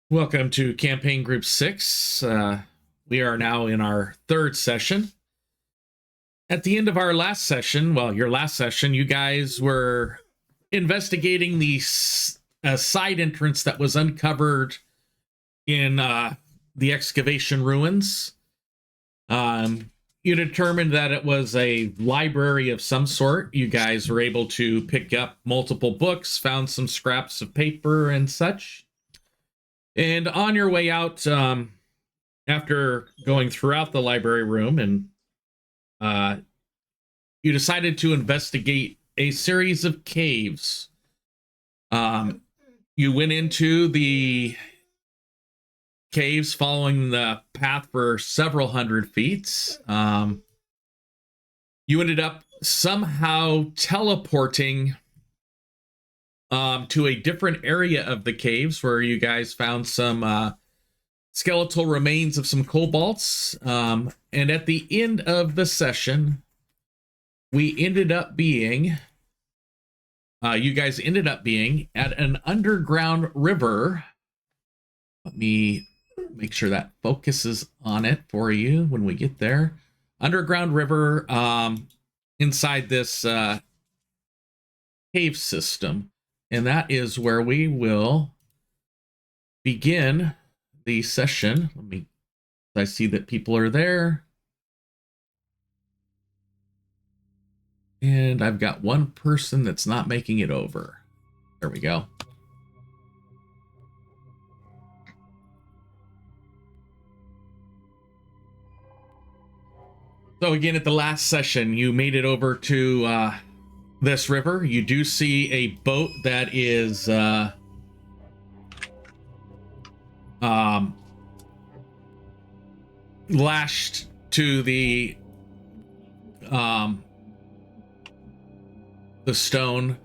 Welcome to Campaign Group 6. We are now in our third session. At the end of our last session, your last session, you guys were investigating the side entrance that was uncovered in the excavation ruins. You determined that it was a library of some sort. You guys were able to pick up multiple books, found some scraps of paper and such. And on your way out, after going throughout the library room, and you decided to investigate a series of caves. You went into the caves following the path for several hundred feet. You ended up somehow teleporting to a different area of the caves where you guys found some skeletal remains of some kobolds. And at the end of the session, we ended up being, you guys ended up being at an underground river. Let me make sure that focuses on it for you when we get there. Underground river inside this cave system. And that is where we will begin the session. I see that people are there. And I've got one person that's not making it over. There we go. So again, at the last session, you made it over to this river. You do see a boat that is lashed to the stone.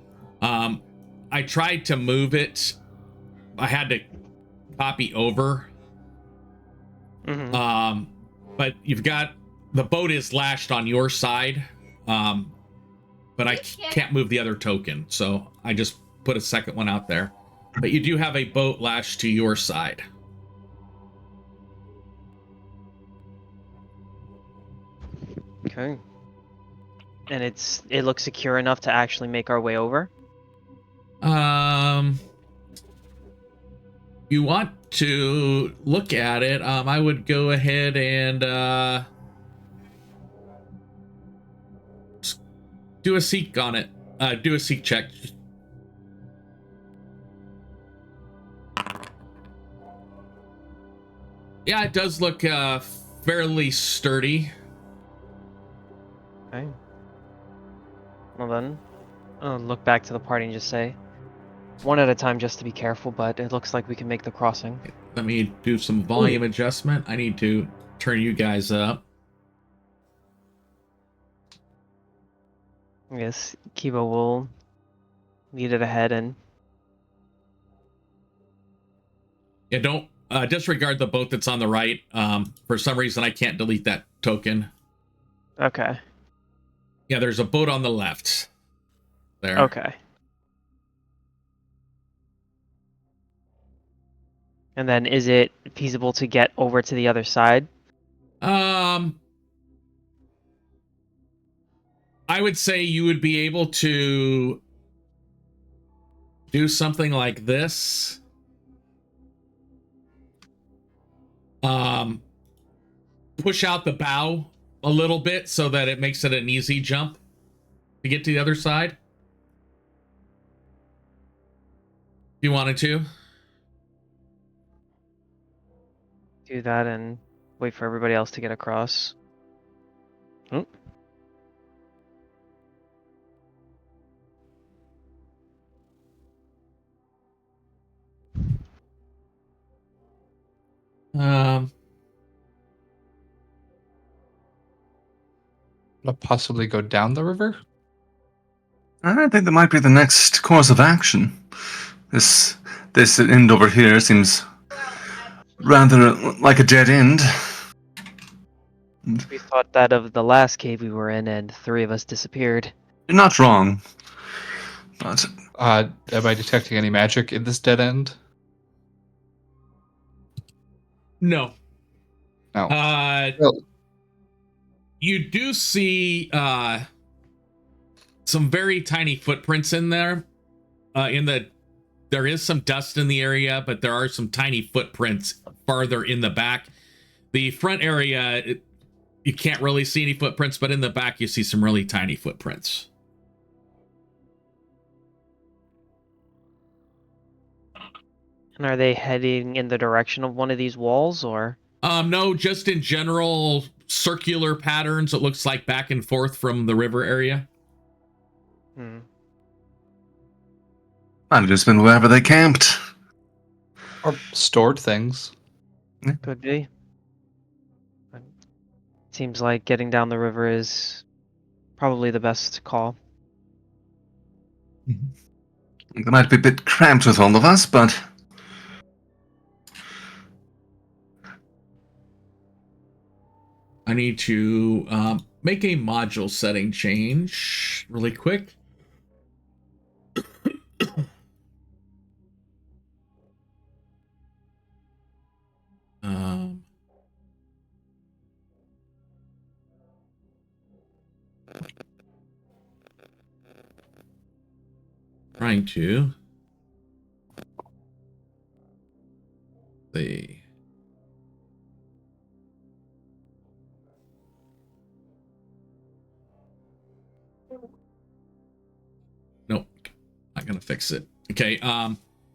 I tried to move it. I had to copy over. Mm-hmm. But you've got the boat is lashed on your side. But I can't move the other token, so I just put a second one out there. But you do have a boat lashed to your side. Okay. And it looks secure enough to actually make our way over? You want to look at it, I would go ahead and do a seek on it. Do a seek check. Yeah, it does look fairly sturdy. Okay. Well then, I'll look back to the party and just say, one at a time just to be careful, but it looks like we can make the crossing. Let me do some volume adjustment. I need to turn you guys up. I guess Kibo will lead it ahead and... Yeah, don't disregard the boat that's on the right. For some reason, I can't delete that token. Okay. Yeah, there's a boat on the left. There. Okay. And then is it feasible to get over to the other side? I would say you would be able to do something like this. Push out the bow a little bit so that it makes it an easy jump to get to the other side. If you wanted to. Do that and wait for everybody else to get across. Oh. Possibly go down the river? I think that might be the next course of action. This end over here seems rather like a dead end. We thought that of the last cave we were in, and 3 of us disappeared. You're not wrong. But Am I detecting any magic in this dead end? No. No. Uh, you do see some very tiny footprints in there. There is some dust in the area, but there are some tiny footprints farther in the back. The front area, you can't really see any footprints, but in the back you see some really tiny footprints. And are they heading in the direction of one of these walls, or? No, just in general circular patterns. It looks like back and forth from the river area. Might have just been wherever they camped. Or stored things. Could be. Seems like getting down the river is probably the best call. They might be a bit cramped with all of us, but I need to make a module setting change really quick. Trying to see. Nope, not gonna fix it. Okay.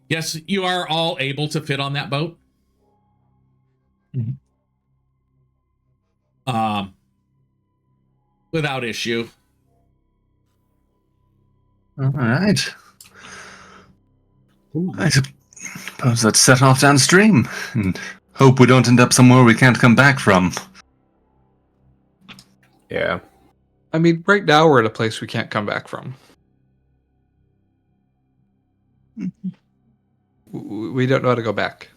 Yes, you are all able to fit on that boat. Without issue. all right. I suppose let's set off downstream and hope we don't end up somewhere we can't come back from. Yeah. I mean, right now we're at a place we can't come back from. We don't know how to go back.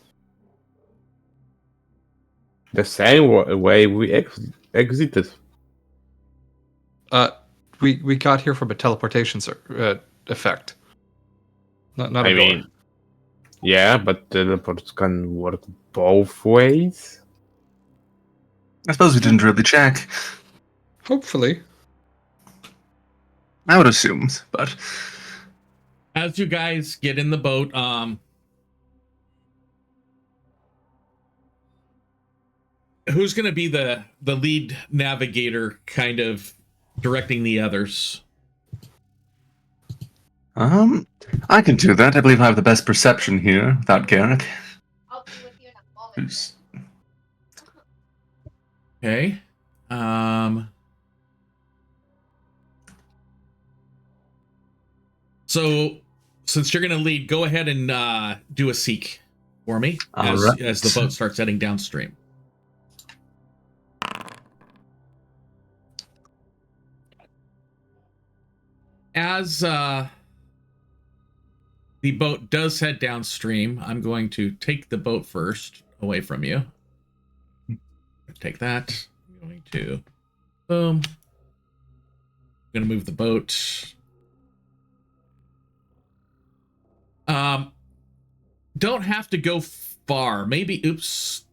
The same way we exited. We got here from a teleportation effect. Not a I door. mean, yeah, but teleports can work both ways. I suppose we didn't really check. Hopefully. I would assume, but As you guys get in the boat, who's going to be the lead navigator, kind of directing the others? I can do that. I believe I have the best perception here without Garrick. I'll be with you in a moment. Okay. So since you're going to lead, go ahead and do a seek for me as, Alright. as the boat starts heading downstream. As the boat does head downstream, I'm going to take the boat first away from you. Take that. I'm going to boom. I'm going to move the boat. Don't have to go far. Maybe, oops.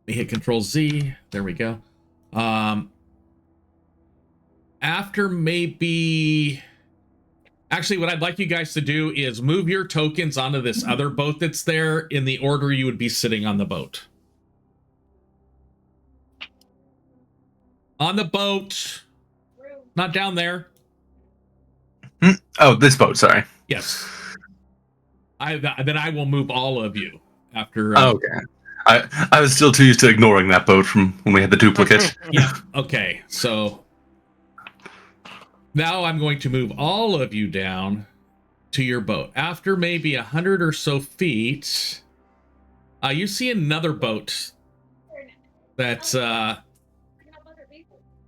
Let me hit Control Z. There we go. After maybe... Actually, what I'd like you guys to do is move your tokens onto this other boat that's there in the order you would be sitting on the boat. On the boat. Not down there. Oh, this boat, sorry. Yes. Then I will move all of you after. Okay. I was still too used to ignoring that boat from when we had the duplicate. Yeah. Okay. So now I'm going to move all of you down to your boat. After maybe 100 or so feet, you see another boat that's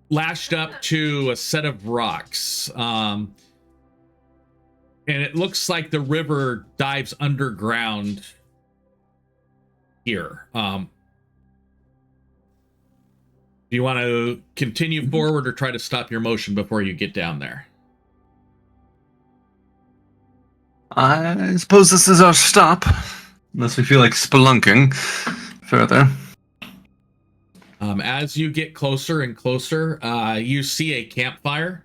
lashed up to a set of rocks. And it looks like the river dives underground here. Do you want to continue forward or try to stop your motion before you get down there? I suppose this is our stop. Unless we feel like spelunking. further. As you get closer and closer, you see a campfire.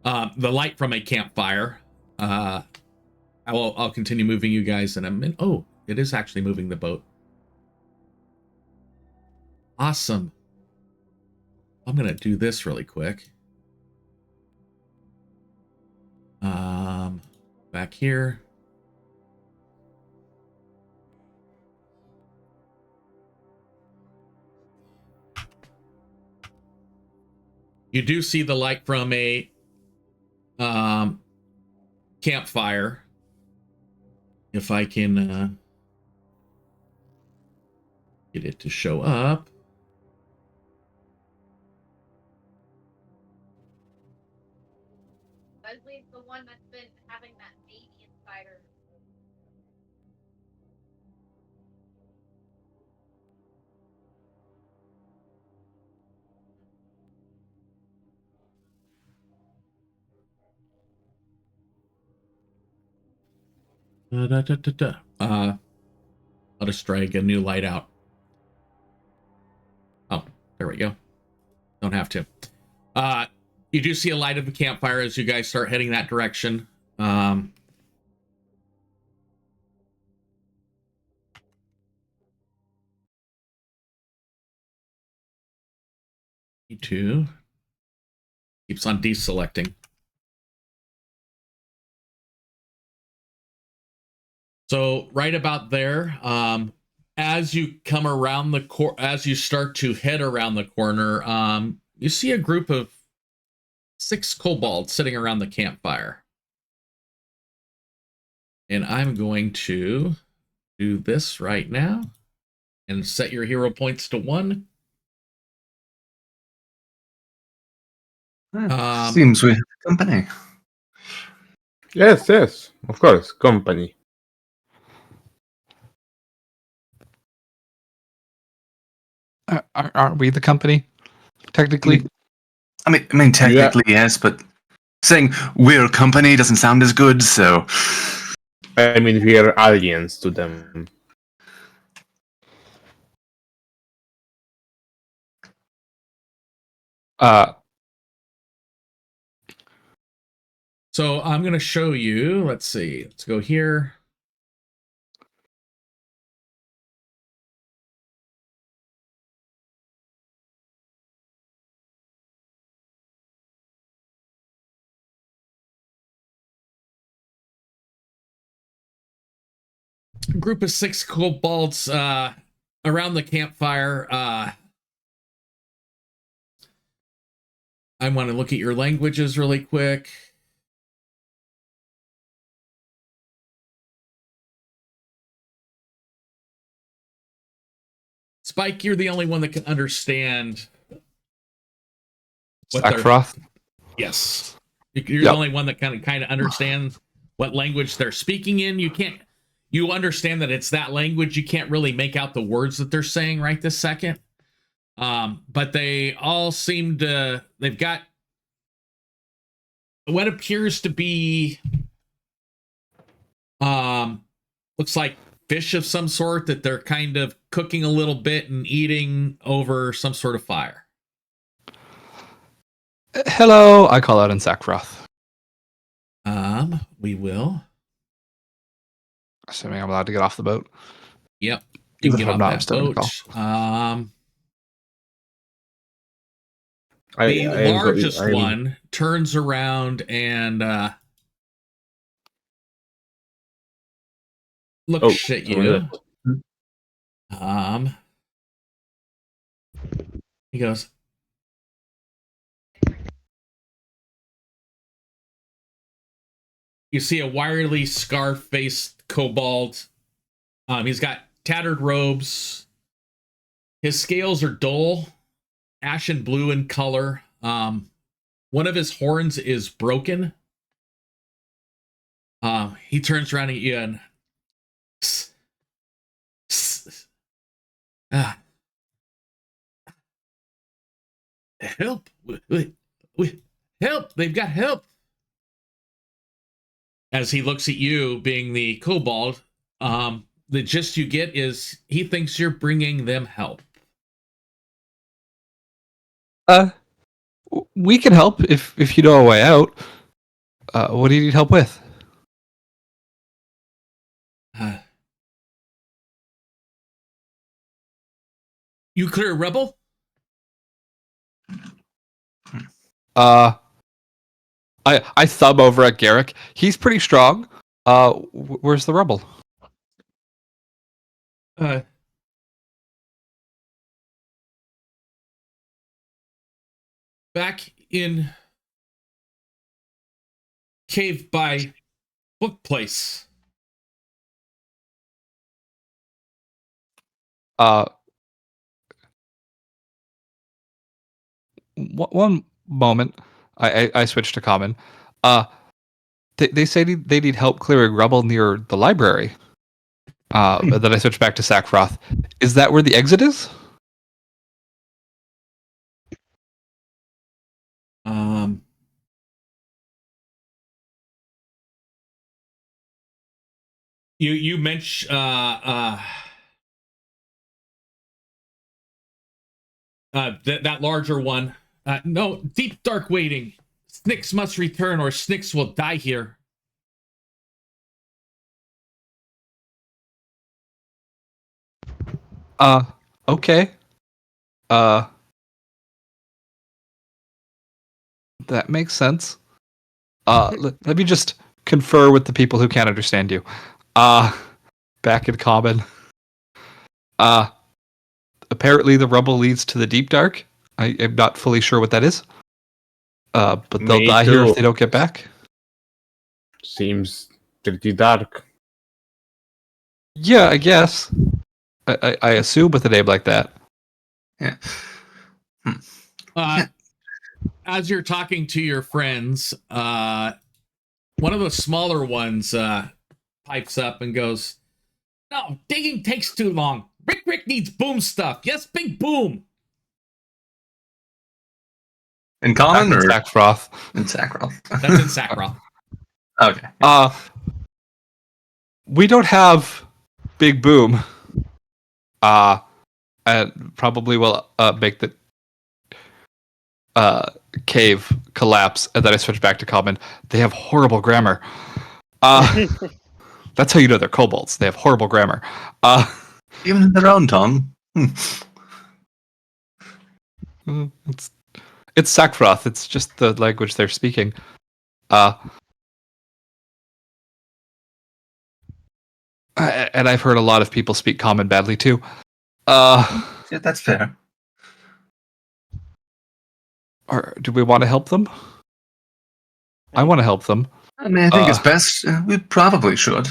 The light from a campfire. I'll continue moving you guys in a minute. Oh, it is actually moving the boat. Awesome. I'm gonna do this really quick. Back here. You do see the light from a campfire. If I can get it to show up. Leslie's the one that's been having that baby inside her. I'll just drag a new light out. Oh, there we go. Don't have to. You do see a light of a campfire as you guys start heading that direction. E2 keeps on deselecting. So right about there, as you come around the as you start to head around the corner, you see a group of 6 kobolds sitting around the campfire. And I'm going to do this right now and set your hero points to 1. Seems we have company. Yes, yes, of course, company. Aren't we the company? Technically? I mean, technically yes, but saying we're company doesn't sound as good. So, I mean, we are aliens to them. So I'm going to show you. Let's see. Let's go here. A group of 6 kobolds around the campfire. I want to look at your languages really quick. Spike, you're the only one that can understand what they're... Sackfroth? Yes. You're the only one that kind of understands what language they're speaking in. You understand that it's that language. You can't really make out the words that they're saying right this second. But they all seem to... They've got what appears to be... looks like fish of some sort that they're kind of cooking a little bit and eating over some sort of fire. Hello, I call out in Sackfroth. We will. Assuming I'm allowed to get off the boat. Yep. You can Even get if I'm off not, that still gonna boat. call. The largest one turns around and looks at you. He goes, you see a wirely scar-faced kobold. He's got tattered robes. His scales are dull, ashen blue in color. One of his horns is broken. He turns around at you and help! Help! They've got help! As he looks at you, being the kobold, the gist you get is he thinks you're bringing them help. We can help if you know a way out. What do you need help with? You clear Rebel? I thumb over at Garrick. He's pretty strong. Where's the rebel? Back in cave by book place. One moment. I switch to common. They say they need help clearing rubble near the library. Then I switch back to Sackfroth. Is that where the exit is? You mentioned that larger one. No, deep dark waiting. Snicks must return or Snicks will die here. Okay. That makes sense. Let me just confer with the people who can't understand you. Back in common. Apparently the rubble leads to the deep dark. I am not fully sure what that is. But they'll Me die here too. if they don't get back. Seems pretty dark. Yeah, I guess. I assume with a name like that. Yeah. As you're talking to your friends, one of the smaller ones pipes up and goes, "No, digging takes too long. Rick needs boom stuff. Yes, big boom." In common or Sackfroth. in Sackroth? That's in Sackroth. Okay. We don't have big boom. And probably will make the cave collapse, and then I switch back to common. They have horrible grammar. That's how you know they're kobolds. They have horrible grammar. Even in their own tongue. It's Sackfroth. It's just the language they're speaking. And I've heard a lot of people speak common badly too. Yeah, that's fair. Or do we want to help them? I want to help them. I mean, I think it's best. We probably should.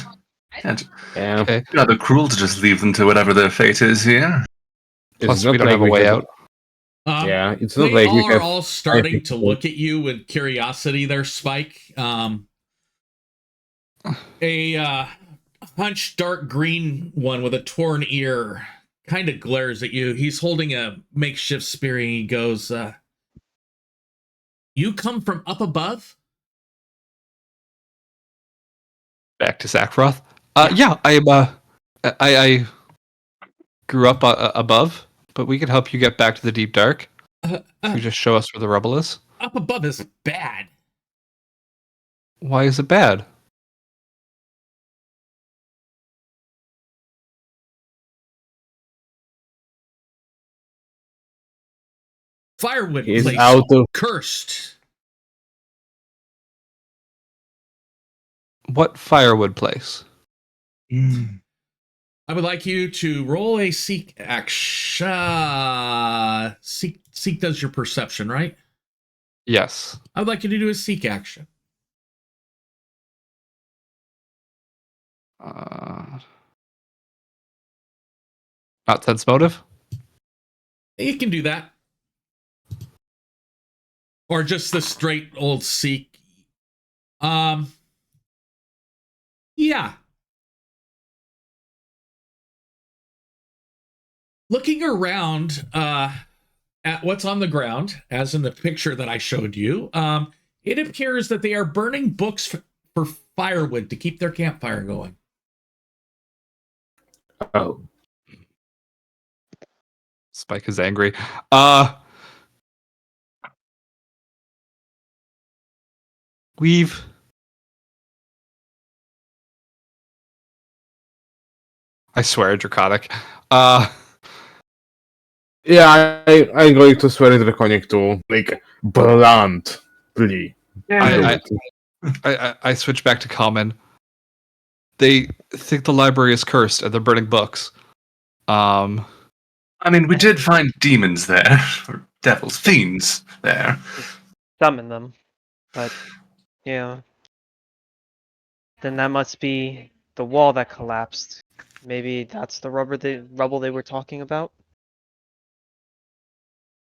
And Yeah. Okay. rather cruel to just leave them to whatever their fate is here. Plus, It's not we don't like have a we way can- out. Yeah, it's They not like we are have. all starting to look at you with curiosity there, Spike. A hunched dark green one with a torn ear kind of glares at you. He's holding a makeshift spear and he goes, "You come from up above?" Back to Sackfroth. Yeah, I grew up above, but we can help you get back to the deep dark. If you just show us where the rubble is. Up above is bad. Why is it bad? Firewood He's place out of. cursed. What firewood place? I would like you to roll a seek action. Seek does your perception, right? Yes. I would like you to do a seek action. Not sense motive? You can do that. Or just the straight old seek. Yeah. Looking around at what's on the ground, as in the picture that I showed you, it appears that they are burning books for firewood to keep their campfire going. Oh. Spike is angry. We've I swear, draconic. Yeah, I'm going to swear draconic too. Like, bluntly. I switch back to common. They think the library is cursed and they're burning books. I mean, we did find demons there, or devils, fiends there. Summon them, but yeah. Then that must be the wall that collapsed. Maybe that's the rubble they were talking about.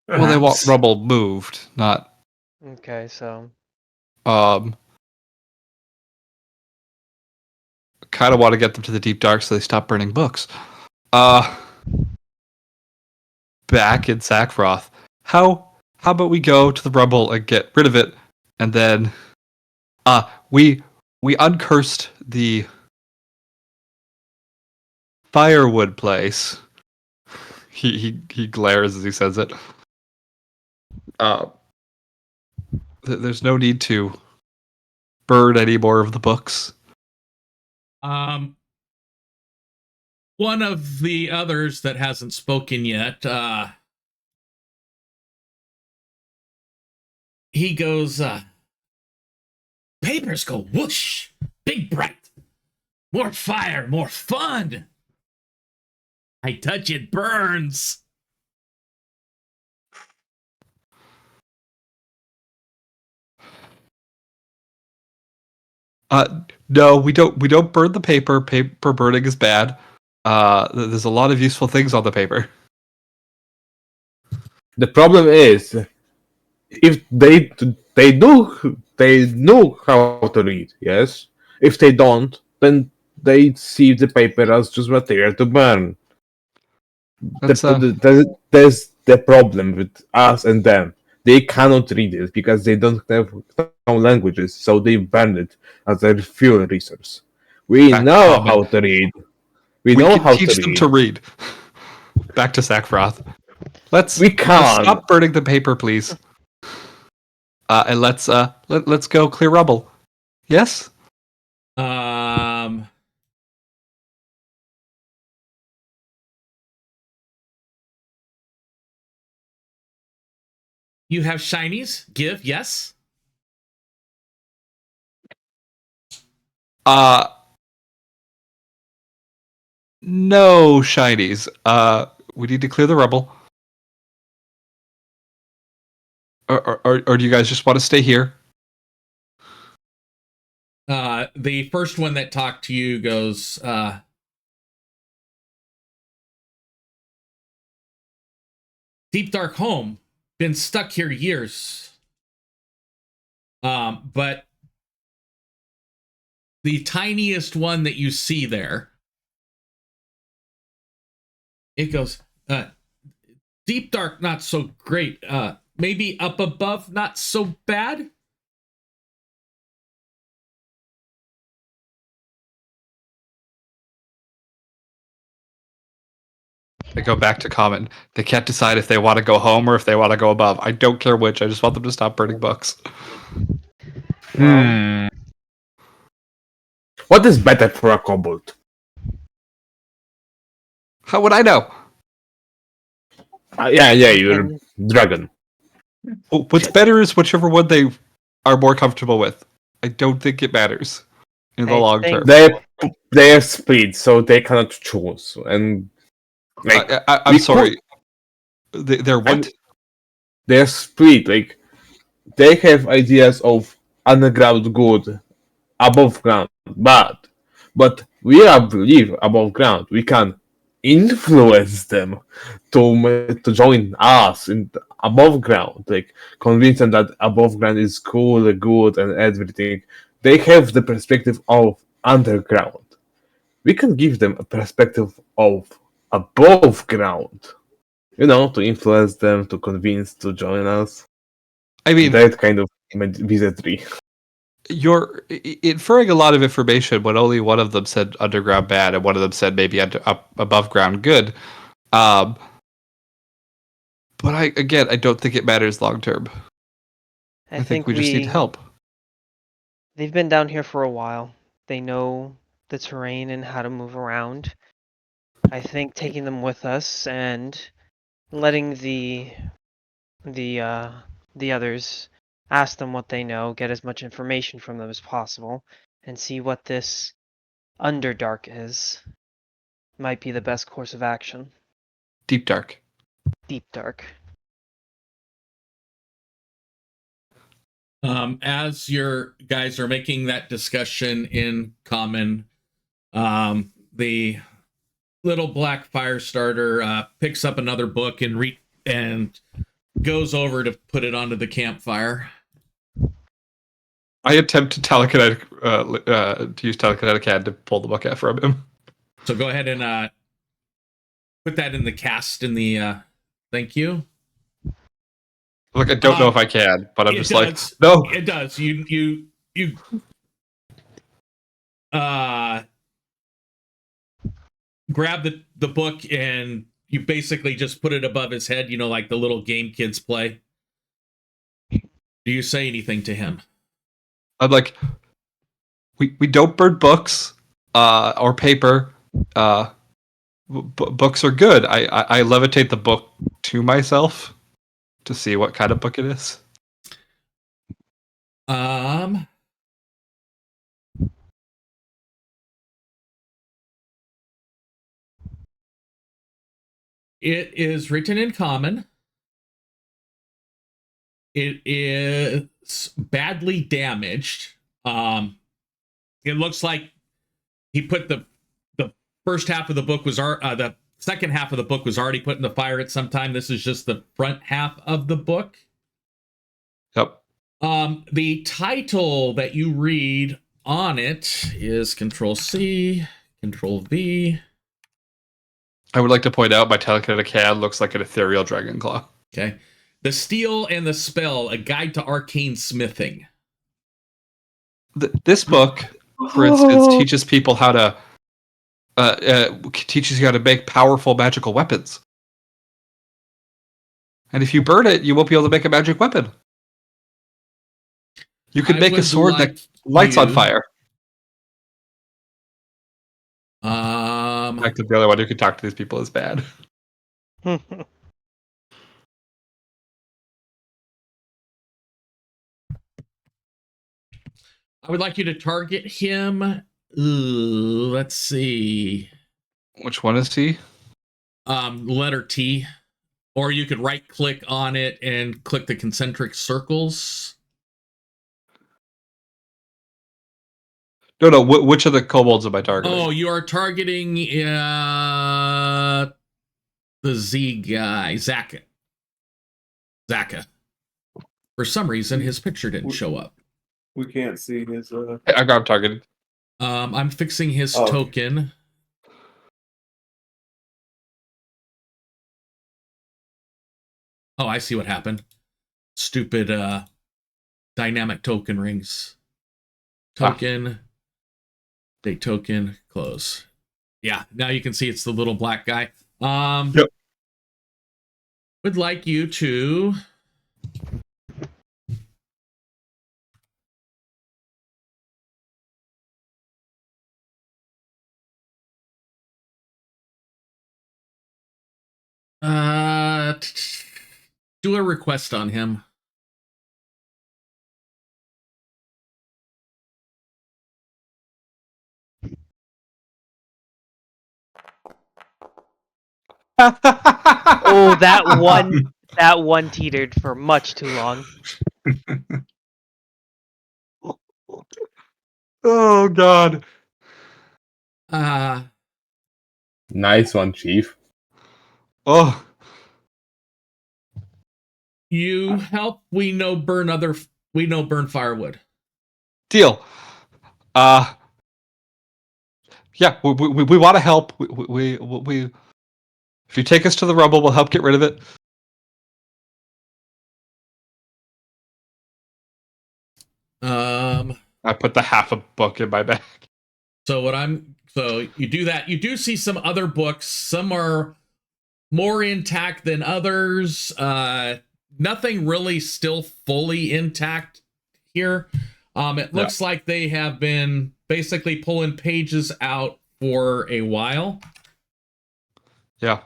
Well, they want Perhaps. rubble moved, not Okay, so kind of want to get them to the deep dark so they stop burning books. Back in Sackfroth. How about we go to the rubble and get rid of it, and then we uncursed the firewood place. He glares as he says it. There's no need to burn any more of the books. One of the others that hasn't spoken yet, he goes, papers go whoosh, big bright, more fire, more fun. I touch it, burns. No, we don't burn the paper. Paper burning is bad. There's a lot of useful things on the paper. The problem is, if they know how to read, yes. If they don't, then they see the paper as just material to burn. There's the problem with us and them. They cannot read it because they don't have known languages, so they burn it as a fuel resource. We Back to know common. how to read. We We know can how teach to them read. to read. Back to Sackfroth. Let's We can't. stop burning the paper, please. And let's go clear rubble. Yes. You have shinies. Give, yes. No shinies. We need to clear the rubble. Or do you guys just want to stay here? The first one that talked to you goes, deep dark home. Been stuck here years. But the tiniest one that you see there, it goes, deep dark, not so great. Maybe up above, not so bad. They go back to common. They can't decide if they want to go home or if they want to go above. I don't care which. I just want them to stop burning books. What is better for a kobold? How would I know? Yeah, you're dragon. What's better is whichever one they are more comfortable with. I don't think it matters in the I long think- term. They are split, so they cannot choose. And like, I'm sorry. They're what? They're split. Like, they have ideas of underground good, above ground bad. But we believe above ground. We can influence them to join us in above ground. Like, convince them that above ground is cool, good, and everything. They have the perspective of underground. We can give them a perspective of above ground. To influence them, to convince to join us. I mean, That kind of wizardry. you're inferring a lot of information when only one of them said underground bad and one of them said maybe up above ground good. But I don't think it matters long term. I think we just need help. They've been down here for a while. They know the terrain and how to move around. I think taking them with us and letting the others ask them what they know, get as much information from them as possible, and see what this Underdark is might be the best course of action. Deep dark. Deep Dark. As your guys are making that discussion in common, the little black fire starter picks up another book and goes over to put it onto the campfire. I attempt to to use telekinetic hand to pull the book out from him. So go ahead and put that in the cast in the thank you. Look, I don't know if I can, but I'm just like, no. It does. You grab the book and you basically just put it above his head, like the little game kids play. Do you say anything to him? I'm like, we don't burn books or paper. Books are good. I levitate the book to myself to see what kind of book it is. It is written in common. It is badly damaged. It looks like he put the first half of the book was the second half of the book was already put in the fire at some time. This is just the front half of the book. Yep. The title that you read on it is Control-C, Control-V. I would like to point out my telekinetic hand looks like an ethereal dragon claw. Okay. The Steel and the Spell, A Guide to Arcane Smithing. This book, for instance, teaches people how to teaches you how to make powerful magical weapons. And if you burn it, you won't be able to make a magic weapon. You could make a sword that lights on fire. Back to the other one who could talk to these people is bad. I would like you to target him. Let's see. Which one is T? Letter T. Or you could right click on it and click the concentric circles. No. Which of the kobolds am I targeting? Oh, you are targeting the Z guy, Zaka. For some reason, his picture didn't show up. We can't see his. I got him targeted. I'm fixing his token. Oh, I see what happened. Stupid dynamic token rings. Token. Date token. Close. Yeah, now you can see it's the little black guy. Yep. Would like you to do a request on him. Oh, that one teetered for much too long. Oh God. Nice one, Chief. Oh. You help. We know burn firewood. Deal. Yeah, we want to help. We if you take us to the rubble, we'll help get rid of it. I put the half a book in my bag. So you do that. You do see some other books. Some are more intact than others. Nothing really still fully intact here. It looks like they have been basically pulling pages out for a while. Yeah.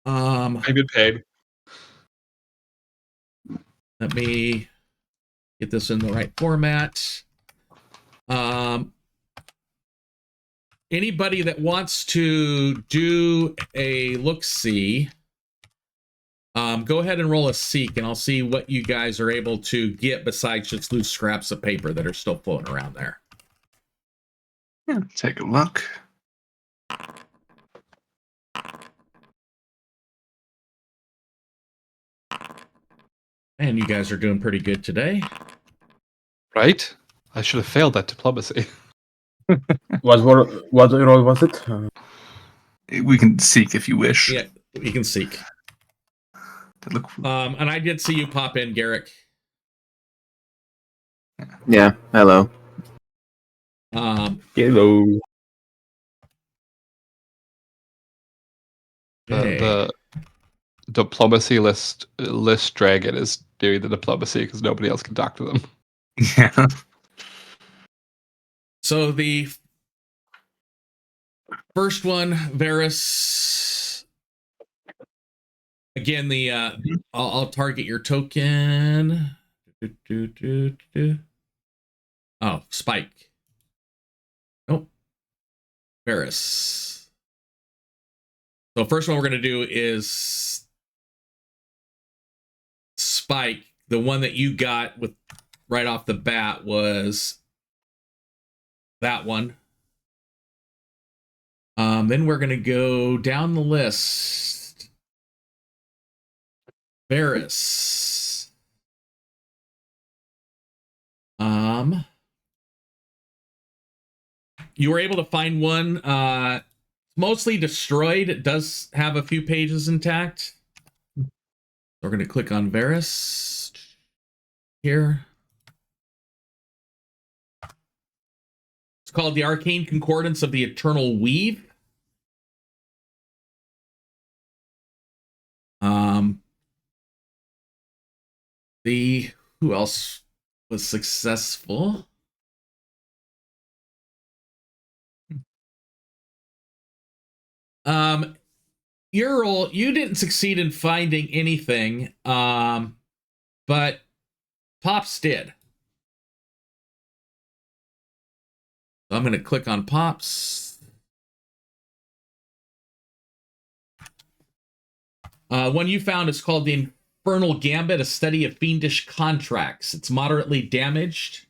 I've been paid. Let me get this in the right format. Anybody that wants to do a look-see, go ahead and roll a seek, and I'll see what you guys are able to get besides just loose scraps of paper that are still floating around there. Yeah, take a look. And you guys are doing pretty good today. Right? I should have failed that diplomacy. What role was it? We can seek if you wish. Yeah, you can seek. Look. And I did see you pop in, Garrick. Yeah, hello. Hello. The diplomacy list dragon is doing the diplomacy because nobody else can talk to them. Yeah. So the first one, Varus. Again, I'll target your token. Oh, Spike. Nope. Varus. So first one we're going to do is Spike. The one that you got with right off the bat was that one. Then we're going to go down the list. Varus. You were able to find one mostly destroyed. It does have a few pages intact. We're going to click on Varus here. It's called the Arcane Concordance of the Eternal Weave. Who else was successful? Your role, you didn't succeed in finding anything, but Pops did. So I'm going to click on Pops. One you found is called the Infernal Gambit, a study of fiendish contracts. It's moderately damaged.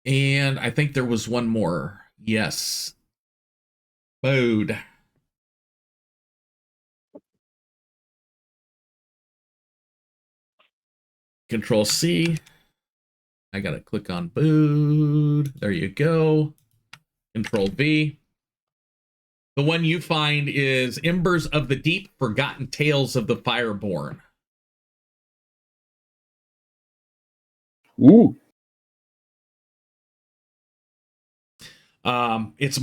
And I think there was one more. Yes. Bode. Control C. I gotta click on Bode. There you go. Control V. The one you find is Embers of the Deep, Forgotten Tales of the Fireborn. Ooh. It's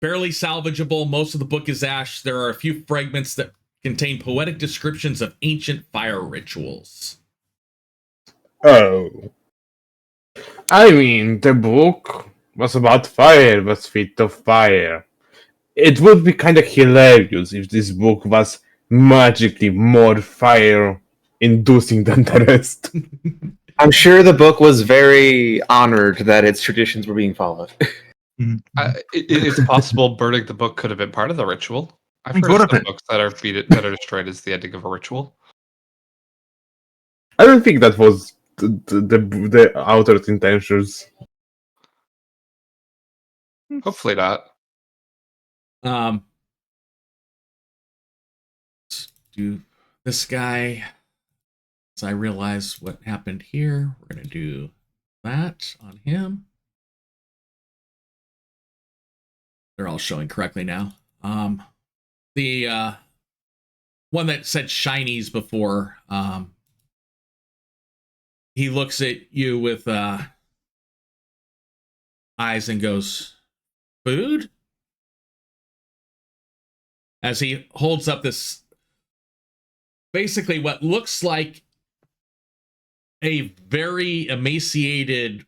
fairly salvageable. Most of the book is ash. There are a few fragments that contain poetic descriptions of ancient fire rituals. Oh. I mean, the book was about fire, was fit of fire. It would be kind of hilarious if this book was magically more fire-inducing than the rest. I'm sure the book was very honored that its traditions were being followed. It's possible burning the book could have been part of the ritual. I've heard What of some if it- books that are destroyed as the ending of a ritual. I don't think that was the author's intentions. Hopefully not. Let's do this guy. As I realize what happened here, we're going to do that on him. They're all showing correctly now. The one that said shinies before. He looks at you with eyes and goes, "Food?" As he holds up this, basically what looks like a very emaciated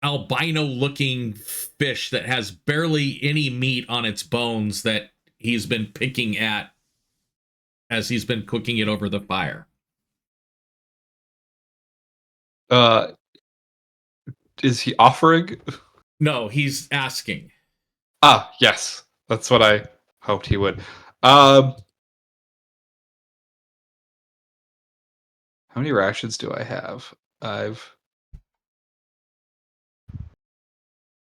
albino-looking fish that has barely any meat on its bones that he's been picking at as he's been cooking it over the fire. Is he offering? No, he's asking. Ah, yes. That's what I hoped he would. How many rations do I have?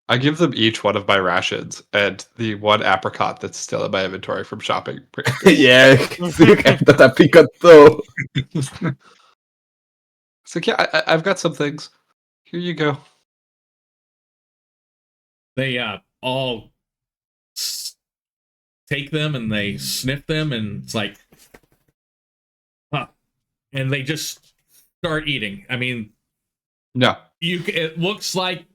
I give them each one of my rations and the one apricot that's still in my inventory from shopping. Yeah, you have that apricot too. It's like, yeah, I've got some things. Here you go. They all take them and they sniff them, and it's like, huh. And they just start eating. I mean, No. it looks like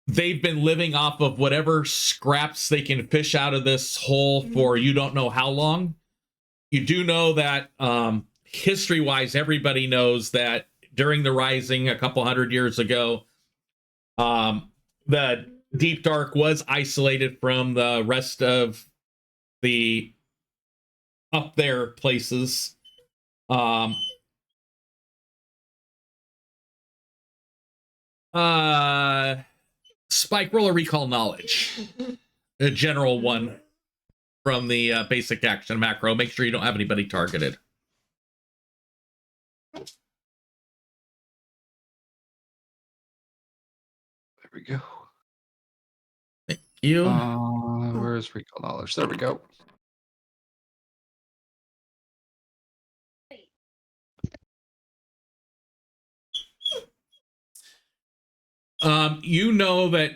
they've been living off of whatever scraps they can fish out of this hole for you don't know how long. You do know that history-wise, everybody knows that during the Rising a couple hundred years ago, the Deep Dark was isolated from the rest of the up there places. Spike, roll a recall knowledge. A general one from the basic action macro. Make sure you don't have anybody targeted. There we go. Thank you. Where's recall knowledge? There we go. You know that,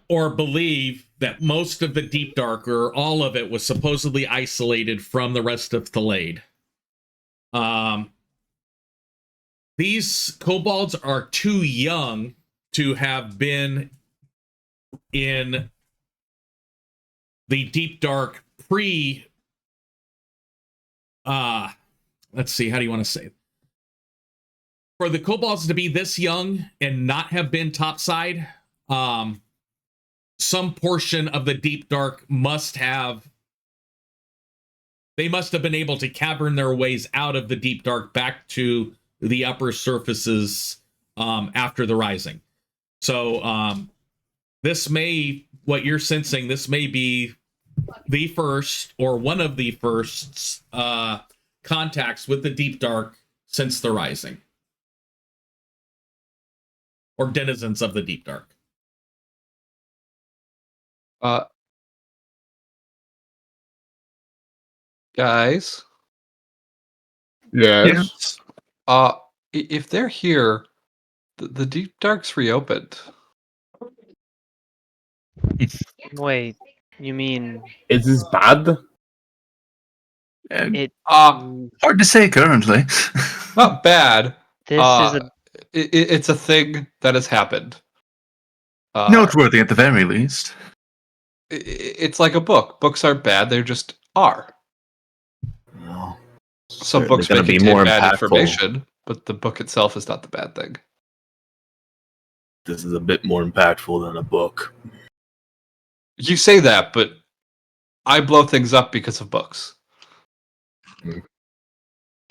or believe that most of the Deep Dark, or all of it, was supposedly isolated from the rest of Thalade. These kobolds are too young to have been in the Deep Dark let's see, how do you want to say it? For the kobolds to be this young and not have been topside, some portion of the Deep Dark must have been able to cavern their ways out of the Deep Dark back to the upper surfaces after the Rising. So what you're sensing, this may be the first or one of the first contacts with the Deep Dark since the Rising. Or denizens of the Deep Dark. Guys. Yes. If they're here, the Deep Dark's reopened. Wait, you mean Is this bad? it? Hard to say currently. Not bad. This is a It's a thing that has happened. Noteworthy at the very least. It's like a book. Books aren't bad; they just are. Well, Some certainly books may gonna be contain more bad impactful. information, but the book itself is not the bad thing. This is a bit more impactful than a book. You say that, but I blow things up because of books.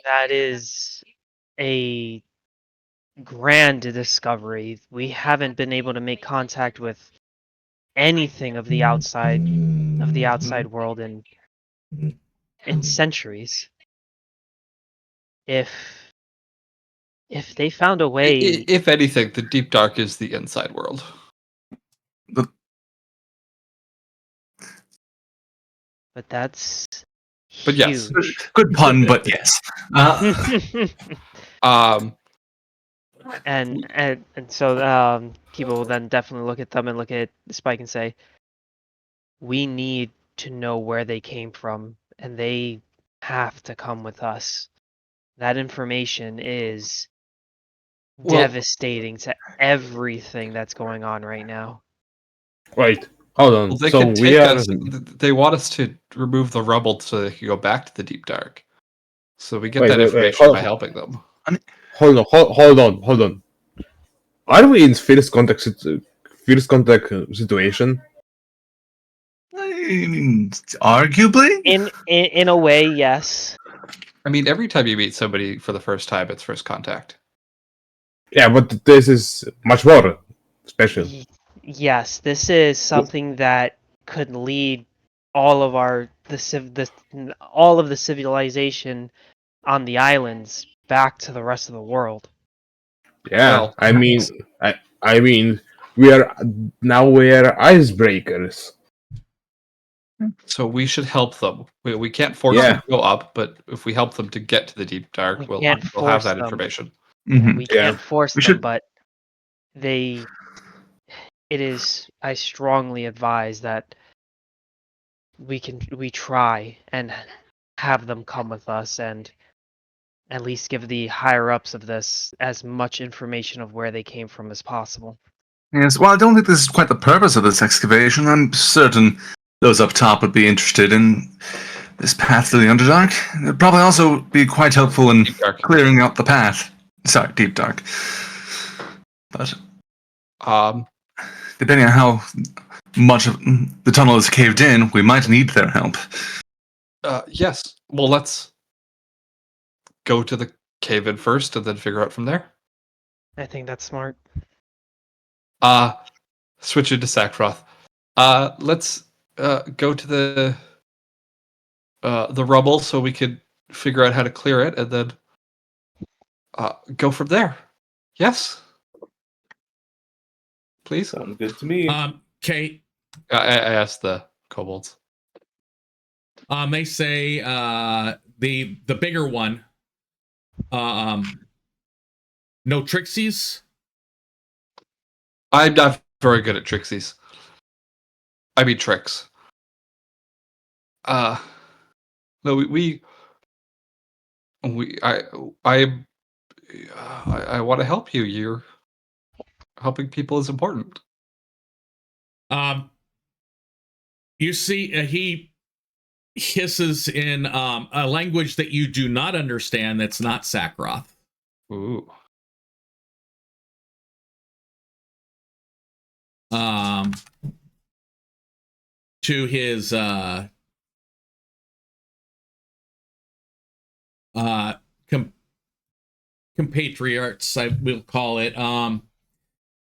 that is a grand discovery. We haven't been able to make contact with anything of the outside world in centuries. If they found a way, If anything, the Deep Dark is the inside world. but that's But yes. huge. Good pun, but yes. and so people will then definitely look at them and look at Spike and say, we need to know where they came from, and they have to come with us. That information is Well- devastating to everything that's going on right now. Wait, hold on. Well, they so could we take are. us. They want us to remove the rubble so they can go back to the deep dark. So we get Wait, that wait, information hold- by helping them. Hold on. Are we in first contact situation? I mean, arguably. In a way, yes. I mean, every time you meet somebody for the first time, it's first contact. Yeah, but this is much more special. Yes, this is something that could lead all of all of the civilization on the islands back to the rest of the world. Yeah, Well, I mean, we are icebreakers. so we should help them. We can't force Yeah. them to go up, but if we help them to get to the deep dark, We we'll can't we'll have force that them. information. Mhm. We Yeah. can't force We them, should- but I strongly advise that we try and have them come with us and at least give the higher ups of this as much information of where they came from as possible. Yes, well, I don't think this is quite the purpose of this excavation. I'm certain those up top would be interested in this path to the Underdark. It'd probably also be quite helpful in Deep dark. clearing out the path. Sorry, Deep Dark. But depending on how much of the tunnel is caved in, we might need their help. Yes. Well, let's go to the cave in first, and then figure out from there. I think that's smart. Switch into Sackfroth. Let's go to the rubble so we could figure out how to clear it, and then go from there. Yes. Please. Sounds good to me. Okay. I asked the kobolds. They say the bigger one. No Trixies. I'm not very good at trixies. I mean tricks. No, I want to help you. You're helping people is important. You see, he hisses in a language that you do not understand. That's not Sakroth. Ooh. To his compatriots, I will call it. And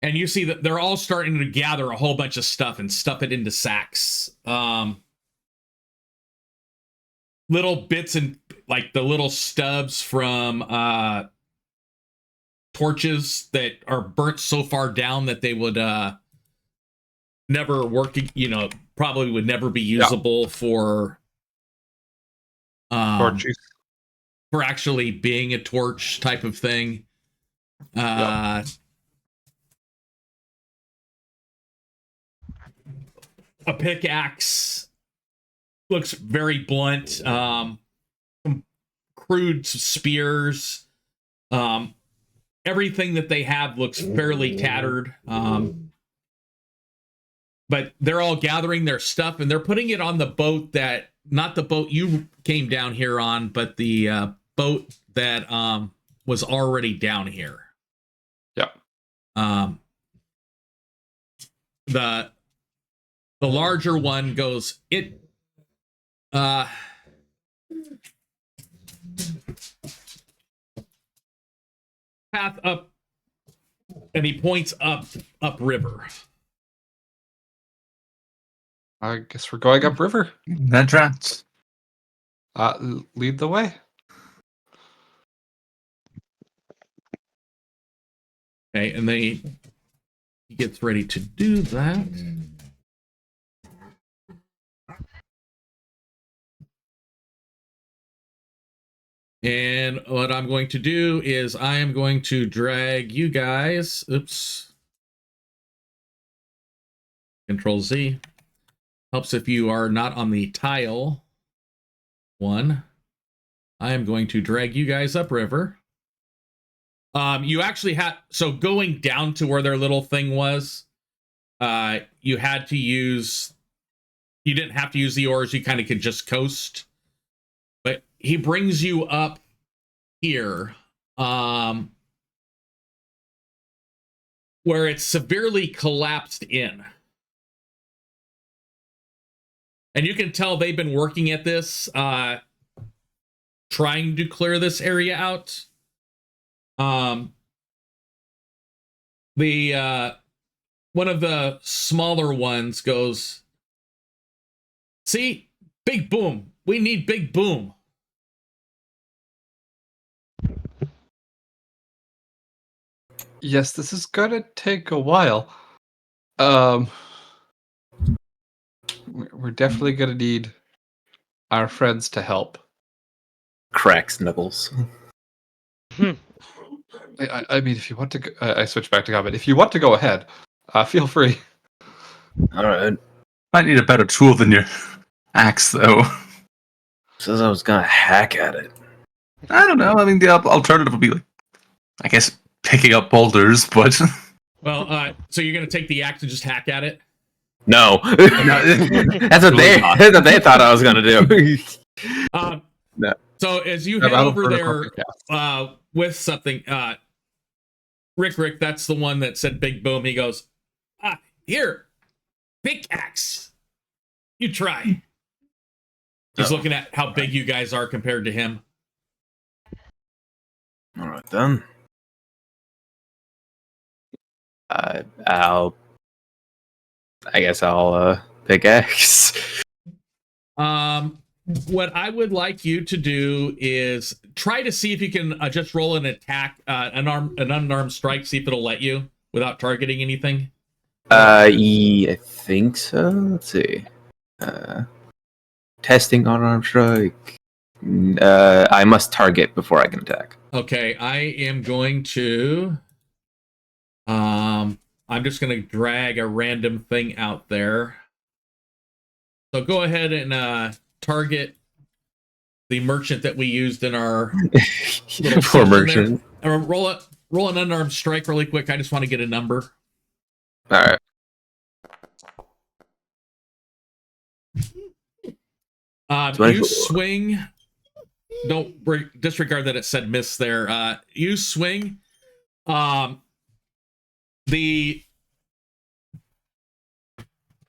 you see that they're all starting to gather a whole bunch of stuff and stuff it into sacks. Little bits and like the little stubs from torches that are burnt so far down that they would never work, probably would never be usable for Torches. for actually being a torch type of thing. A pickaxe looks very blunt. Some crude spears. Everything that they have looks fairly tattered. But they're all gathering their stuff and they're putting it on the boat that, not the boat you came down here on, but the boat that was already down here. Yeah. The larger one goes, path up, and he points up river. I guess we're going upriver. That tracks. Lead the way. Okay, and he gets ready to do that. And what I'm going to do is I am going to drag you guys. Oops. Control Z. Helps if you are not on the tile one. I am going to drag you guys upriver. You actually had, so going down to where their little thing was, you had to use, you didn't have to use the oars, you kind of could just coast. But he brings you up here, where it's severely collapsed in. And you can tell they've been working at this, trying to clear this area out. The one of the smaller ones goes, see, big boom. We need big boom. Yes, this is gonna take a while. We're definitely gonna need our friends to help. Cracks knuckles. I mean, if you want to, I switch back to combat. If you want to go ahead, feel free. All right. Might need a better tool than your axe, though. Says I was gonna hack at it. I don't know. I mean, the alternative would be, like, I guess, picking up boulders, but... Well, so you're going to take the axe and just hack at it? No. That's what they thought I was gonna do. No. So as you head over there with something, Rick, that's the one that said big boom. He goes, here, pickaxe. You try. He's looking at how big you guys are compared to him. All right then. I guess I'll pickaxe. What I would like you to do is try to see if you can just roll an attack, an unarmed strike, see if it'll let you without targeting anything. I think so. Let's see. Testing unarmed strike. I must target before I can attack. Okay, I am going to. I'm just going to drag a random thing out there. So go ahead and target the merchant that we used in our little Poor merchant. Roll an unarmed strike really quick. I just want to get a number. All right. You swing. Don't disregard that it said miss there. You swing. The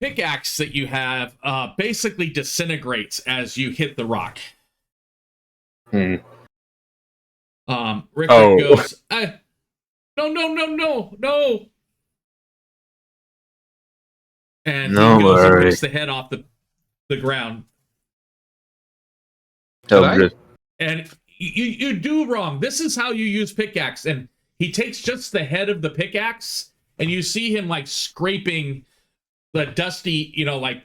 pickaxe that you have basically disintegrates as you hit the rock. Rick goes, no. And he goes and picks the head off the ground. And you do wrong. This is how you use pickaxe. And he takes just the head of the pickaxe, and you see him like scraping the dusty, like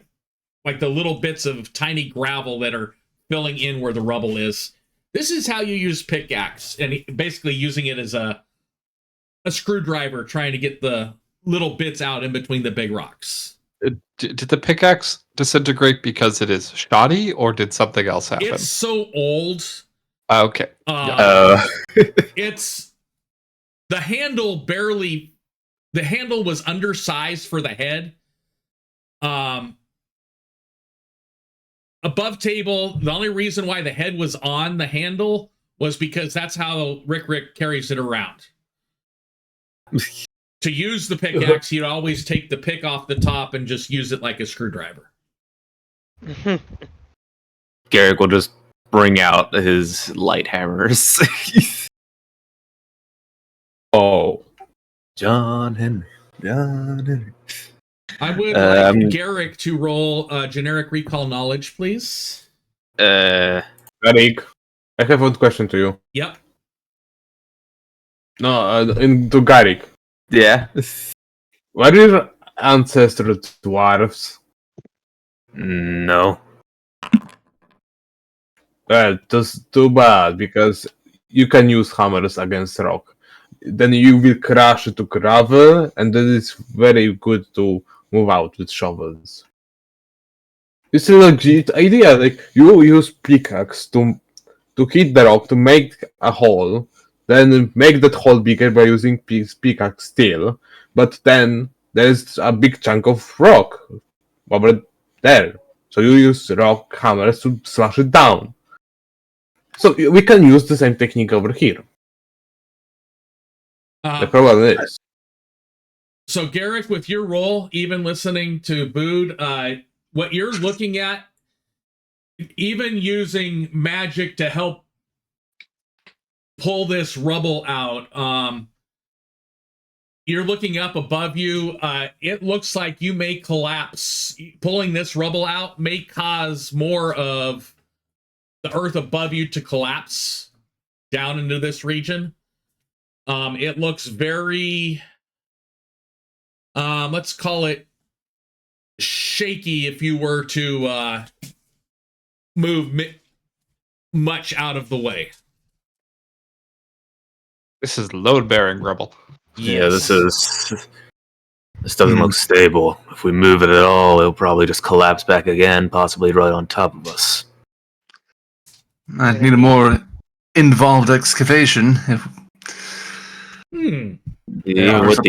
the little bits of tiny gravel that are filling in where the rubble is. This is how you use pickaxe, and basically using it as a screwdriver, trying to get the little bits out in between the big rocks. Did the pickaxe disintegrate because it is shoddy, or did something else happen? It's so old. Okay. It's the handle barely. The handle was undersized for the head. Above table, the only reason why the head was on the handle was because that's how Rick carries it around. To use the pickaxe, you'd always take the pick off the top and just use it like a screwdriver. Garrick will just bring out his light hammers. Oh. John Henry. I would like Garrick to roll generic recall knowledge, please. Garrick, I have one question to you. Yep. No, to Garrick. Yeah. Were your ancestors dwarves? No. Well, just too bad, because you can use hammers against rock. Then you will crash it to gravel, and then it's very good to move out with shovels. It's a legit idea. Like you use pickaxe to hit the rock to make a hole, then make that hole bigger by using pickaxe still. But then there's a big chunk of rock over there. So you use rock hammers to slash it down. So we can use the same technique over here. The problem is. So Garrick, with your role, even listening to Bood, what you're looking at, even using magic to help pull this rubble out, you're looking up above you. It looks like you may collapse. Pulling this rubble out may cause more of the earth above you to collapse down into this region. It looks very, let's call it shaky if you were to move much out of the way. This is load-bearing rubble. Yeah, this doesn't look stable. If we move it at all, it'll probably just collapse back again, possibly right on top of us. I'd need a more involved excavation. Even with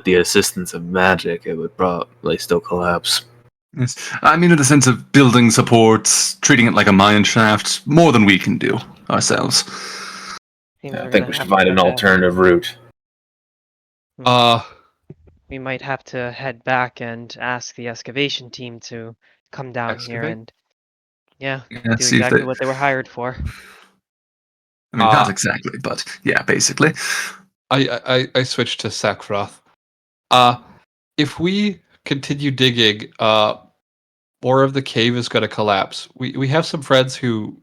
the assistance of magic, it would probably still collapse. Yes. I mean, in the sense of building supports, treating it like a mine shaft, more than we can do ourselves. I think we should find an alternative route. We might have to head back and ask the excavation team to come down here and do exactly what they were hired for. I mean, not exactly, but yeah, basically. I switched to Sackfroth. If we continue digging, more of the cave is going to collapse. We have some friends who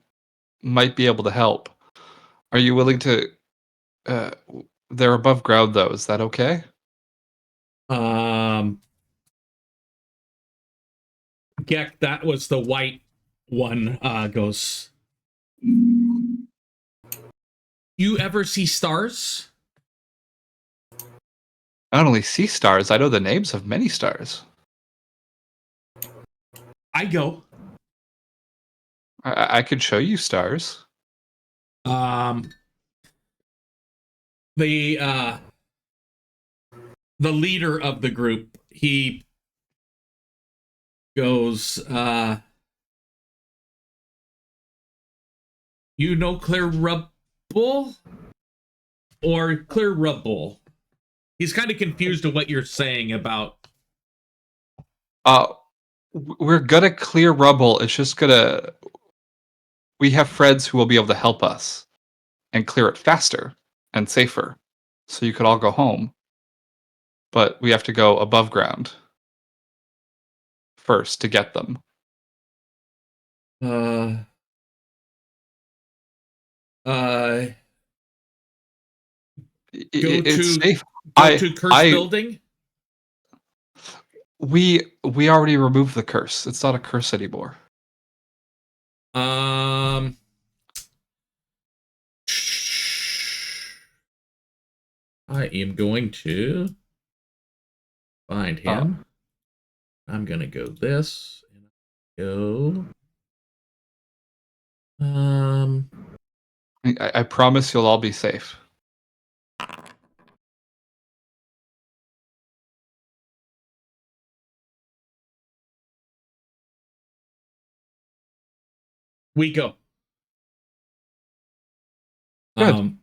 might be able to help. Are you willing to? They're above ground, though. Is that okay? Gek, that was the white one. Goes. You ever see stars? I don't only see stars. I know the names of many stars. I go. I could show you stars. The leader of the group, he goes, you know Clear Rubble? Or Clear Rubble? He's kind of confused at what you're saying about. We're gonna clear rubble. It's just gonna. We have friends who will be able to help us and clear it faster and safer, so you could all go home. But we have to go above ground first to get them. It's safe. Go to Curse Building? We already removed the curse. It's not a curse anymore. I am going to find him. I'm going to go this. And go. I promise you'll all be safe. We go. Good.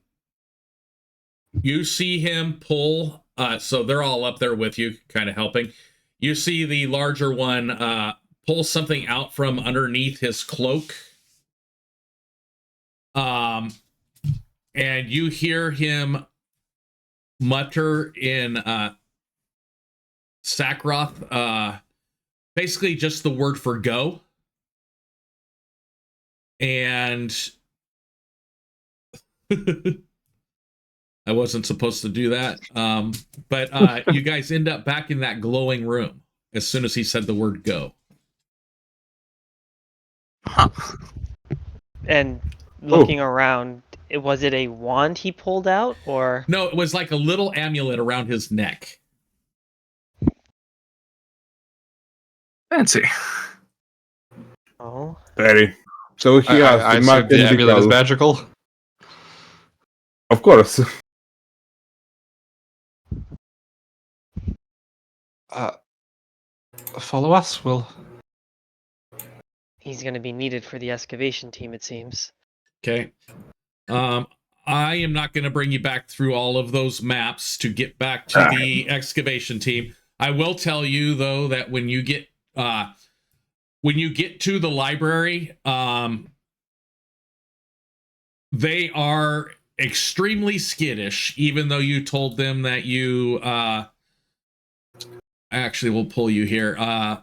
You see him pull. So they're all up there with you, kind of helping. You see the larger one pull something out from underneath his cloak. And you hear him mutter in Sackroth, basically just the word for go. And I wasn't supposed to do that. But you guys end up back in that glowing room as soon as he said the word go. Huh. And looking around, was it a wand he pulled out, or? No, it was like a little amulet around his neck. Fancy. Oh. Very. So he has I assume the amulet is magical. Of course. Follow us. We'll. He's going to be needed for the excavation team, it seems. Okay. I am not going to bring you back through all of those maps to get back to the excavation team. I will tell you though that when you get to the library, they are extremely skittish, even though you told them that you actually we'll pull you here.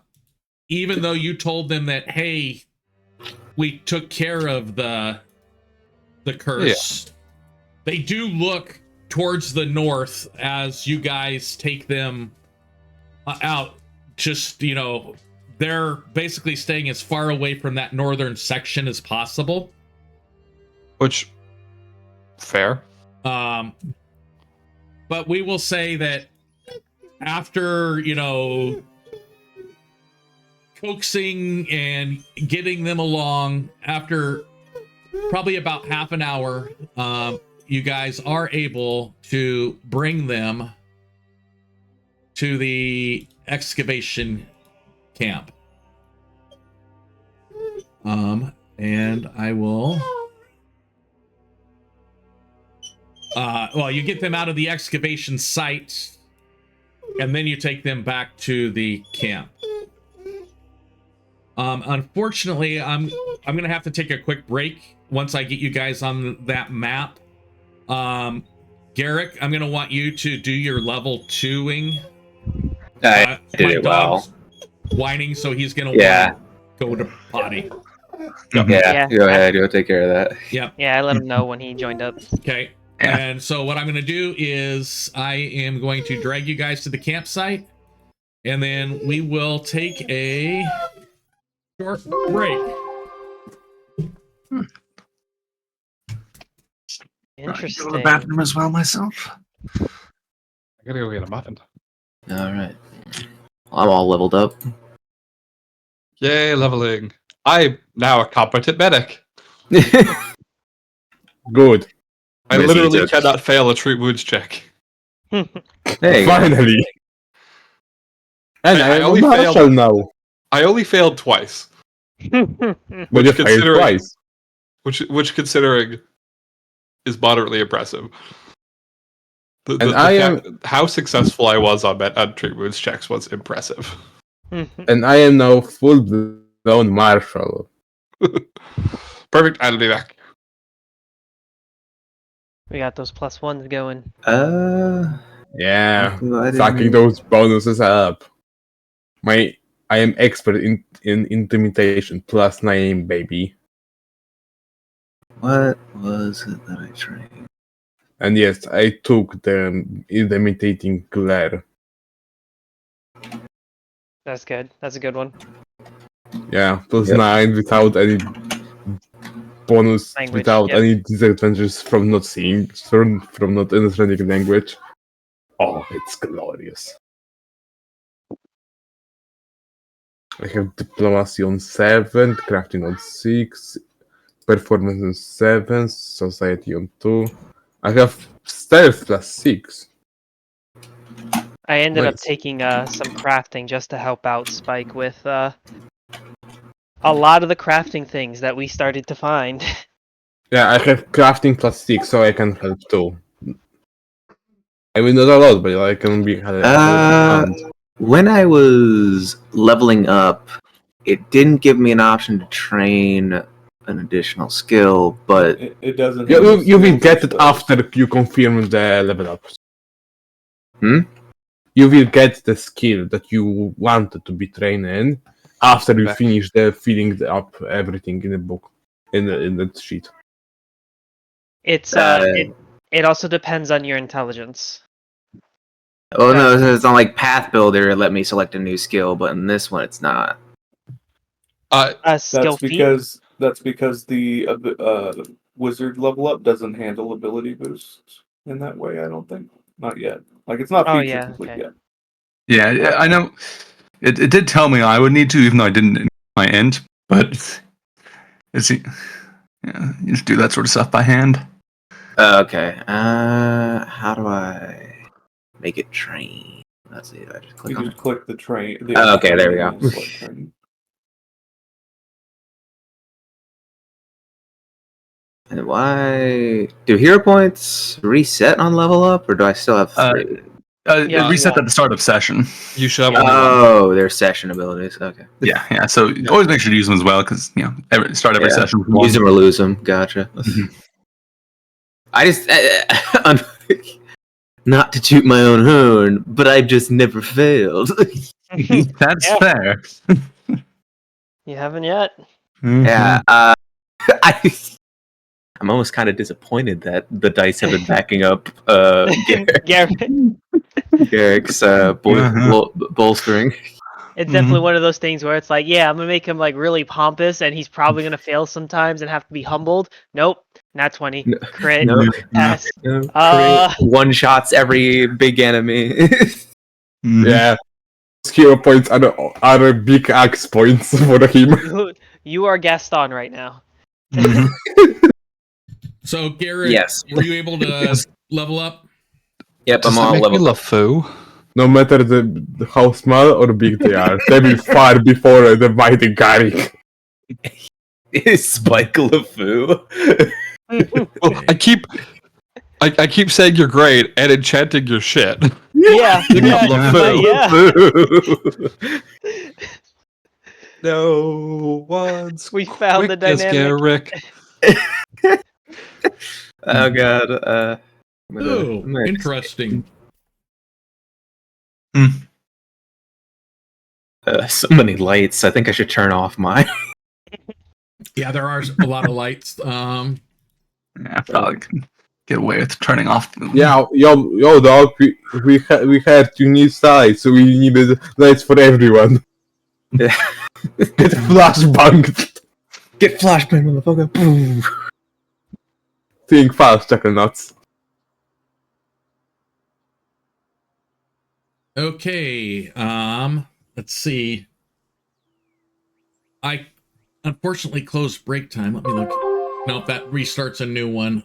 Even though you told them that, hey, we took care of the curse. Yeah. They do look towards the north as you guys take them out. Just, you know, they're basically staying as far away from that northern section as possible. Which, fair. But we will say that after, you know, coaxing and getting them along, after probably about half an hour, you guys are able to bring them to the excavation camp. And I will... well, you get them out of the excavation site, and then you take them back to the camp. Unfortunately, I'm gonna have to take a quick break once I get you guys on that map. Garrick, I'm gonna want you to do your level 2ing. I did it well. Whining, so he's gonna go to potty. Yeah, go ahead, go take care of that. Yep. Yeah, I let him know when he joined up. Okay. And so what I'm going to do is I am going to drag you guys to the campsite, and then we will take a short break. Interesting. Go to the bathroom as well myself. I gotta go get a muffin. All right. I'm all leveled up. Yay, leveling. I'm now a competent medic. Good. I literally cannot fail a treat wounds check. Hey, finally. And I only failed now. I only failed twice. But you failed twice. Which considering is moderately impressive. How successful I was on treat wounds checks was impressive. And I am now full-blown marshal. Perfect, I'll be back. We got those +1s going. Yeah, stacking those bonuses up. I am expert in intimidation +9, baby. What was it that I trained? And yes, I took the intimidating glare. That's good. That's a good one. Yeah, +9 without any bonus, Language, without any disadvantages from not seeing, from not understanding language. Oh, it's glorious. I have diplomacy on 7, crafting on 6, performance on 7, society on 2. I have stealth +6. I ended up taking some crafting just to help out Spike with a lot of the crafting things that we started to find. Yeah, I have crafting +6, so I can help too. I mean, not a lot, but I can be help. When I was leveling up, it didn't give me an option to train an additional skill, but it doesn't. You will get it after you confirm the level up. You will get the skill that you wanted to be trained in after you finish the filling up everything in the book, in the sheet. It's it also depends on your intelligence. Oh no, it's not like Path Builder let me select a new skill, but in this one it's not. That's because the wizard level up doesn't handle ability boosts in that way. I don't think, not yet. Like it's not feature complete yet. Yeah, I know. It did tell me I would need to, even though I didn't in my end. But is he? Yeah, you just do that sort of stuff by hand. Okay. How do I make it train? Let's see. I just click You on just it. click the train. Okay, there we go. and select train. And why do hero points reset on level up, or do I still have 3? Yeah, It reset one. at the start of session. You should have only one. Oh, they're session abilities. Okay. Yeah. So always make sure to use them as well, because start every session with one. Use them or lose them. Gotcha. I just not to toot my own horn, but I've just never failed. That's Yeah. fair. You haven't yet? Yeah. I'm almost kind of disappointed that the dice have been backing up Garrick's bolstering. It's definitely one of those things where it's like, yeah, I'm gonna make him like really pompous, and he's probably gonna fail sometimes and have to be humbled. Nope, not 20. No, Crit. no, Pass. one shots every big enemy. Yeah. Hero points are big axe points for him. You are Gaston right now. So, Garrett, Yes. were you able to level up? Yep, Does I'm that all make me level up. LeFou? No matter how small or big they are, they will far before the mighty Garrick. Is Spike LeFou? Well, I keep saying you're great and enchanting your shit. Yeah. Pick up LeFou. Yeah. No one's We found the quick as dynamic. Garrick. Oh god. Oh, interesting. So many lights. I think I should turn off mine. Yeah, there are a lot of lights. Yeah, I probably can get away with turning off. Yeah, yo, dog. We had to need sides, so we needed lights for everyone. Get flashbanged. Get flashbang, motherfucker. Boom. Think fast, Chucklenuts. Okay, let's see. I unfortunately closed break time. Let me look. Nope, that restarts a new one.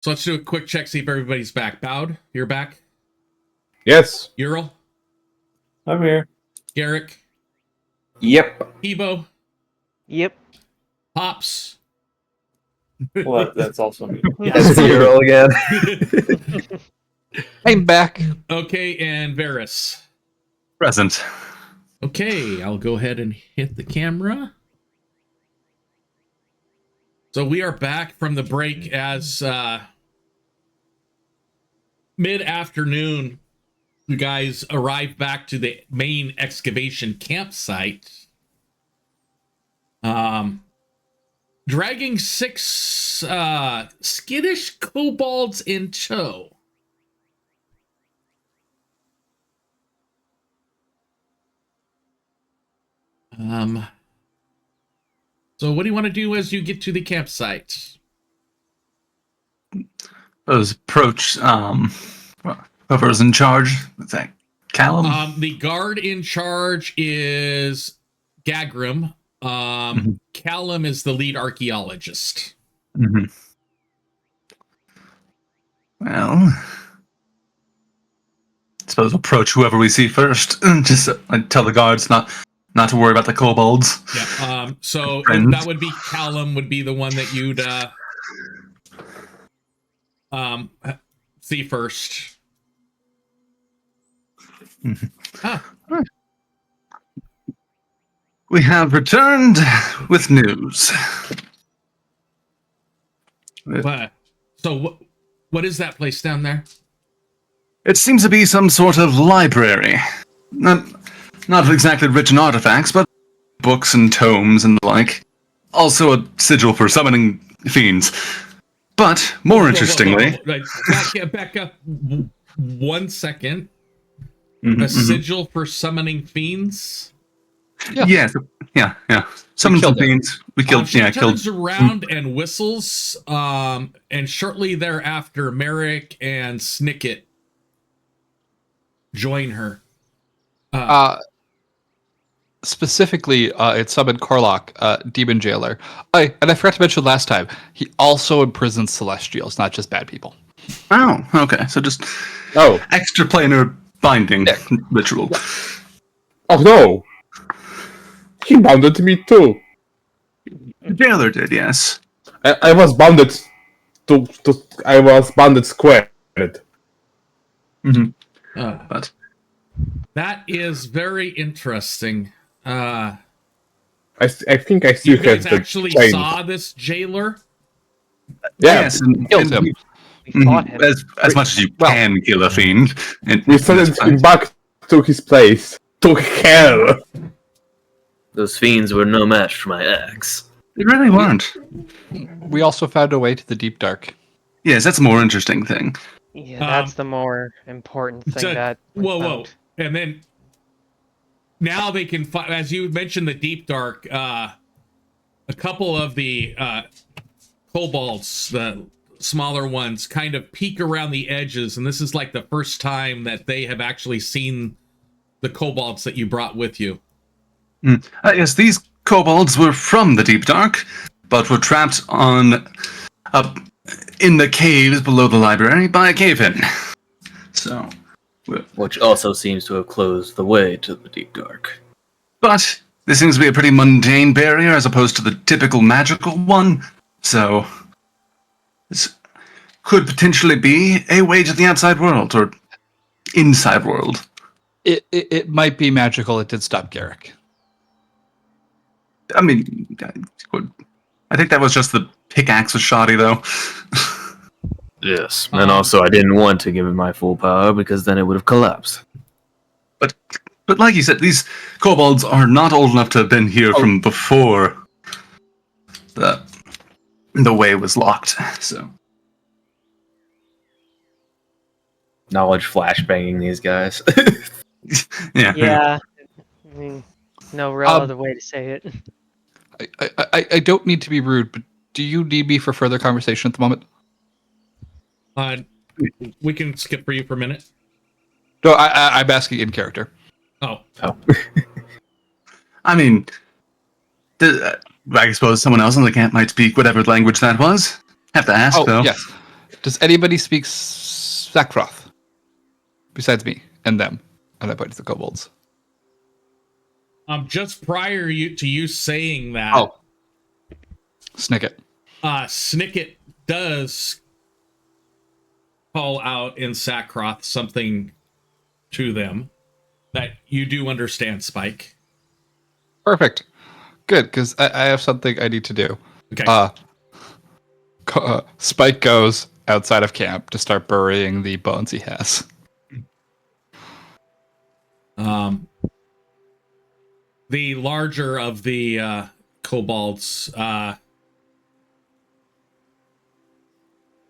So let's do a quick check, see if everybody's back. Bowed, you're back? Yes. Ural? I'm here. Garrick? Yep. Ebo? Yep. Pops? Well, that's also me. That's zero again. I'm back. Okay, and Varys? Present. Okay, I'll go ahead and hit the camera. So we are back from the break as mid-afternoon. You guys arrived back to the main excavation campsite. Dragging 6 skittish kobolds in tow. So what do you want to do as you get to the campsite? Those approach whoever's in charge. Is that Callum? The guard in charge is Gagrim. Callum is the lead archaeologist. Well, I suppose approach whoever we see first. Just tell the guards not to worry about the kobolds. Yeah. So that would be Callum would be the one that you'd see first. We have returned with news. So what is that place down there? It seems to be some sort of library. Not exactly rich in artifacts, but books and tomes and the like. Also a sigil for summoning fiends. But more interestingly, back up 1 second. A sigil for summoning fiends. Yeah. Summon some fiends. We killed. She killed. turns around and whistles. And shortly thereafter, Merrick and Snicket join her. specifically, it summoned Korlok, demon jailer. And I forgot to mention last time, he also imprisons celestials, not just bad people. Oh, okay. So just extraplanar binding ritual. Oh no! He bounded me too. The jailer did, yes. I was bounded I was bounded squared. Mm-hmm. But that is very interesting. I think I still You guys have the actually chain. saw this jailer? Yeah, Yes, and killed him. We fought him. as much as you can kill a fiend. And we sent him back to his place. To hell! Those fiends were no match for my axe. They really weren't. We also found a way to the deep dark. Yes, that's a more interesting thing. Yeah, that's the more important thing that. Whoa. And then now they can find, as you mentioned, the deep dark, a couple of the kobolds, the smaller ones, kind of peek around the edges, and this is like the first time that they have actually seen the kobolds that you brought with you. Yes, these kobolds were from the deep dark, but were trapped in the caves below the library by a cave-in. So, which also seems to have closed the way to the deep dark. But this seems to be a pretty mundane barrier as opposed to the typical magical one. So, this could potentially be a way to the outside world or inside world. It might be magical. It did stop Garrick. I mean, I think that was just the pickaxe was shoddy, though. Yes, and also I didn't want to give it my full power because then it would have collapsed. But like you said, these kobolds are not old enough to have been here from before the way was locked. So knowledge flashbanging these guys. Yeah. I mean, no real other way to say it. I don't need to be rude, but do you need me for further conversation at the moment? We can skip for you for a minute. No, I'm asking in character. Oh. I mean, I suppose someone else in the camp might speak whatever language that was. Have to ask, though. Yes. Does anybody speak Sakroth? Besides me and them. And I point to the kobolds. Just prior to you saying that... Snicket. Snicket does call out in Sakroth something to them that you do understand, Spike. Perfect. Good, because I have something I need to do. Okay. Spike goes outside of camp to start burying the bones he has. The larger of the kobolds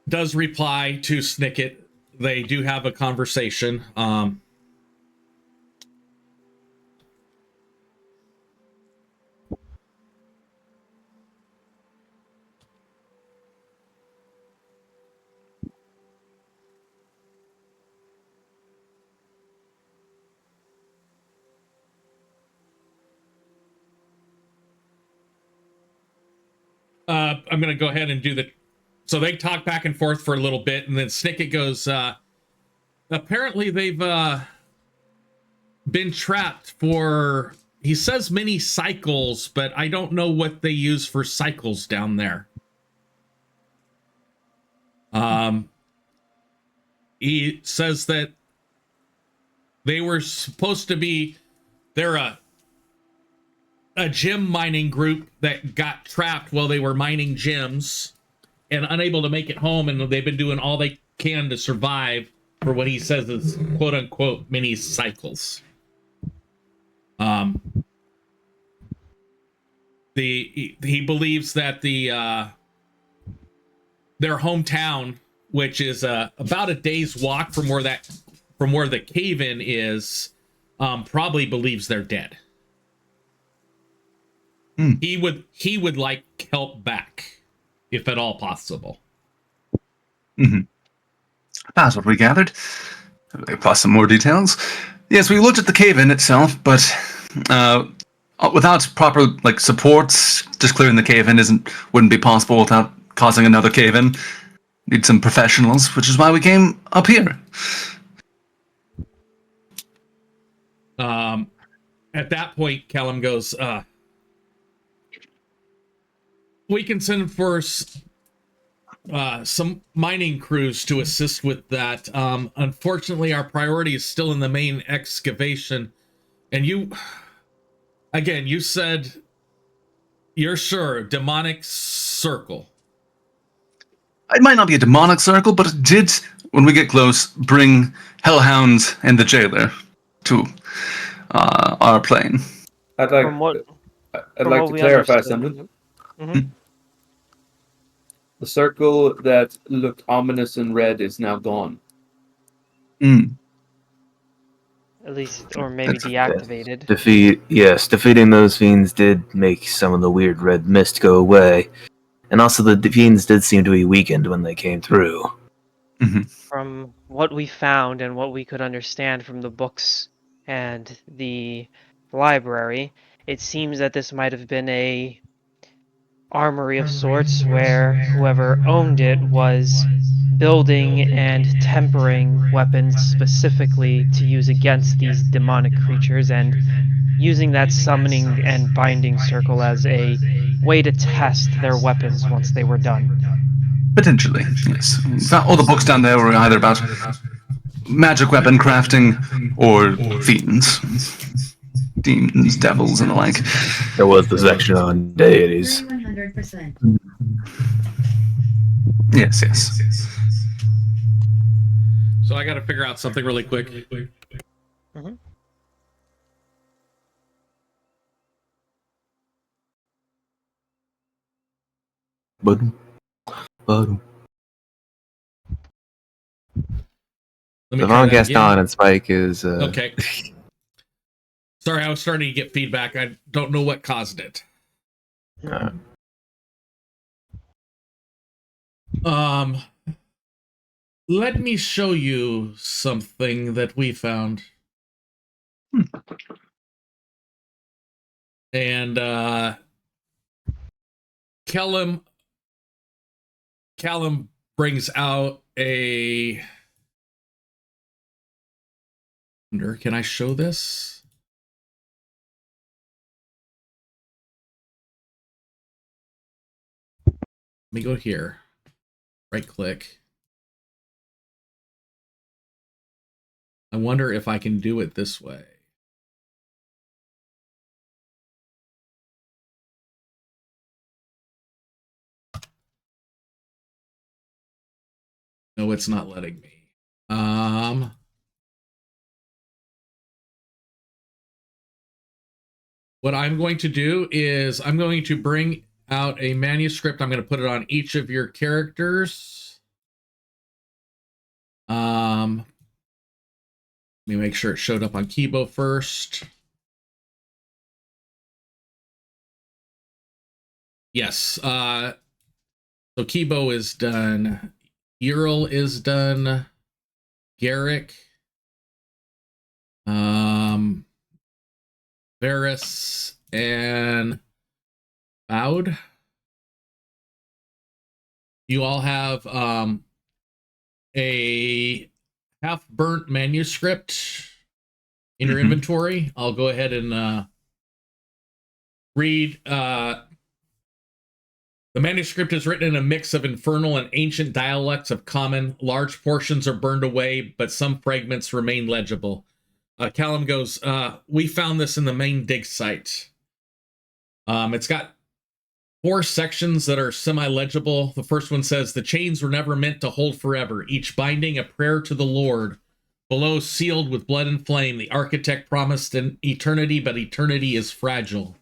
does reply to Snicket. They do have a conversation. I'm going to go ahead and do the... So they talk back and forth for a little bit, and then Snicket goes, apparently they've been trapped for, he says many cycles, but I don't know what they use for cycles down there. He says that they were supposed to be, they're a gem mining group that got trapped while they were mining gems and unable to make it home, and they've been doing all they can to survive for what he says is quote unquote mini cycles. He believes that their hometown, which is about a day's walk from where the cave-in is, probably believes they're dead. He would like help back, if at all possible. That's what we gathered. Plus some more details. Yes, we looked at the cave-in itself, but without proper like supports, just clearing the cave in wouldn't be possible without causing another cave in. Need some professionals, which is why we came up here. At that point, Callum goes, we can send for some mining crews to assist with that. Unfortunately, our priority is still in the main excavation. And you said you're sure demonic circle. It might not be a demonic circle, but it did, when we get close, bring Hellhound and the jailer to our plane. I'd like to clarify something. Mm-hmm. The circle that looked ominous in red is now gone. At least, or maybe deactivated. Defeating those fiends did make some of the weird red mist go away. And also the fiends did seem to be weakened when they came through. Mm-hmm. From what we found and what we could understand from the books and the library, it seems that this might have been a armory of sorts where whoever owned it was building and tempering weapons specifically to use against these demonic creatures, and using that summoning and binding circle as a way to test their weapons once they were done. Potentially, yes. All the books down there were either about magic weapon crafting or fiends. Demons, devils, and the like. There was the section on deities. 100%. Yes. So I got to figure out something really quick. Mm-hmm. The Outcast Isles and Spike is... Okay. Sorry, I was starting to get feedback. I don't know what caused it. Let me show you something that we found. And Callum brings out a... Can I show this? Let me go here. Right click. I wonder if I can do it this way. No, it's not letting me. What I'm going to do is I'm going to bring out a manuscript. I'm going to put it on each of your characters. Let me make sure it showed up on Kibo first. Yes. So Kibo is done. Ural is done. Garrick. Varys and Bowd. You all have a half-burnt manuscript in your inventory. I'll go ahead and read. The manuscript is written in a mix of infernal and ancient dialects of common. Large portions are burned away, but some fragments remain legible. Callum goes, we found this in the main dig site. It's got 4 sections that are semi-legible. The first one says, the chains were never meant to hold forever, each binding a prayer to the Lord. Below, sealed with blood and flame, the architect promised an eternity, but eternity is fragile.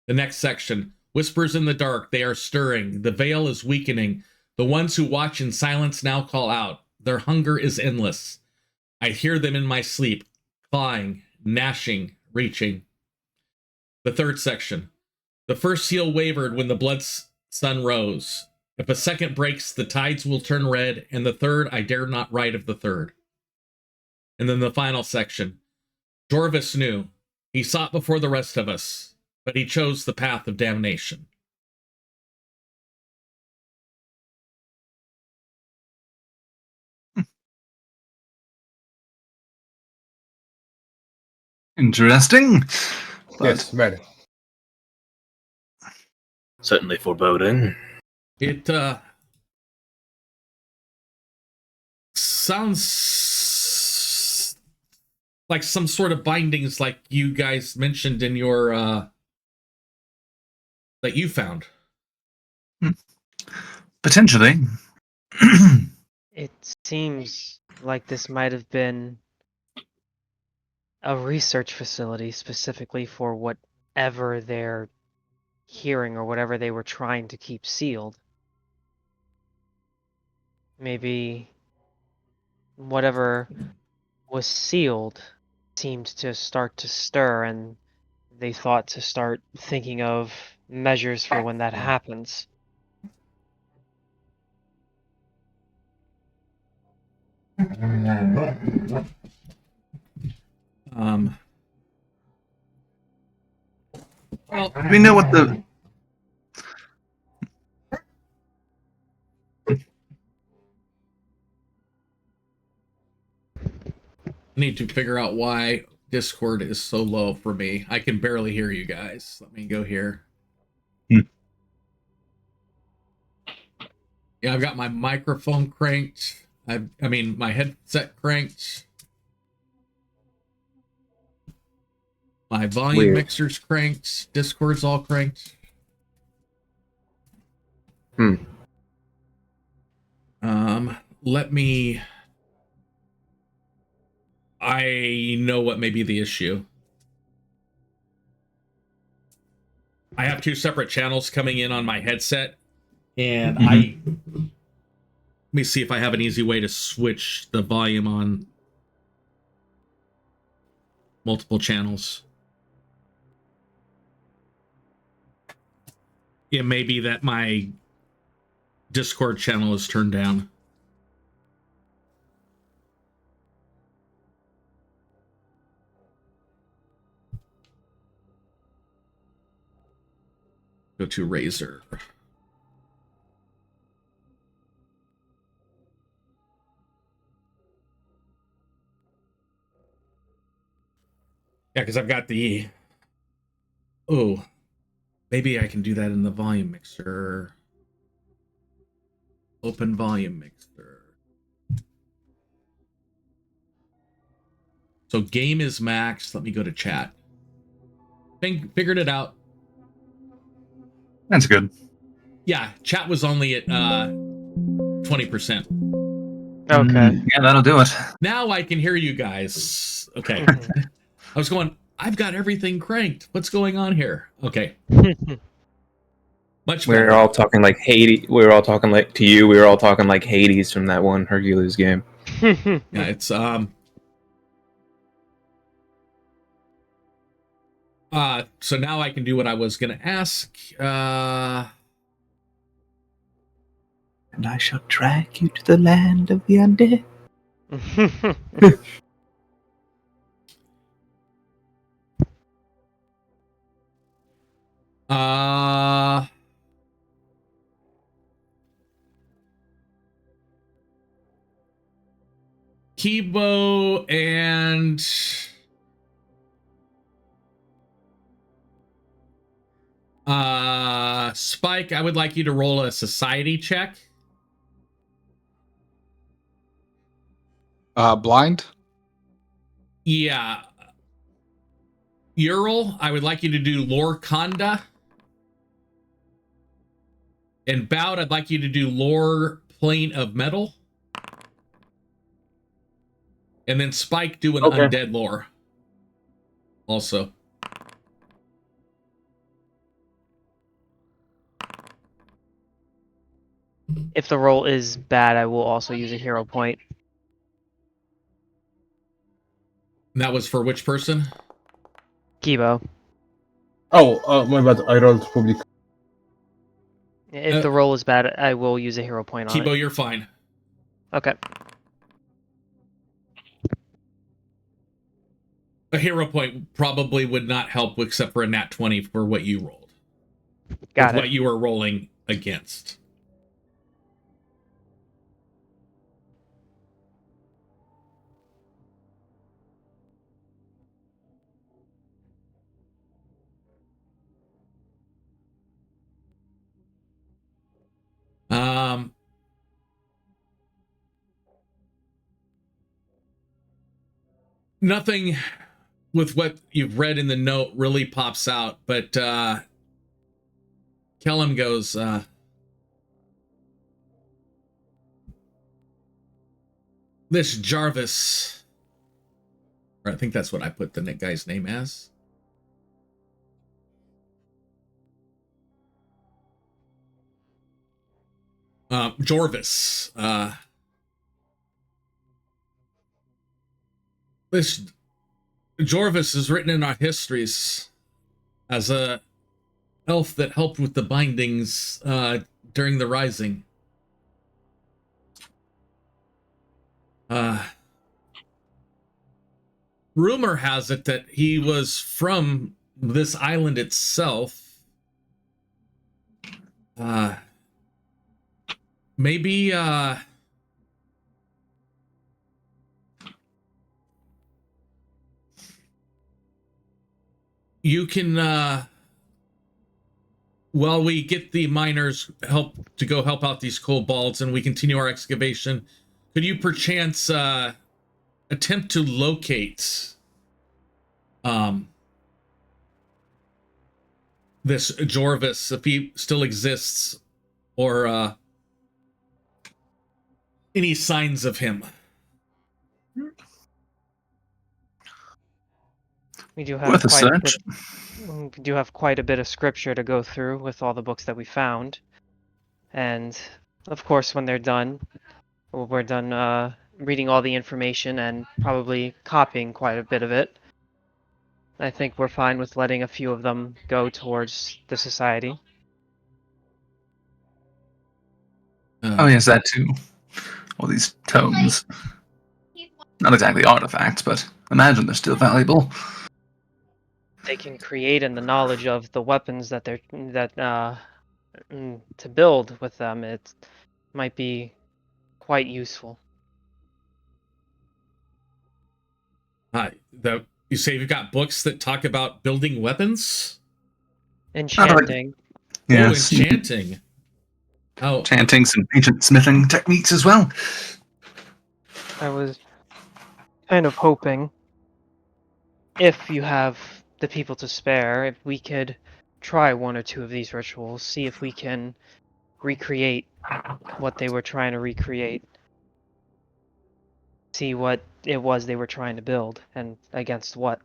The next section, whispers in the dark, they are stirring. The veil is weakening. The ones who watch in silence now call out. Their hunger is endless. I hear them in my sleep, clawing, gnashing, reaching. The third section. The first seal wavered when the blood sun rose. If a second breaks, the tides will turn red, and the third, I dare not write of the third. And then the final section. Jorvis knew. He sought before the rest of us, but he chose the path of damnation. Interesting. Yes, very. Certainly foreboding. It sounds like some sort of bindings like you guys mentioned in your that you found. Potentially. It seems like this might have been a research facility specifically for whatever they're hearing or whatever they were trying to keep sealed. Maybe whatever was sealed seemed to start to stir, and they thought to start thinking of measures for when that happens. Well, We know what the... need to figure out why Discord is so low for me. I can barely hear you guys. Let me go here. Yeah, I've got my microphone cranked. I mean, my headset cranked. My volume mixer's cranked. Discord's all cranked. Let me... I know what may be the issue. I have two separate channels coming in on my headset, and let me see if I have an easy way to switch the volume on multiple channels. It may be that my Discord channel is turned down. Go to Razer. Yeah, because I've got the... Oh, maybe I can do that in the volume mixer. Open volume mixer. So game is max. Let me go to chat. Figured it out. That's good. Yeah, chat was only at 20%. Okay. Yeah, that'll do it. Now I can hear you guys. Okay. I was going, I've got everything cranked. What's going on here? Okay. Much better. We were all talking like Hades. We were all talking like to you. We were all talking like Hades from that one Hercules game. Yeah, it's so now I can do what I was gonna ask. And I shall drag you to the land of the undead. Kibo and Spike, I would like you to roll a society check. Blind? Yeah. Ural, I would like you to do lore Kanda. And Bout, I'd like you to do lore plane of metal. And then Spike do an undead lore. Also. If the roll is bad, I will also use a hero point. And that was for which person? Kibo. Oh, my bad. I rolled public. If the roll is bad, I will use a hero point on Kibo, it. you're fine. Okay. A hero point probably would not help except for a nat 20 for what you rolled. Got What it. you were rolling against. Nothing with what you've read in the note really pops out, but Kellum goes, this Jarvis, or I think that's what I put the guy's name as. Jorvis. This Jorvis is written in our histories as a elf that helped with the bindings during the Rising. Rumor has it that he was from this island itself. Maybe you can while we get the miners help to go help out these kobolds and we continue our excavation, could you perchance attempt to locate this Jorvis, if he still exists, or any signs of him? We do have Worth a quite a search. bit. We do have quite a bit of scripture to go through with all the books that we found, and of course, when they're done, we're done reading all the information and probably copying quite a bit of it. I think we're fine with letting a few of them go towards the society. Oh yes, that too. All these tomes. Not exactly artifacts, but imagine they're still valuable. They can create in the knowledge of the weapons that to build with them. It might be quite useful. You say you've got books that talk about building weapons? Enchanting. Yes. Oh, enchanting. Oh, Chanting some ancient smithing techniques as well. I was kind of hoping, if you have the people to spare, if we could try one or two of these rituals, see if we can recreate what they were trying to recreate. See what it was they were trying to build and against what.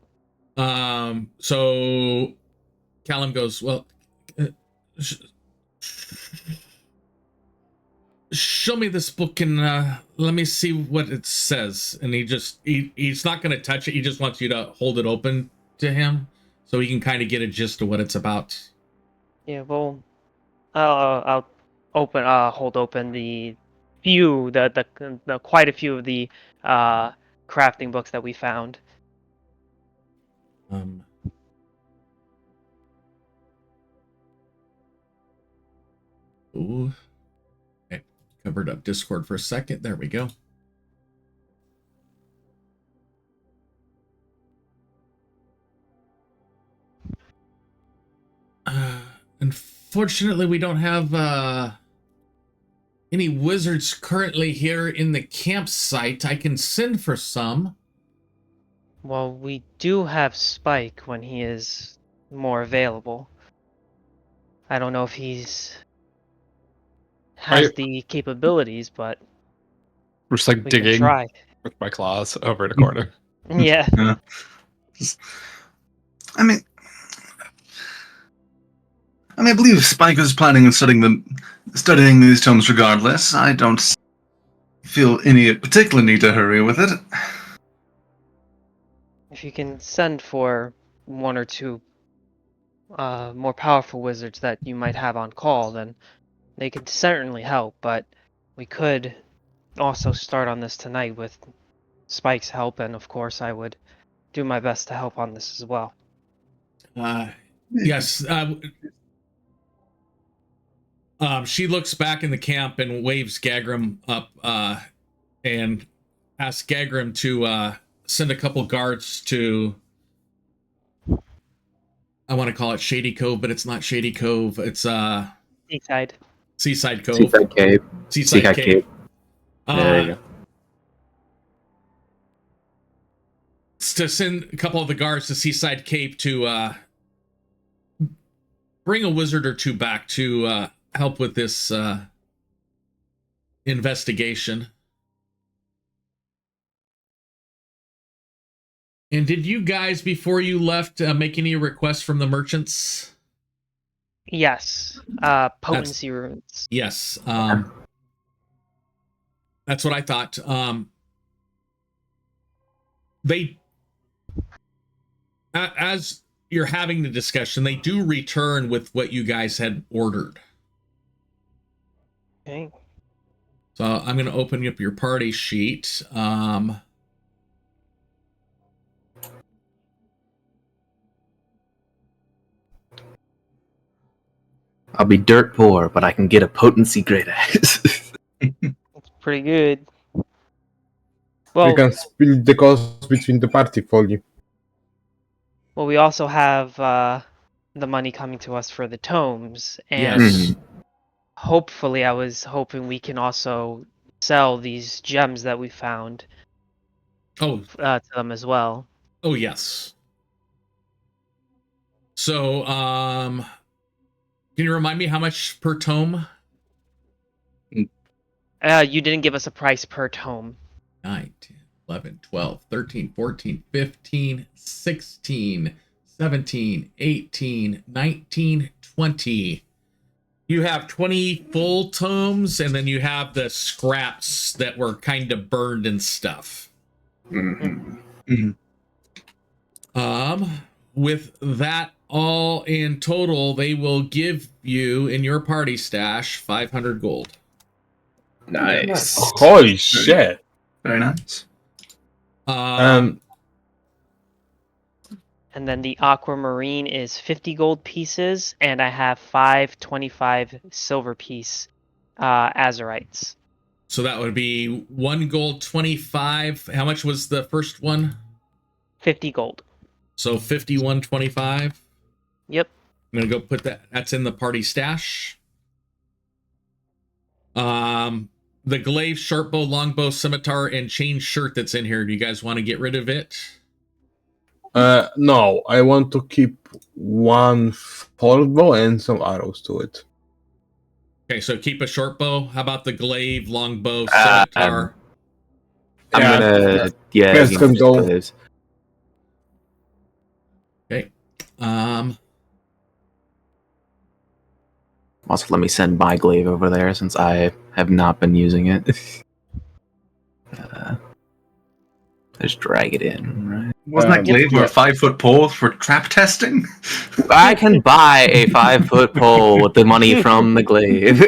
So Callum goes, well, show me this book and let me see what it says. And he's not going to touch it. He just wants you to hold it open to him so he can kind of get a gist of what it's about. Yeah, well, I'll hold open the quite a few of the crafting books that we found. Ooh. Okay. Covered up Discord for a second. There we go. Unfortunately, we don't have any wizards currently here in the campsite. I can send for some. Well, we do have Spike when he is more available. I don't know if has the capabilities, but We're just like we can digging try. with my claws over in a corner. Yeah. I believe Spike is planning on studying these tomes regardless. I don't feel any particular need to hurry with it. If you can send for one or two more powerful wizards that you might have on call, then they could certainly help, but we could also start on this tonight with Spike's help, and of course I would do my best to help on this as well. Yes. She looks back in the camp and waves Gagrim up and asks Gagrim to send a couple guards to, I want to call it Shady Cove, but it's not Shady Cove. It's Seaside. Seaside Cove. Seaside Cave. Seaside Cave. There you go. To send a couple of the guards to Seaside Cape to bring a wizard or two back to help with this investigation. And did you guys, before you left, make any requests from the merchants? Yes. Potency runes. Yes. That's what I thought. They, as you're having the discussion, they do return with what you guys had ordered. Okay. So I'm going to open up your party sheet. I'll be dirt poor, but I can get a potency great axe. That's pretty good. Well, We can split the cost between the party for you. well, we also have the money coming to us for the tomes, and Yes. hopefully, I was hoping we can also sell these gems that we found Oh, to them as well. oh yes. So, can you remind me how much per tome? You didn't give us a price per tome. 9, 10, 11, 12, 13, 14, 15, 16, 17, 18, 19, 20. You have 20 full tomes, and then you have the scraps that were kind of burned and stuff. With that all in total, they will give you in your party stash 500 gold. Nice. Holy shit! Very nice. And then the aquamarine is 50 gold pieces, and I have 525 silver piece azurites. So that would be 1 gold, 25. How much was the first one? 50 gold. So 51.25. Yep. I'm gonna go put that. That's in the party stash. The glaive, sharpbow, longbow, scimitar, and chain shirt that's in here. Do you guys want to get rid of it? No, I want to keep one short bow and some arrows to it. Okay, so keep a short bow. How about the glaive, longbow, scimitar? I'm gonna Yes, give can me go. this. Okay. Also, let me send my glaive over there since I have not been using it. Just drag it in, right? Wasn't that glaive or a 5-foot pole for trap testing? I can buy a 5-foot pole with the money from the glaive.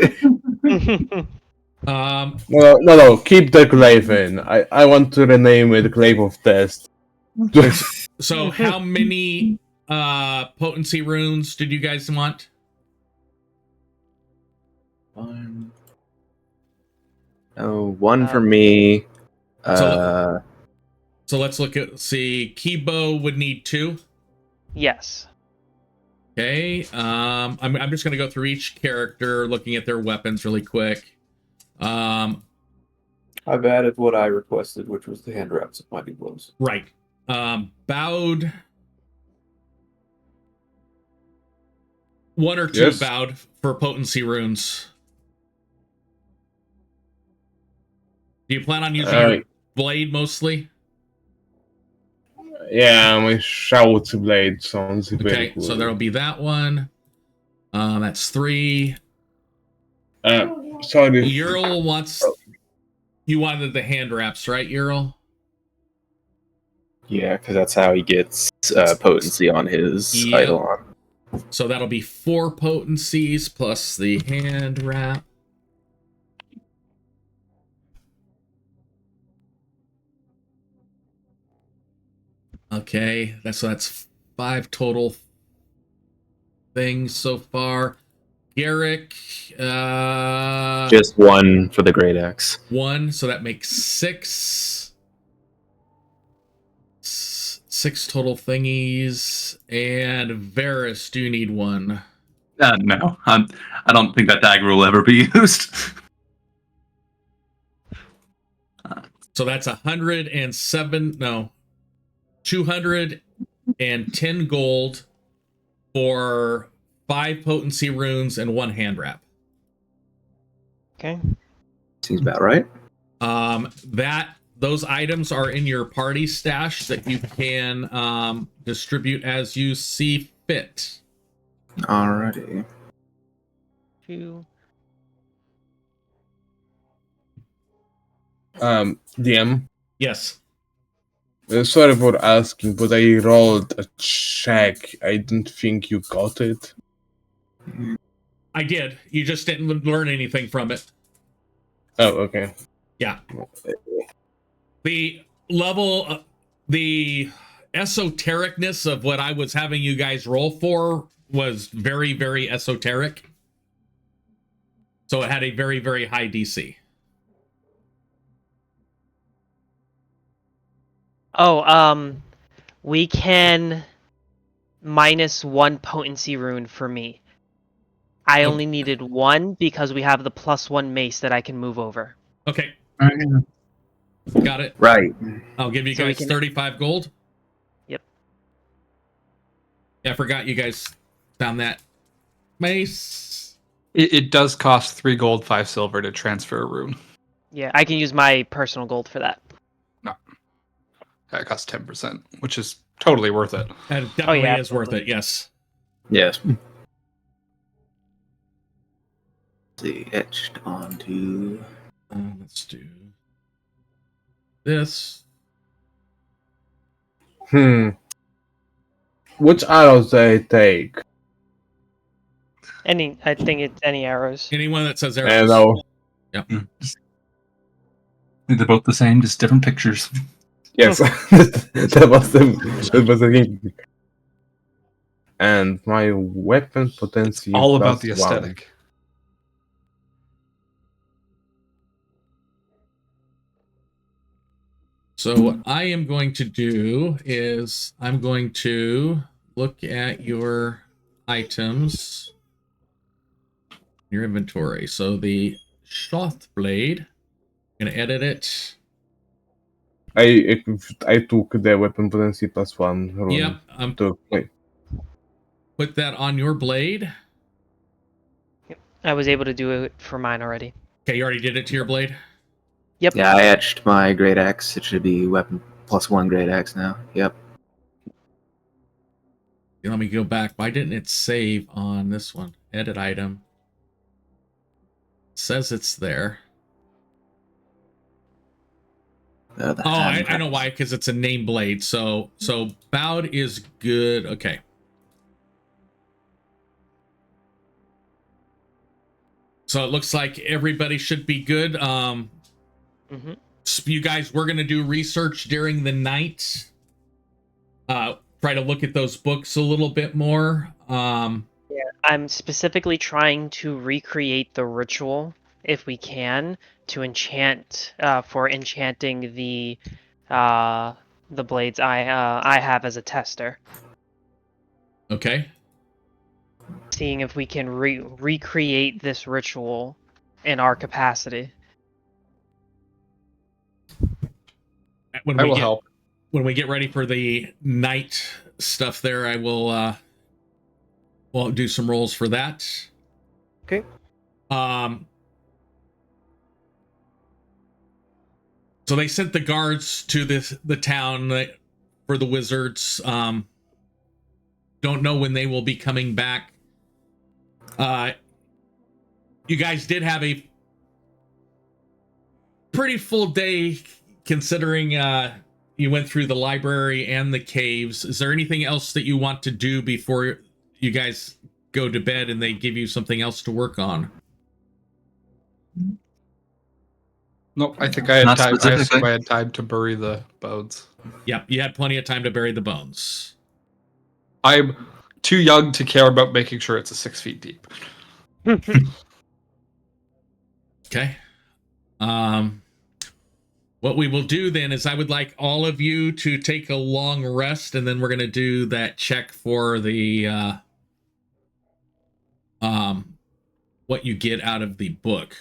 No, keep the glaive in. I want to rename it Glaive of Test. So how many potency runes did you guys want? One for me. So let's see. Kibo would need 2. Yes. Okay. I'm just gonna go through each character, looking at their weapons really quick. I've added what I requested, which was the hand wraps of mighty blows. Right. Bowed. 1 or 2 Yes. bowed for potency runes. Do you plan on using your blade mostly? Yeah, my shout blade sounds very Okay, cool. so there'll be that one. That's 3. Sorry. Ural wants. You wanted the hand wraps, right, Ural? Yeah, because that's how he gets potency on his Yep. Eidolon. So that'll be 4 potencies plus the hand wrap. Okay, that's 5 total things so far. Garrick, Just 1 for the Great Axe. 1, so that makes 6. 6 total thingies. And Varus, do you need 1? No, I don't think that dagger will ever be used. So that's 107, no, 210 gold for 5 potency runes and 1 hand wrap. Okay. Seems about right. Those items are in your party stash that you can distribute as you see fit. Alrighty. 2. DM. Yes. Sorry for asking, but I rolled a check. I don't think you got it. I did. You just didn't learn anything from it. Oh, okay. Yeah. The level, the esotericness of what I was having you guys roll for was very, very esoteric. So it had a very, very high DC. Oh, we can -1 potency rune for me. I only needed 1 because we have the +1 mace that I can move over. Okay. Got it. Right. I'll give you So we guys can- 35 gold. Yep. Yeah, I forgot you guys found that mace. It does cost 3 gold, 5 silver to transfer a rune. Yeah, I can use my personal gold for that. No. That costs 10%, which is totally worth it. And it definitely yeah, is worth absolutely. it, yes. Yes. See, etched onto. Let's do this. Which arrows do I take? I think it's any arrows. Anyone that says I arrows. know. Yep. They're both the same, just different pictures. Yes, that was the thing. And my weapon potency. All about the +1. aesthetic. So what I am going to do is I'm going to look at your items, your inventory. So the Shoth blade, I'm gonna edit it. I took the weapon potency +1 rune. Yep, Wait. put that on your blade. I was able to do it for mine already. Okay, you already did it to your blade. Yep. Yeah, I etched my great axe. It should be weapon +1 great axe now. Yep. Let me go back. Why didn't it save on this one? Edit item. It says it's there. I know why, because it's a name blade. So bowed is good. Okay. So it looks like everybody should be good. You guys, we're gonna do research during the night. Try to look at those books a little bit more. Yeah, I'm specifically trying to recreate the ritual, if we can, to enchant for enchanting the blades I have as a tester. Okay. Seeing if we can recreate this ritual in our capacity. When I we will get, help. When we get ready for the night stuff there, I will we'll do some rolls for that. Okay. So they sent the guards to the town for the wizards. Don't know when they will be coming back. You guys did have a pretty full day considering you went through the library and the caves. Is there anything else that you want to do before you guys go to bed and they give you something else to work on? Nope, I think I had Not time. I specifically. assume I had time to bury the bones. Yep, you had plenty of time to bury the bones. I'm too young to care about making sure it's a 6 feet deep. Okay. What we will do then is I would like all of you to take a long rest, and then we're going to do that check for the what you get out of the book.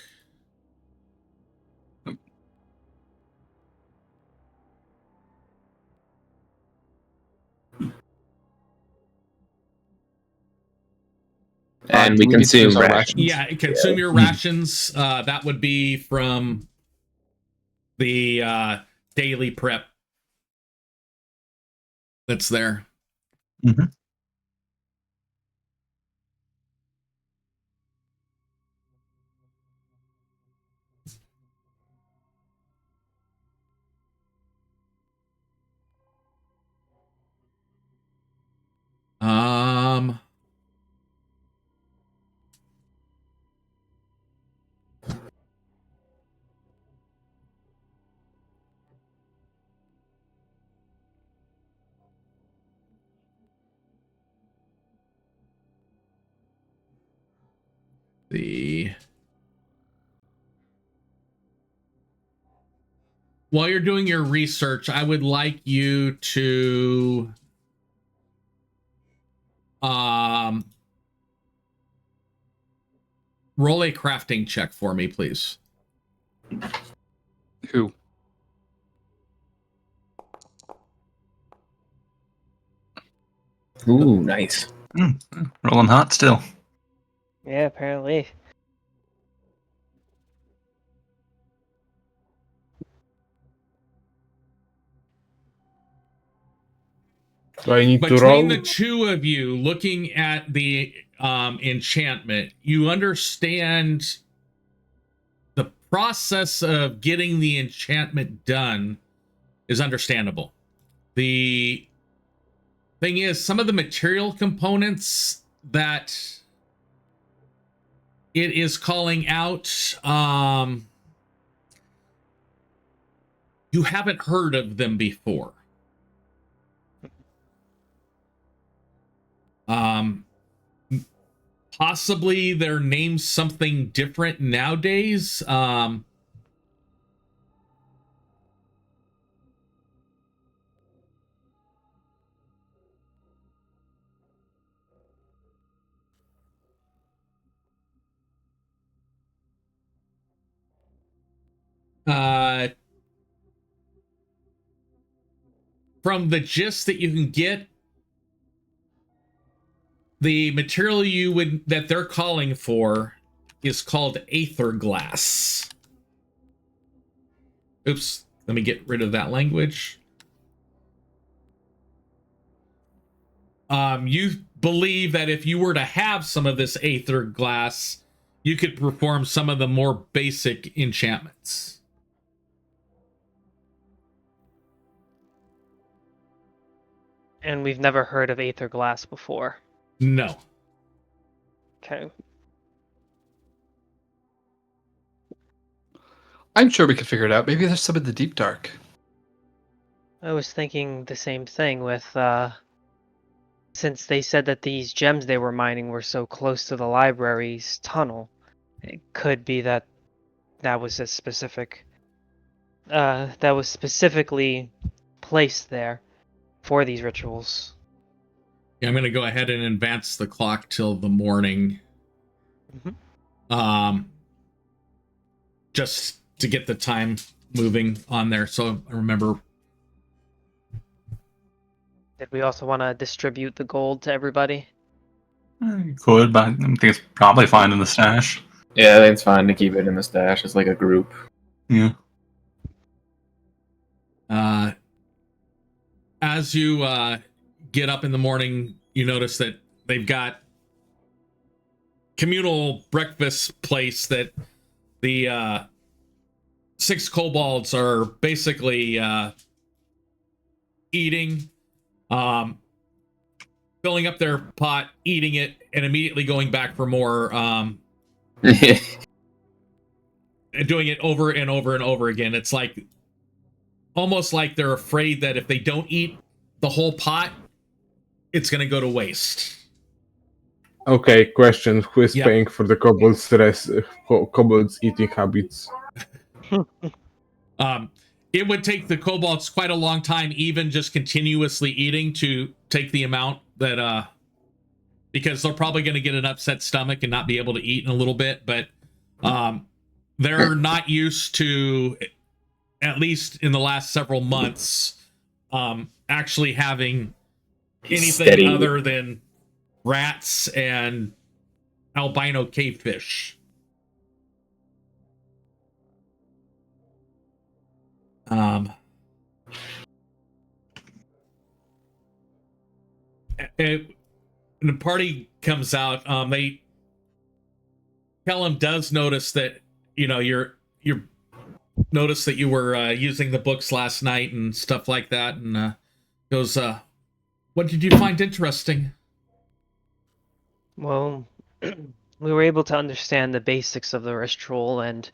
And we do need to consume use our rations. Yeah, consume your rations. That would be from the daily prep that's there. Mm-hmm. While you're doing your research, I would like you to roll a crafting check for me, please. Who? Ooh, nice. Rolling hot still. Yeah, apparently. Do I need to Between roll? the two of you looking at the enchantment, you understand the process of getting the enchantment done is understandable. The thing is, some of the material components that it is calling out, you haven't heard of them before. Possibly their name's something different nowadays. From the gist that you can get, the material that they're calling for is called aether glass. Oops, let me get rid of that language. You believe that if you were to have some of this aether glass, you could perform some of the more basic enchantments. And we've never heard of aether glass before. No. Okay. I'm sure we could figure it out. Maybe there's some in the deep dark. I was thinking the same thing with, since they said that these gems they were mining were so close to the library's tunnel, it could be that that was a specific, that was specifically placed there for these rituals. Yeah, I'm going to go ahead and advance the clock till the morning. Just to get the time moving on there. So I remember. Did we also want to distribute the gold to everybody? You could, but I think it's probably fine in the stash. Yeah, I think it's fine to keep it in the stash. It's like a group. Yeah. As you get up in the morning, you notice that they've got communal breakfast place that the 6 kobolds are basically eating, filling up their pot, eating it, and immediately going back for more. doing it over and over and over again. It's like almost like they're afraid that if they don't eat the whole pot, it's going to go to waste. Okay, question. Who is Yeah. paying for the kobolds' eating habits? It would take the kobolds quite a long time, even just continuously eating, to take the amount that, because they're probably going to get an upset stomach and not be able to eat in a little bit, but they're not used to, at least in the last several months, actually having anything Steady. other than rats and albino cavefish. And the party comes out. They Kellum does notice that you're noticed that you were using the books last night and stuff like that, and goes, "What did you find interesting?" Well, we were able to understand the basics of the ritual and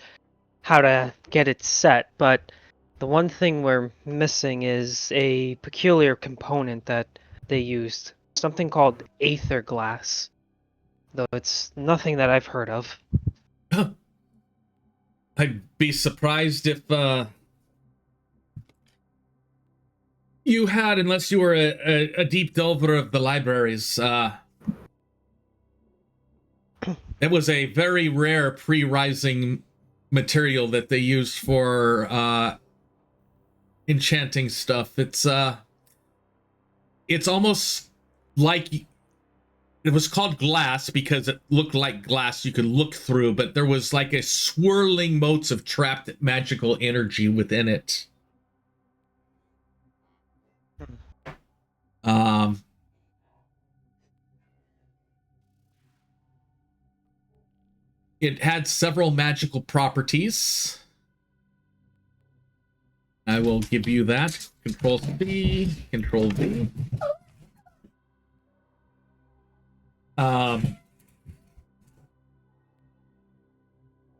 how to get it set, but the one thing we're missing is a peculiar component that they used, something called aether glass, though it's nothing that I've heard of. I'd be surprised if you had, unless you were a deep delver of the libraries. It was a very rare pre-rising material that they used for enchanting stuff. It's almost like it was called glass because it looked like glass you could look through, but there was like a swirling motes of trapped magical energy within it. It had several magical properties. I will give you that. Control C, Control V.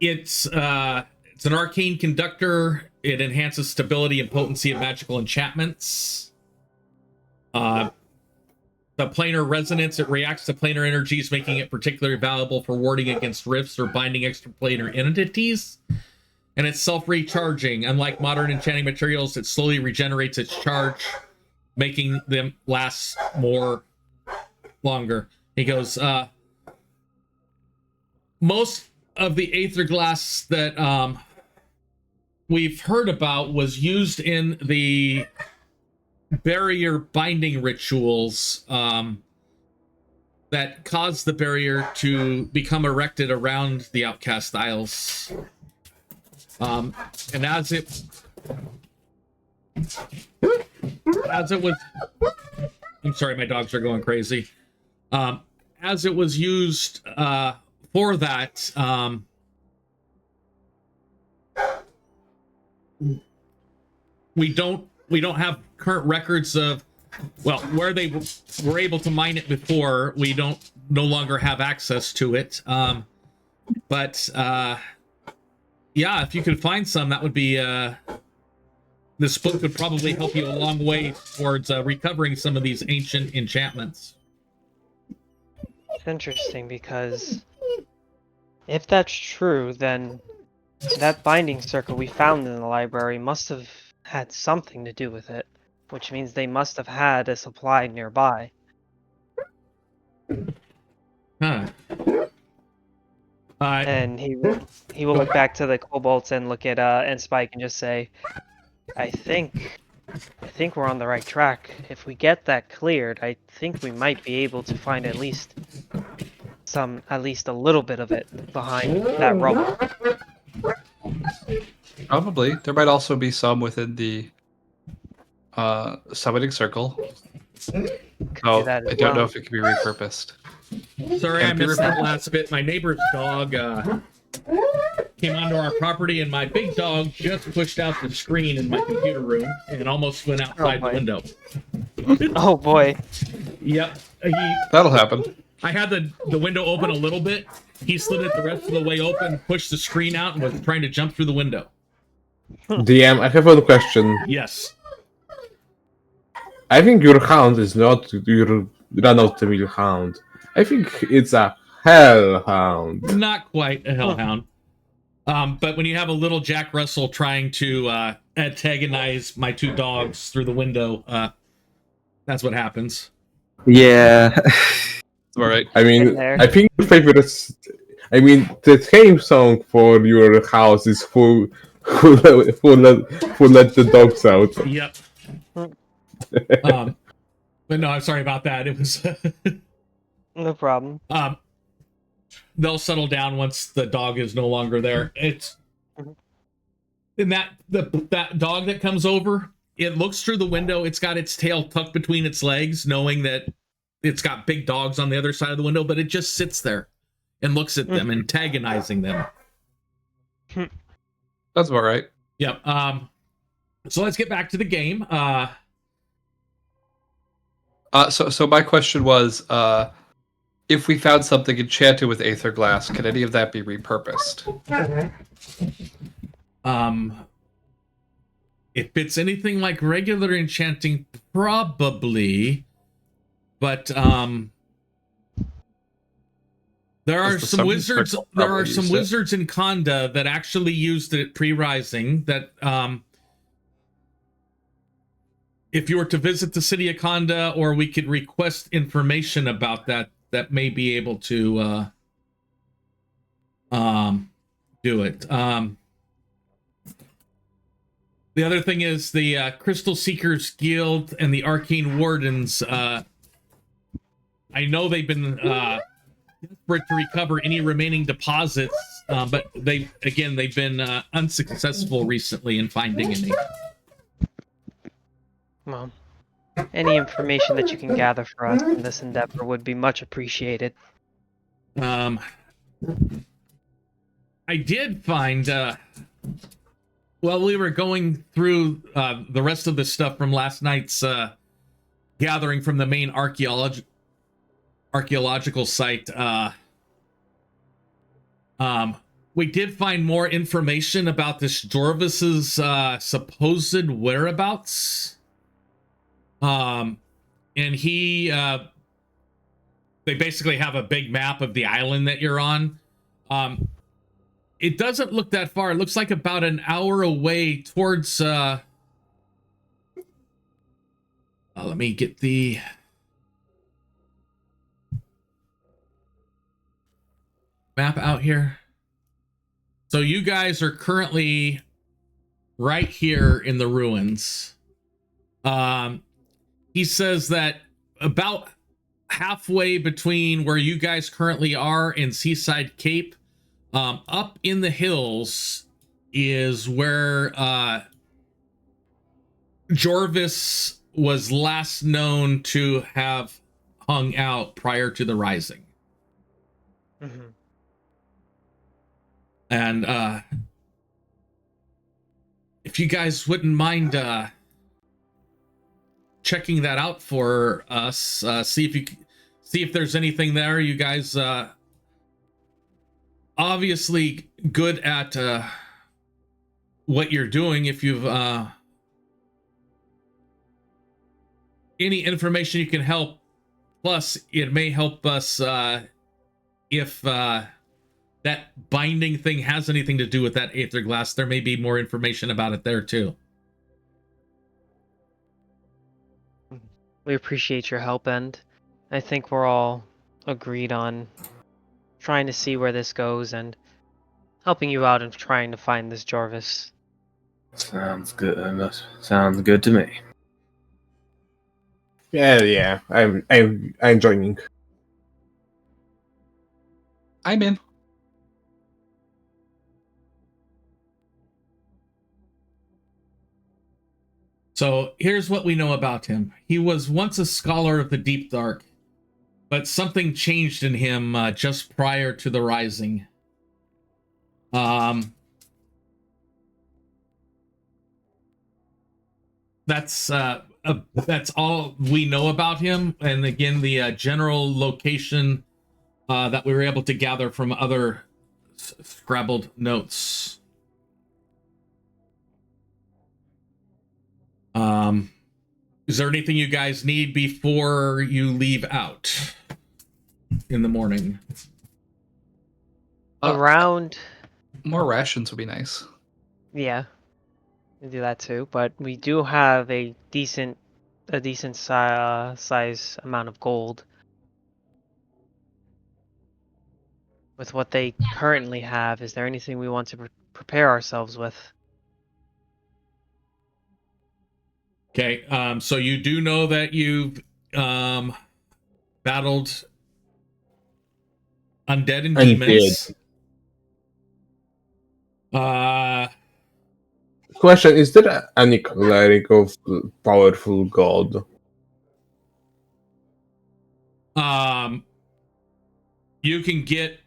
It's an arcane conductor. It enhances stability and potency of magical enchantments. The planar resonance, it reacts to planar energies, making it particularly valuable for warding against rifts or binding extraplanar entities. And it's self-recharging. Unlike modern enchanting materials, it slowly regenerates its charge, making them last longer. He goes, most of the aether glass that we've heard about was used in the barrier binding rituals that caused the barrier to become erected around the Outcast Isles. And as it was, I'm sorry, my dogs are going crazy. As it was used for that, we don't have current records of, well, where they were able to mine it before. We no longer have access to it. But yeah, if you could find some, that would be, this book would probably help you a long way towards recovering some of these ancient enchantments. It's interesting because if that's true, then that binding circle we found in the library must have had something to do with it, which means they must have had a supply nearby. Huh. And he will look back to the kobolds and look at and Spike and just say, I think we're on the right track. If we get that cleared, I think we might be able to find at least a little bit of it behind that rubble. Probably. There might also be some within the summoning circle. Oh, I don't know if it can be repurposed. Sorry, I missed that last bit. My neighbor's dog came onto our property, and my big dog just pushed out the screen in my computer room and almost went outside the window. Oh boy. Yep. That'll happen. I had the window open a little bit. He slid it the rest of the way open, pushed the screen out, and was trying to jump through the window. DM, I have one question. Yes. I think your hound is not your run-of-the-mill hound. I think it's a hellhound. Not quite a hellhound. But when you have a little Jack Russell trying to antagonize my two dogs through the window, that's what happens. Yeah. All right. I mean, There. I think your favorite is... I mean, the theme song for your house is Who Let the Dogs Out. Yep. But no, I'm sorry about that. It was... No problem. They'll settle down once the dog is no longer there. It's and that dog that comes over, it looks through the window. It's got its tail tucked between its legs, knowing that it's got big dogs on the other side of the window, but it just sits there and looks at them, antagonizing them. That's about right. Yep. So let's get back to the game. So my question was, if we found something enchanted with Aether Glass, can any of that be repurposed? If it's anything like regular enchanting, probably. But there are some wizards. There are some wizards in Kanda that actually used it pre-rising. That if you were to visit the city of Kanda, or we could request information about that may be able to do it. The other thing is the Crystal Seekers Guild and the Arcane Wardens. I know they've been desperate to recover any remaining deposits, but they've been unsuccessful recently in finding any. Well, any information that you can gather for us in this endeavor would be much appreciated. I did find, while we were going through the rest of the stuff from last night's gathering from the main archaeological site, we did find more information about this Jorvis's supposed whereabouts. And he, they basically have a big map of the island that you're on. It doesn't look that far. It looks like about an hour away towards, let me get the map out here. So you guys are currently right here in the ruins. He says that about halfway between where you guys currently are and Seaside Cape, up in the hills is where Jorvis was last known to have hung out prior to the Rising. Mm-hmm. And if you guys wouldn't mind checking that out for us, see if there's anything there. You guys obviously good at what you're doing. If you've any information you can help, plus it may help us if that binding thing has anything to do with that Aether Glass. There may be more information about it there too. We appreciate your help, and I think we're all agreed on trying to see where this goes and helping you out and trying to find this Jorvis. Sounds good. Sounds good to me. Yeah. I'm joining. I'm in. So here's what we know about him. He was once a scholar of the Deep Dark, but something changed in him just prior to the Rising. That's all we know about him. And again, the general location that we were able to gather from other scrabbled notes. Is there anything you guys need before you leave out in the morning? Around, More rations would be nice. yeah, we do that too. But we do have a decent size amount of gold. With what they currently have, is there anything we want to prepare ourselves with? Okay, so you do know that you've battled undead and demons. Question: is there any cleric of powerful god? You can get,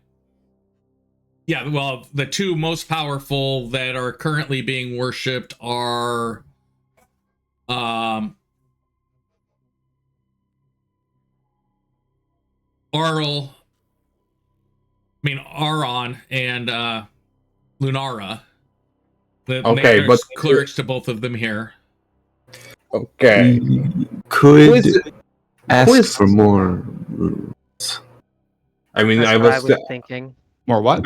yeah, well, the two most powerful that are currently being worshipped are Aron and Lunara. Okay, there's clerics to both of them here. Okay. Could ask for more. I mean, That's I what was, thinking. More what?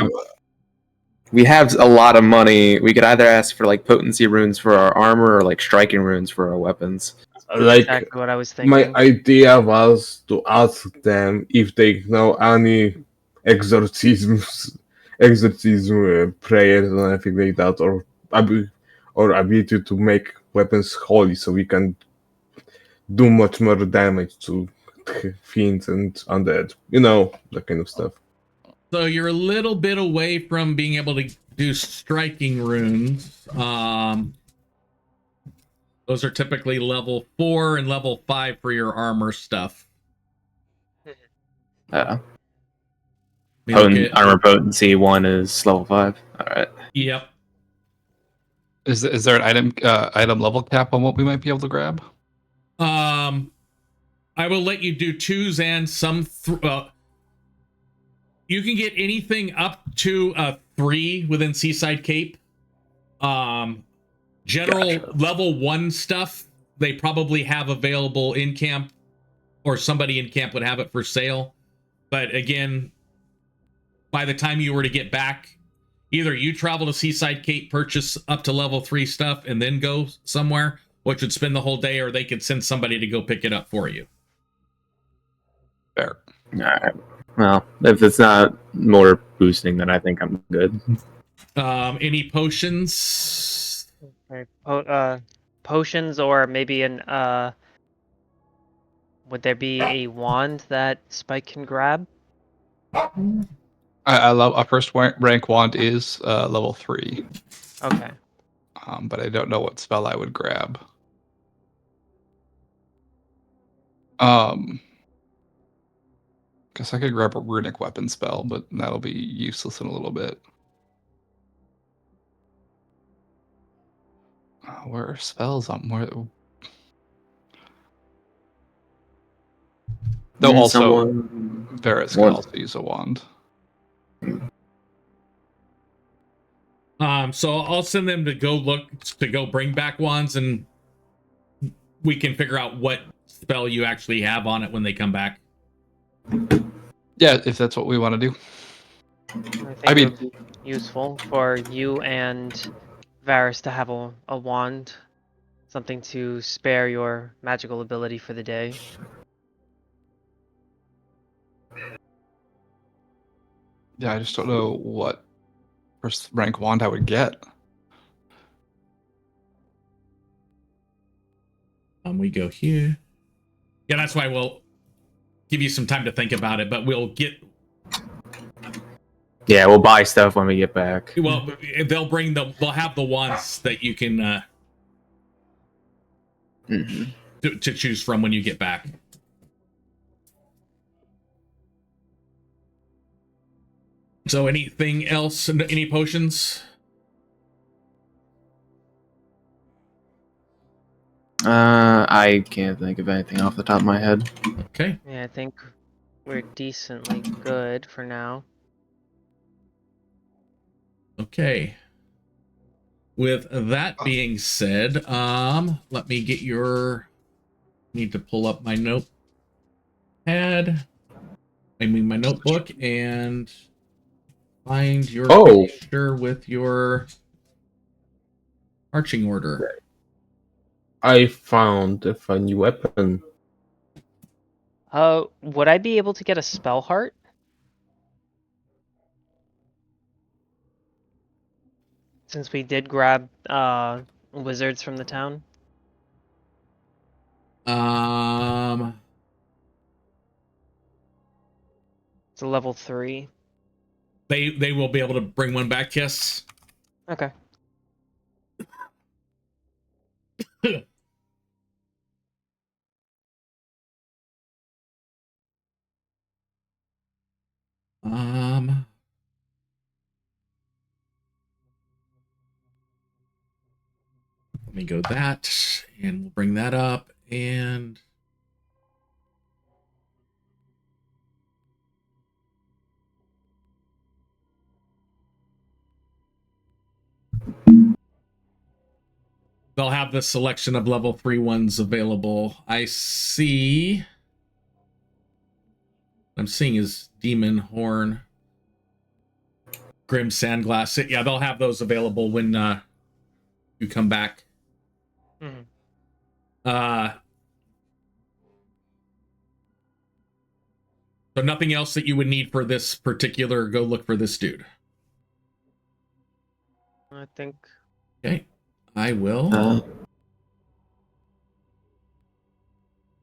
We have a lot of money. We could either ask for like potency runes for our armor or like striking runes for our weapons. like, Exactly what I was thinking. my idea was to ask them if they know any exorcism prayers or anything like that, or ability to make weapons holy, so we can do much more damage to fiends and undead. You know, that kind of stuff. So you're a little bit away from being able to do striking runes. Those are typically level 4 and level 5 for your armor stuff. Armor at, potency 1 is level 5. All right. Yep. Is there an item level cap on what we might be able to grab? I will let you do 2s and some. You can get anything up to a 3 within Seaside Cape. General level 1 stuff they probably have available in camp, or somebody in camp would have it for sale. But again, by the time you were to get back, either you travel to Seaside Cape, purchase up to level 3 stuff, and then go somewhere, which would spend the whole day, or they could send somebody to go pick it up for you. Fair. All right. Well, if it's not more boosting, then I think I'm good. Any potions? Okay. Potions, or maybe an would there be a wand that Spike can grab? I love a first rank wand is level 3. Okay. But I don't know what spell I would grab. Guess I could grab a runic weapon spell, but that'll be useless in a little bit. Where are spells on where? Though also, Varus can also use a wand. So I'll send them to go bring back wands, and we can figure out what spell you actually have on it when they come back. Yeah, if that's what we want to do. I mean, it would be useful for you and Varus to have a wand, something to spare your magical ability for the day. Yeah, I just don't know what first rank wand I would get. We go here. Yeah, that's why we'll give you some time to think about it, but we'll get. Yeah, we'll buy stuff when we get back. Well, they'll have the wands that you can to choose from when you get back. So anything else? Any potions? I can't think of anything off the top of my head. Okay. Yeah, I think We're decently good for now. Okay. With that being said, let me get your. Need to pull up my notepad. My notebook and find your picture with your marching order. I found a new weapon. Would I be able to get a spell heart? Since we did grab wizards from the town. It's a level 3. They will be able to bring one back, yes. Okay. Let me go that, and we'll bring that up, and they'll have the selection of level 3 ones available. I see. I'm seeing is Demon Horn, Grim Sandglass. Yeah, they'll have those available when you come back. Mm-hmm. So nothing else that you would need for this particular. Go look for this dude. I think. Okay, I will.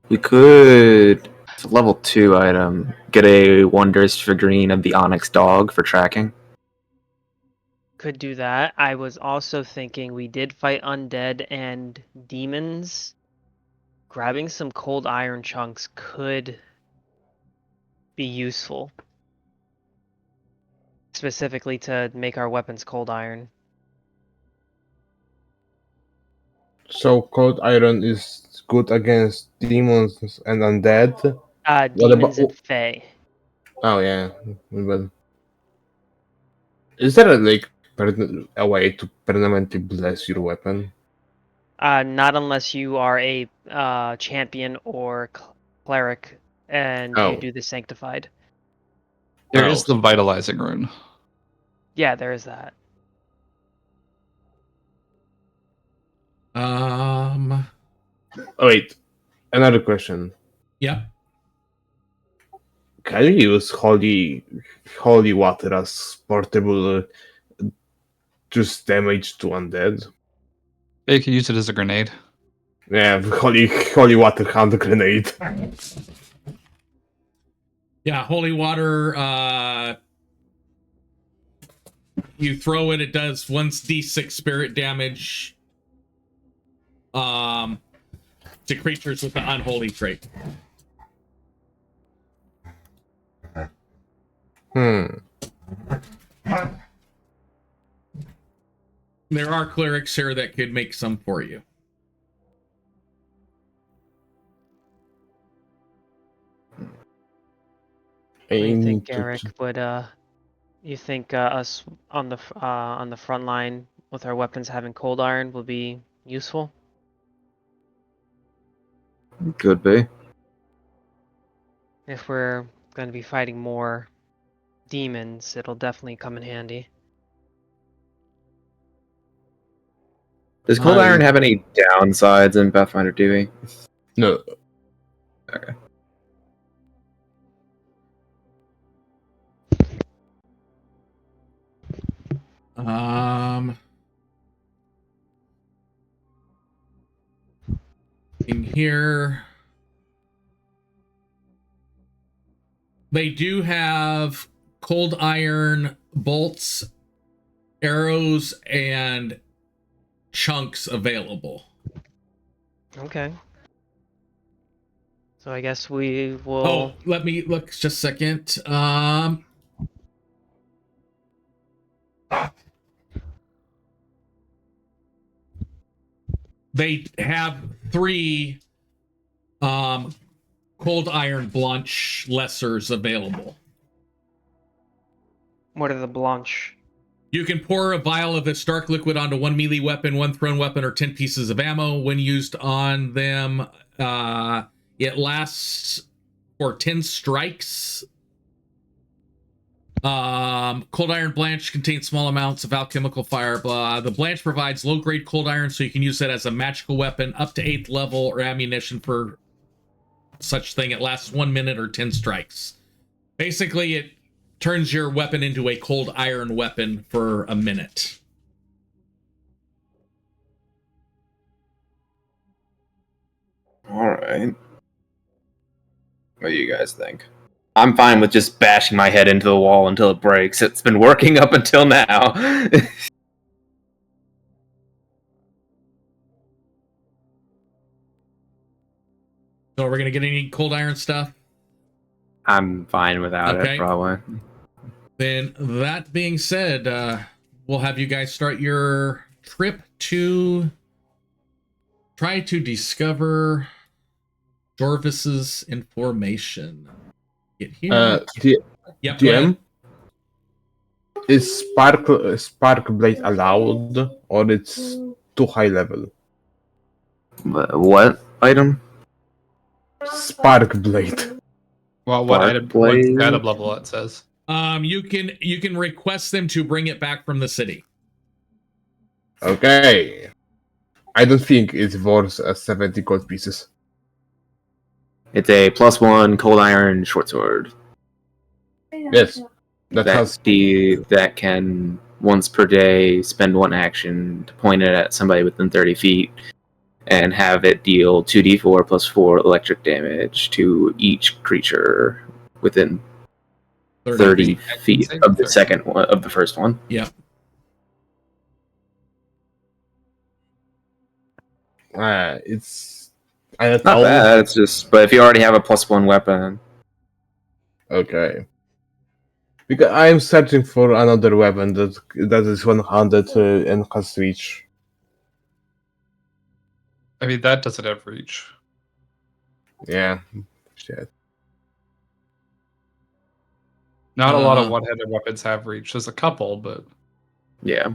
We could, it's a level 2 item, get a Wondrous figurine of the Onyx dog for tracking. Could do that. I was also thinking we did fight undead and demons. Grabbing some cold iron chunks could be useful. Specifically to make our weapons cold iron. So cold iron is good against demons and undead. Demons and fae. Oh yeah, but is there a way to permanently bless your weapon? Not unless you are a champion or cleric and you do the sanctified. There is the vitalizing rune. Yeah, there is that. Oh, wait, another question. Yeah. Can you use holy water as portable just damage to undead? Yeah, you can use it as a grenade. Yeah, holy water hand grenade. Yeah, holy water. You throw it. It does 1d6 spirit damage. To creatures with the unholy trait. There are clerics here that could make some for you. What do you think, Eric? Would you think us on the front line with our weapons having cold iron will be useful? Could be. If we're going to be fighting more demons, it'll definitely come in handy. Does cold iron have any downsides in Pathfinder 2e? No. Okay. In here, they do have cold iron bolts, arrows, and chunks available. Okay. So I guess we will. Oh, let me look just a second. They have 3 cold iron blanche lessers available. What are the blanche? You can pour a vial of this dark liquid onto one melee weapon, one thrown weapon, or 10 pieces of ammo. When used on them, it lasts for 10 strikes. Cold iron blanche contains small amounts of alchemical fire. Blah. The blanche provides low-grade cold iron, so you can use that as a magical weapon up to 8th level or ammunition for such thing. It lasts 1 minute or 10 strikes. Basically, it turns your weapon into a cold iron weapon for a minute. All right. What do you guys think? I'm fine with just bashing my head into the wall until it breaks. It's been working up until now. So we're gonna get any cold iron stuff? I'm fine without Okay. it, probably. Then that being said, we'll have you guys start your trip to try to discover Jorvis's information. Get here. Yep, go ahead. DM, is Spark Blade allowed, or it's too high level? What item? Spark Blade. Well, what Spark item, blade? what item level it says? You can request them to bring it back from the city. Okay. I don't think it's worth 70 gold pieces. It's a +1 cold iron short sword. Yes. That can once per day spend one action to point it at somebody within 30 feet and have it deal 2d4 plus 4 electric damage to each creature within 30 feet of the second one, of the first one. Yeah. It's not Not bad. It's just, but if you already have a +1 weapon, okay. Because I'm searching for another weapon that is 100 and has reach. I mean, that doesn't have reach. Yeah. Shit. Not a lot of one-handed weapons have reach. There's a couple, but yeah.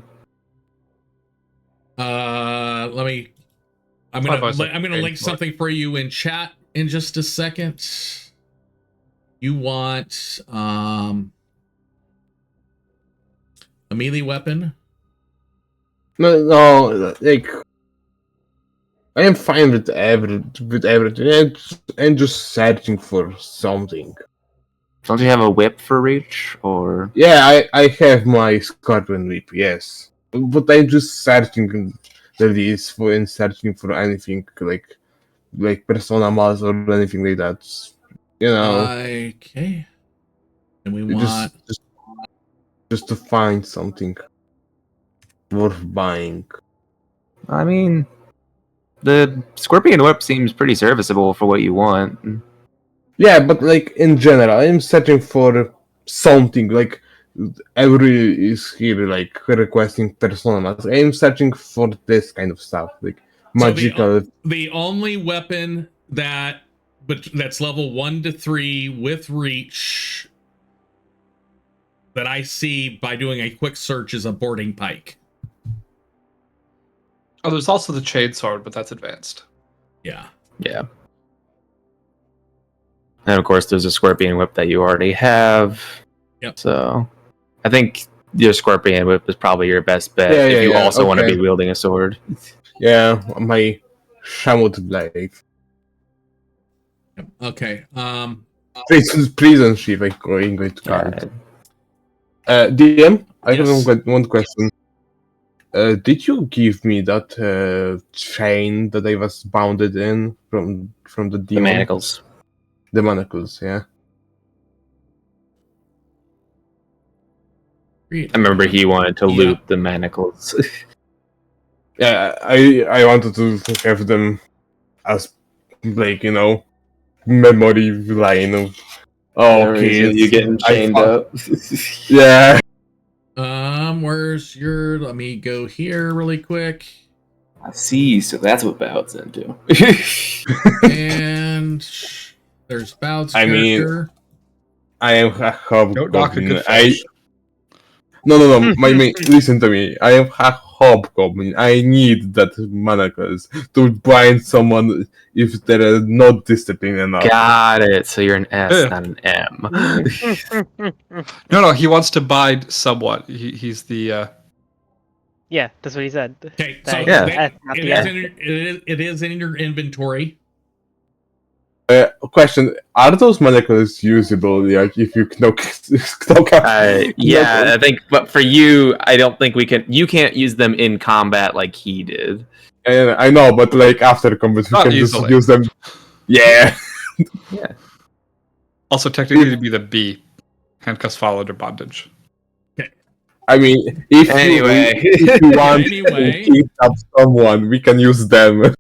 Let me. I'm gonna link something for you in chat in just a second. You want a melee weapon? No, like I am fine with everything. I'm just searching for something. Don't you have a whip for reach, or? Yeah, I have my scorpion whip, yes, but I'm just searching searching for anything like persona mass or anything like that. You know. Okay. And we want just to find something worth buying. I mean, the scorpion whip seems pretty serviceable for what you want. Yeah, but like in general, I'm searching for something. Like every is here like requesting personas. I'm searching for this kind of stuff, like magical. So the only weapon that's level 1 to 3 with reach that I see by doing a quick search is a boarding pike. oh, there's also the chain sword, but that's advanced. Yeah. Yeah. And of course, there's a scorpion whip that you already have. Yep. So, I think your scorpion whip is probably your best bet if you also want to be wielding a sword. Yeah, my Shamut blade. Okay. Prison ship. I'm going to card. DM, I have one question. Did you give me that chain that I was bounded in from the demon? The manacles. The manacles, yeah. I remember he wanted to loot the manacles. Yeah, I wanted to have them as like, memory line of okay, you getting chained up. Yeah. Where's your? Let me go here really quick. I see. So that's what Bowd's into. And There's Boud's I mean, character. I am a Don't knock a hobgoblin. good fish. No. Listen to me. I am a hobgoblin. I need that manacles to bind someone if they're not disciplined enough. Got it. So you're an S, Yeah. not an M. No, he wants to bind someone. He's the Yeah, that's what he said. Okay, so That- Yeah. that's not it, the is end. it is in your inventory. Question: are those manacles usable? Like if you knock Yeah, I think, but for you, I don't think we can. You can't use them in combat like he did. And I know, but like after combat, we Not can just easily. use them. Yeah. also technically to be the B. Handcuffs followed or bondage. I mean, if Anyway. if you want Anyway. to keep up someone, we can use them.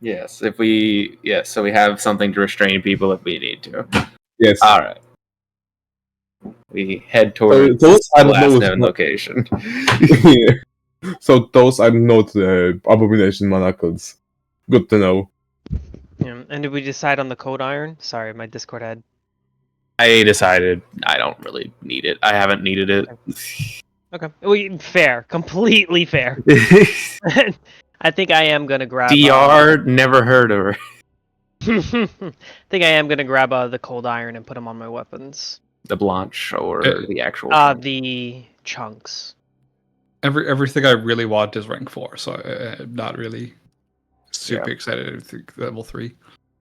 Yes, so we have something to restrain people if we need to. Yes. All right. We head towards those the are last those- known location. So those are not abomination manacles. Good to know. Yeah, and did we decide on the code iron? Sorry, my Discord had. I decided I don't really need it. I haven't needed it. Okay, well, fair, completely fair. I think I am gonna grab. DR, never heard of her. I think I am gonna grab the cold iron and put them on my weapons. The Blanche or the actual. The chunks. Everything I really want is rank 4, so I'm not really super Yeah. excited to think level 3.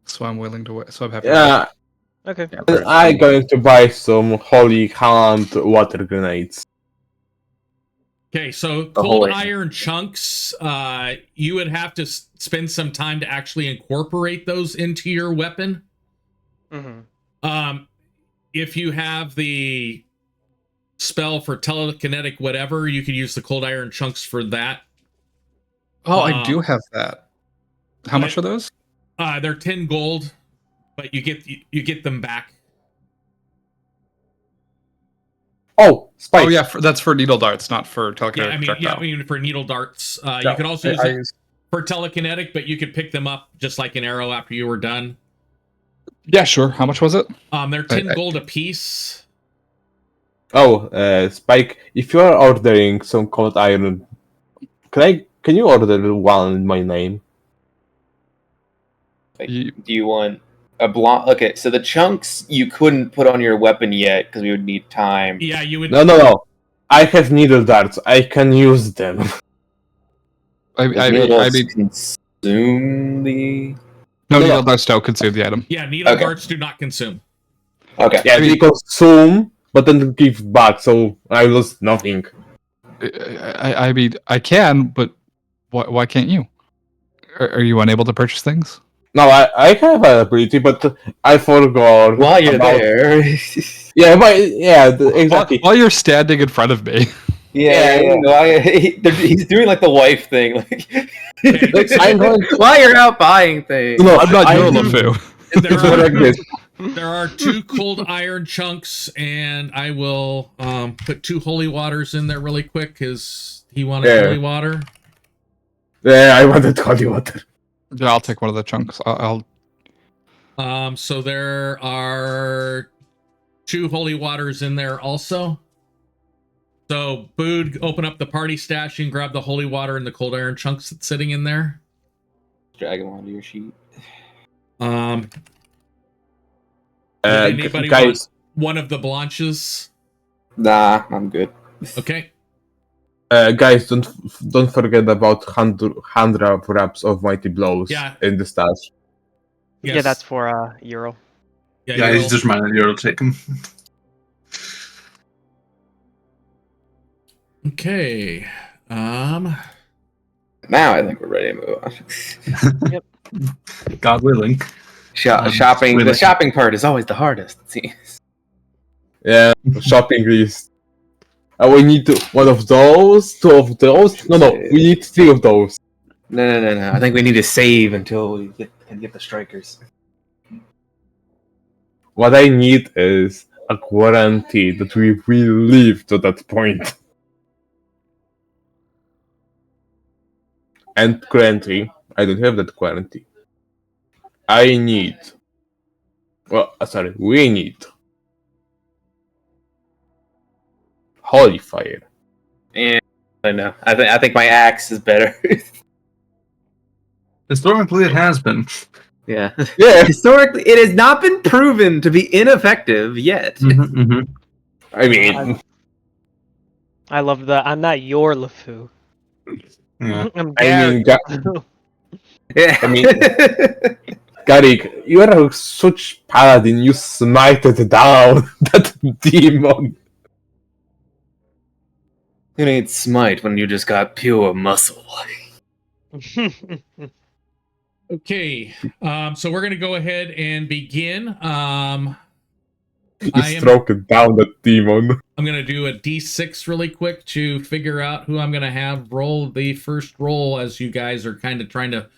So I'm willing to wait. So I'm happy. Yeah, Okay. I'm going to buy some holy hand water grenades. Okay, so The cold whole- iron chunks, you would have to spend some time to actually incorporate those into your weapon. Mm-hmm. If you have the spell for telekinetic whatever, you could use the cold iron chunks for that. Oh, I do have that. How much are those? They're 10 gold, but you get them back. Oh, spike. Oh yeah, that's for needle darts, not for telekinetic Yeah, I projectile. mean for needle darts. You Yeah, could also use I it use- for telekinetic, but you could pick them up just like an arrow after you were done. Yeah, sure. How much was it? They're 10 gold a piece. Oh, Spike, if you are ordering some cold iron, can you order one in my name? Do you want a Blanche? Okay, so the chunks you couldn't put on your weapon yet because we would need time. Yeah, you would. No. I have needle darts. I can use them. I mean, Consume the. no, needle darts don't consume the item. Yeah, needle Okay. darts do not consume. Okay. Yeah, they consume, but then give back, so I lose nothing. I mean, I can, but why can't you? Are you unable to purchase things? No, I have an ability, but I forgot. While you're about- there. Exactly. While you're standing in front of me. Yeah. He's doing like the wife thing. Like, I'm going. while you're out buying things. No, I'm not your I- LeFou. There It's more like this. There are 2 cold iron chunks, and I will put 2 holy waters in there really quick because he wanted holy water. Yeah, I wanted holy water. Yeah, I'll take one of the chunks. I'll So there are 2 holy waters in there also. So Bood, open up the party stash and grab the holy water and the cold iron chunks that's sitting in there. Drag him onto your sheet. Anybody guys, want one of the Blanches? Nah, I'm good. Okay. guys, don't forget about 100 wraps of mighty blows in the stash. Yeah, that's for Euro. Yeah, he's just reminded you to take him. Okay. Now I think we're ready to move on. Yep. God willing. Shopping. The shopping part is always the hardest. It seems. Yeah, shopping list. We need one of those, 2 of those. No, we need 3 of those. No. I think we need to save until we can get the strikers. What I need is a guarantee that we will live to that point. And guarantee, I don't have that guarantee. I need Well, sorry, we need holy fire. And I don't know. I think my axe is better. Historically, it has been. Yeah. Yeah. Historically, it has not been proven to be ineffective yet. I mean, I love that. I'm not your LeFou. Yeah. I'm I mean, Garrett. Yeah. I mean, Garik, you are such paladin. You smited down that demon. You need smite when you just got pure muscle. Okay, so we're gonna go ahead and begin. You stroked down that demon. I'm gonna do a D6 really quick to figure out who I'm gonna have roll the first roll, as you guys are kind of trying to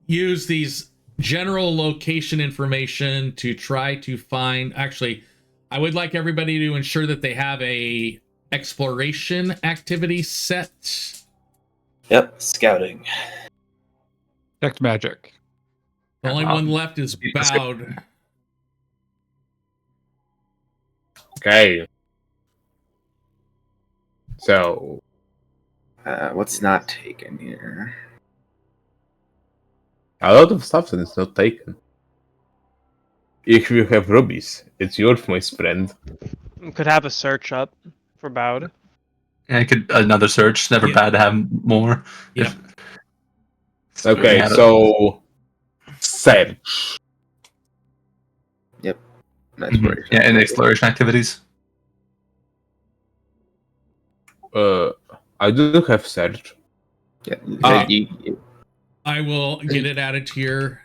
use these general location information to try to find. Actually, I would like everybody to ensure that they have a exploration activity set. Yep, scouting. Detect magic. The only one left is Bowed. Okay. So, What's not taken here? a lot of stuff is not taken. If you have rubies, it's yours, my friend. Could have a search up for Bowd. Yeah, another search. Never Yeah. bad to have more. Yep. Okay, Yeah, so search. Exploration. Yeah, and exploration activities. I do have search. Yeah. I will get it added to your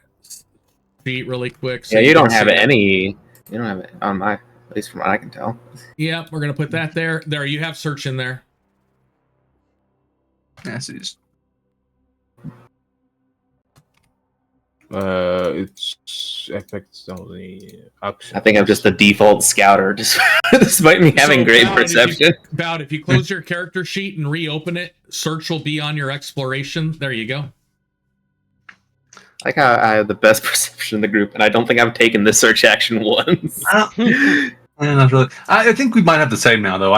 sheet really quick. Yeah, you can don't see have it. any. You don't have it on my. At least from what I can tell. Yep, we're gonna put that there. There, you have search in there. Yeah, so just- It's affects only action. I think I'm just a default scouter, despite me having So, great Bowd, perception. Bowd, if you close your character sheet and reopen it, search will be on your exploration. There you go. Like how I have the best perception in the group, and I don't think I've taken this search action once. Yeah, not really. I think we might have the same now, though.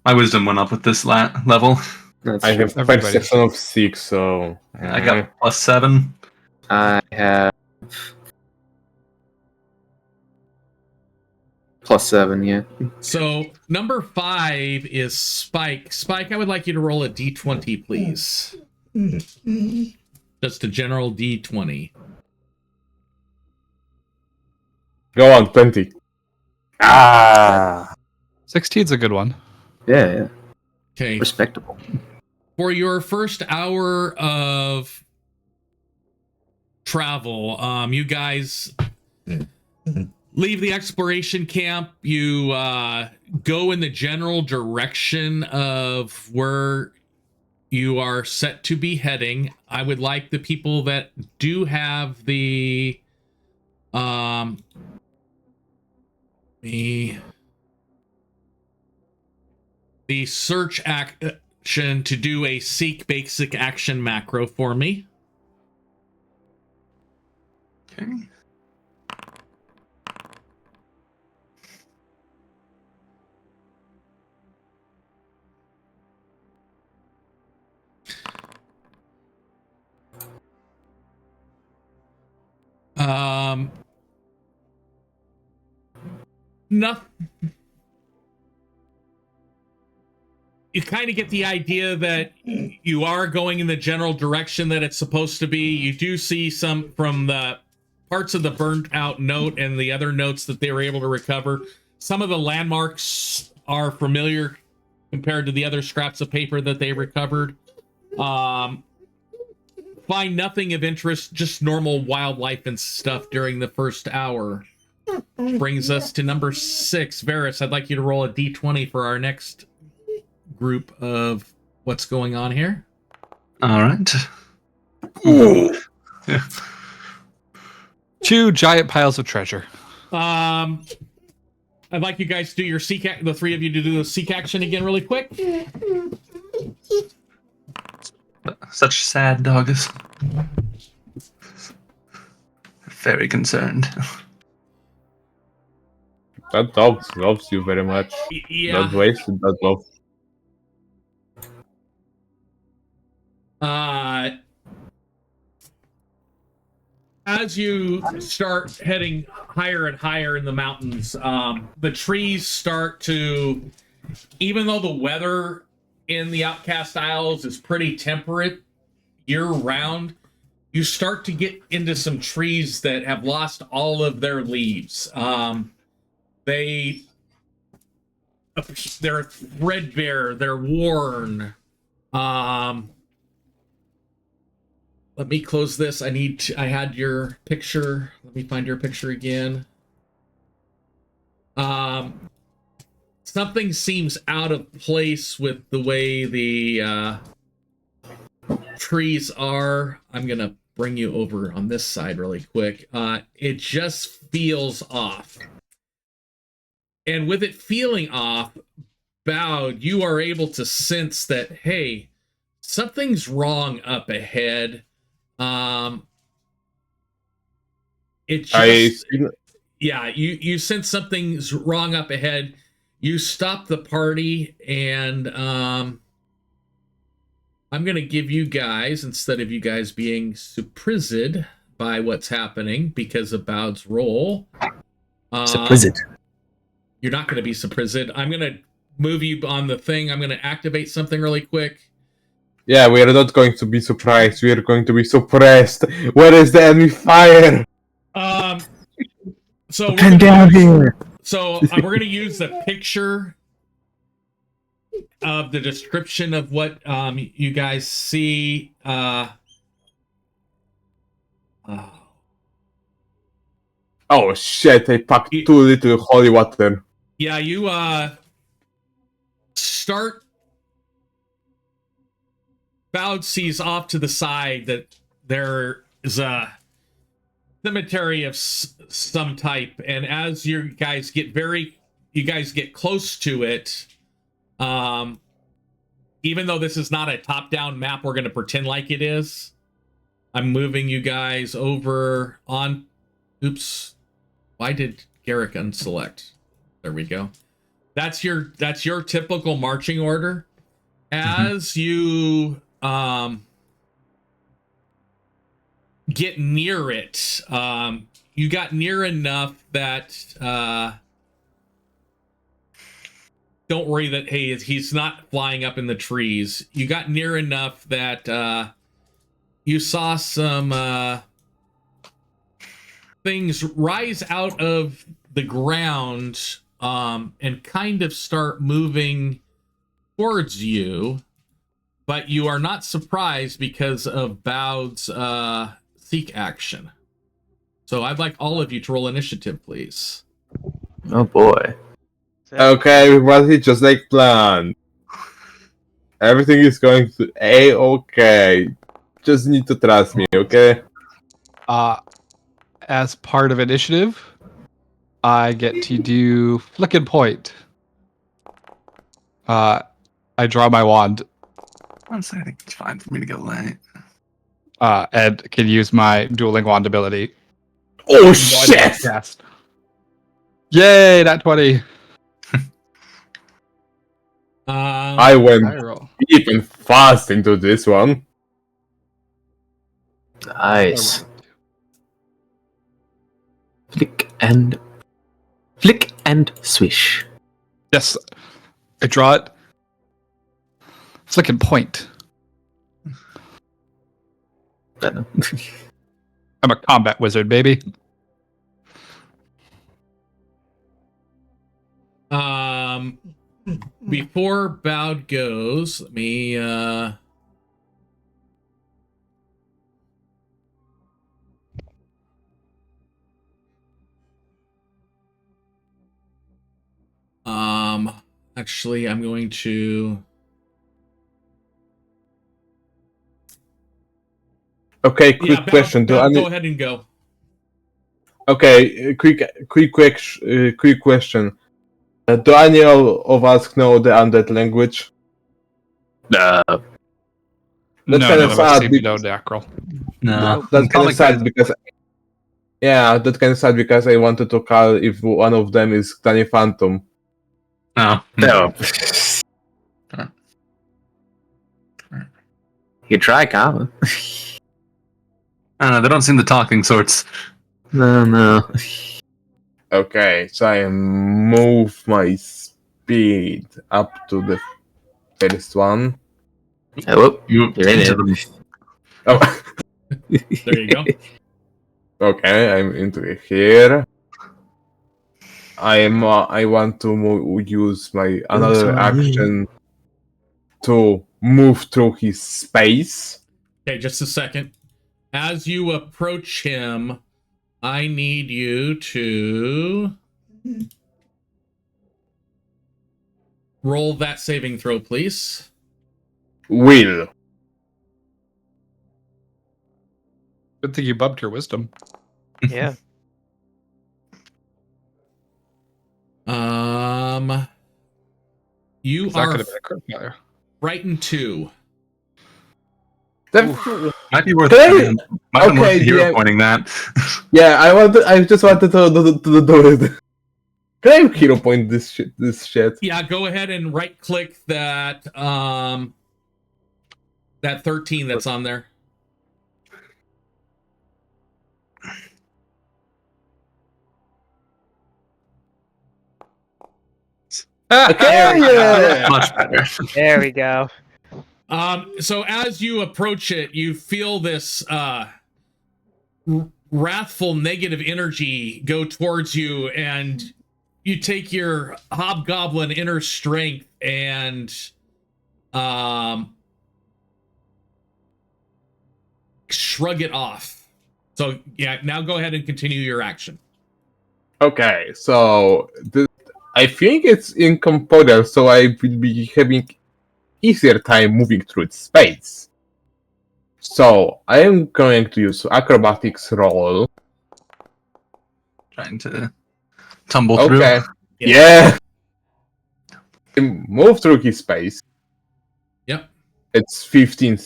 My wisdom went up with this level. That's I true. have Everybody. perception of 6, so I got +7. I have +7, yeah. So number 5 is Spike. Spike, I would like you to roll a D20, please. Just a general D20. go on 20. 16's a good one. Yeah. Okay. Respectable. For your first hour of travel, you guys leave the exploration camp. You go in the general direction of where you are set to be heading. I would like the people that do have the search action to do a seek basic action macro for me. Okay. Nothing. You kind of get the idea that you are going in the general direction that it's supposed to be. You do see some from the parts of the burnt out note and the other notes that they were able to recover. Some of the landmarks are familiar compared to the other scraps of paper that they recovered. Find nothing of interest, just normal wildlife and stuff during the first hour. Brings us to number 6. Varys, I'd like you to roll a d20 for our next group of what's going on here. All right. Yeah. 2 giant piles of treasure. I'd like you guys to do your seek, the 3 of you to do the seek action again really quick. Such sad dogs. Very concerned. That dog loves you very much. Yeah. Don't waste that love. As you start heading higher and higher in the mountains, the trees start to, even though the weather in the Outcast Isles is pretty temperate year-round, you start to get into some trees that have lost all of their leaves. They're threadbare, they're worn. Let me close this. I had your picture. Let me find your picture again. Something seems out of place with the way the trees are. I'm gonna bring you over on this side really quick. It just feels off. And with it feeling off, Bowed, you are able to sense that, hey, something's wrong up ahead. It just, yeah, you sense something's wrong up ahead. You stop the party, and I'm gonna give you guys, instead of you guys being surprised by what's happening because of Bowd's roll, Surprised. you're not gonna be surprised. I'm gonna move you on the thing. I'm gonna activate something really quick. Yeah, we are not going to be surprised. We are going to be suppressed. Where is the enemy fire? So Come down here. So we're going to use the picture of the description of what you guys see. Oh shit! I packed too little holy water. Yeah, you start. Bowd sees off to the side that there is a cemetery of some type, and as you guys get close to it, even though this is not a top-down map, we're going to pretend like it is. I'm moving you guys over on. Oops, why did Garrick unselect? There we go. That's your typical marching order. As you get near it, you got near enough that don't worry that, hey, he's not flying up in the trees. You got near enough that you saw some things rise out of the ground and kind of start moving towards you. But you are not surprised because of Bowd's seek action. So I'd like all of you to roll initiative, please. Oh boy. Okay, everybody, just like planned. Everything is going to A-okay. Just need to trust me, okay? As part of initiative, I get to do Flick and Point. I draw my wand. Honestly, I think it's fine for me to go late. And can use my dueling wand ability. Oh shit! Cast. Yay, that 20. I went deep and fast into this one. Nice. Flick and swish. Yes, I draw it. Flick and point. I'm a combat wizard, baby. Before Bowd goes, let me actually I'm going to Okay, quick question. Bowd, go ahead and go. Okay, quick question. Do any of us know the undead language? None of us seem to know Dacryl. No, That's kind of sad because Yeah, that kind of sad because I wanted to call if one of them is Danny Phantom. Oh. No. You try common. I don't know, they don't seem the talking sorts. No. Okay, so I move my speed up to the first one. Oh, You you're in into it. them. Oh, There you go. okay, I'm into here. I want to use my another action to move through his space. Okay, just a second. As you approach him, I need you to roll that saving throw, please. Will. Good thing you bumped your wisdom. Yeah. You That are could have been a crit failure. frightened 2. Might be worth Can might be worth okay, the hero yeah. pointing that. Yeah, I just wanted to do it. Can I hero point this shit? Yeah, go ahead and right click that that 13 that's on there. Okay, yeah. Much better. There we go. So as you approach it, you feel this wrathful negative energy go towards you, and you take your hobgoblin inner strength and shrug it off. So yeah, now go ahead and continue your action. Okay, so I think it's in computer, so I will be having easier time moving through its space. So I am going to use acrobatics roll. Trying to tumble through. Okay. Yeah. Move through his space. Yep. It's 15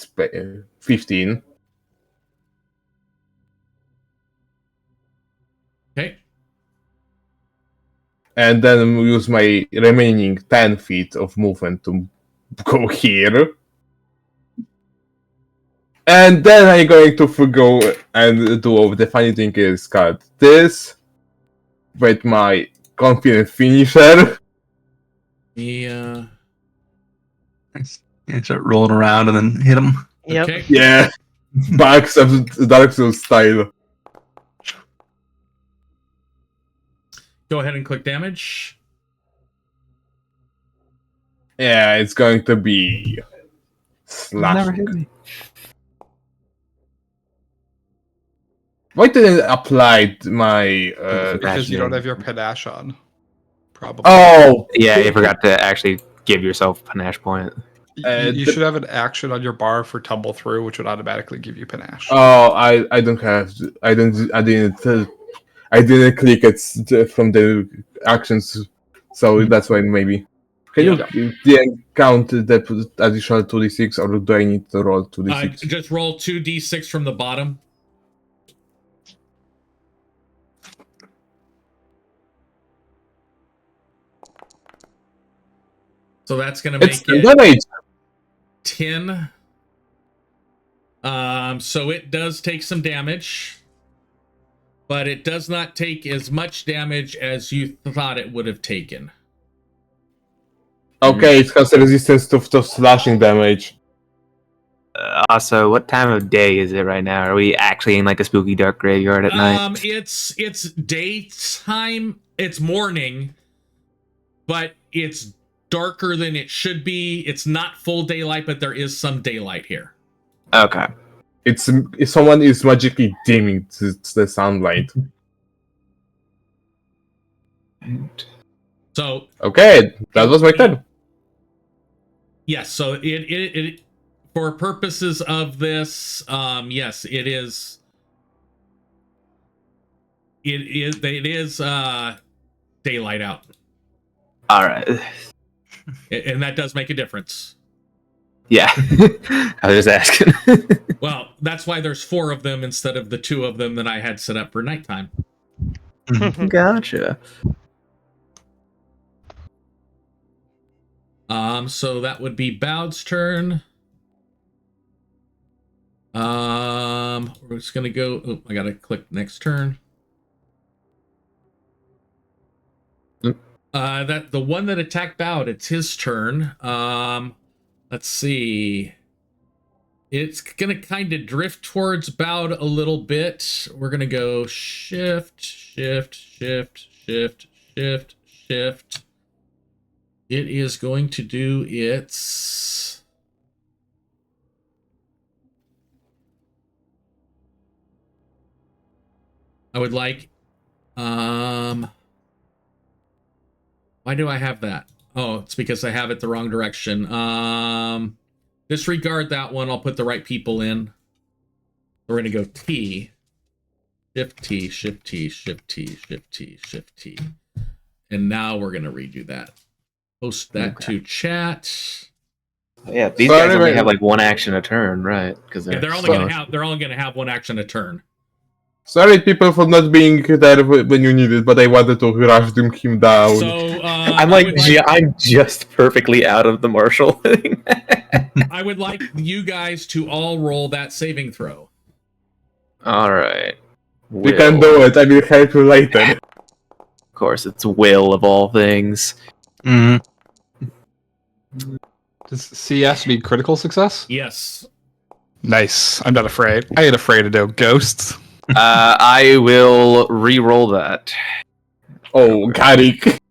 15. Okay. And then use my remaining 10 feet of movement to go here. And then I'm going to go and do the funny thing is cut this with my confident finisher. Yeah. Yeah, start rolling around and then hit him. Yep. Okay. Yeah. Dark Souls style. Go ahead and click damage. Yeah, it's going to be slashing. Why didn't I apply my Because you don't have your panache on. Probably. Oh Yeah, you forgot to actually give yourself panache point. You should have an action on your bar for tumble through, which would automatically give you panache. Oh, I don't have. I didn't click it from the actions, so that's why maybe. Can you then count the additional 2d6, or do I need to roll 2d6? Just roll 2d6 from the bottom. So that's going to make it damage. 10. So it does take some damage, but it does not take as much damage as you thought it would have taken. Okay, it has resistance to slashing damage. Also, what time of day is it right now? Are we actually in like a spooky dark graveyard at night? It's daytime. It's morning, but it's darker than it should be. It's not full daylight, but there is some daylight here. Okay. It's if someone is magically dimming the sunlight. So okay, that was my turn. Yes, so it for purposes of this, yes, it is. It is daylight out. All right. And that does make a difference. Yeah, I was just asking. Well, that's why there's 4 of them instead of the 2 of them that I had set up for nighttime. Gotcha. So that would be Bowd's turn. We're just gonna go. Oh, I gotta click next turn. That the one that attacked Bowd, it's his turn. Let's see. It's gonna kind of drift towards Bowd a little bit. We're gonna go shift, shift, shift, shift, shift, shift. It is going to do its. I would like. Why do I have that? Oh, it's because I have it the wrong direction. Disregard that one. I'll put the right people in. We're gonna go T. Shift T, Shift T, Shift T, Shift T, Shift T. And now we're gonna redo that. Post that to chat. Yeah, these guys only have like 1 action a turn, right? Because they're only gonna have 1 action a turn. Sorry, people, for not being there when you needed, but I wanted to rush him down. So I'm just perfectly out of the martial thing. I would like you guys to all roll that saving throw. All right. You can do it. I will help you later. Of course, it's will of all things. Does CS mean critical success? Yes. Nice. I'm not afraid. I ain't afraid of no ghosts. I will re-roll that. Oh, Garrick.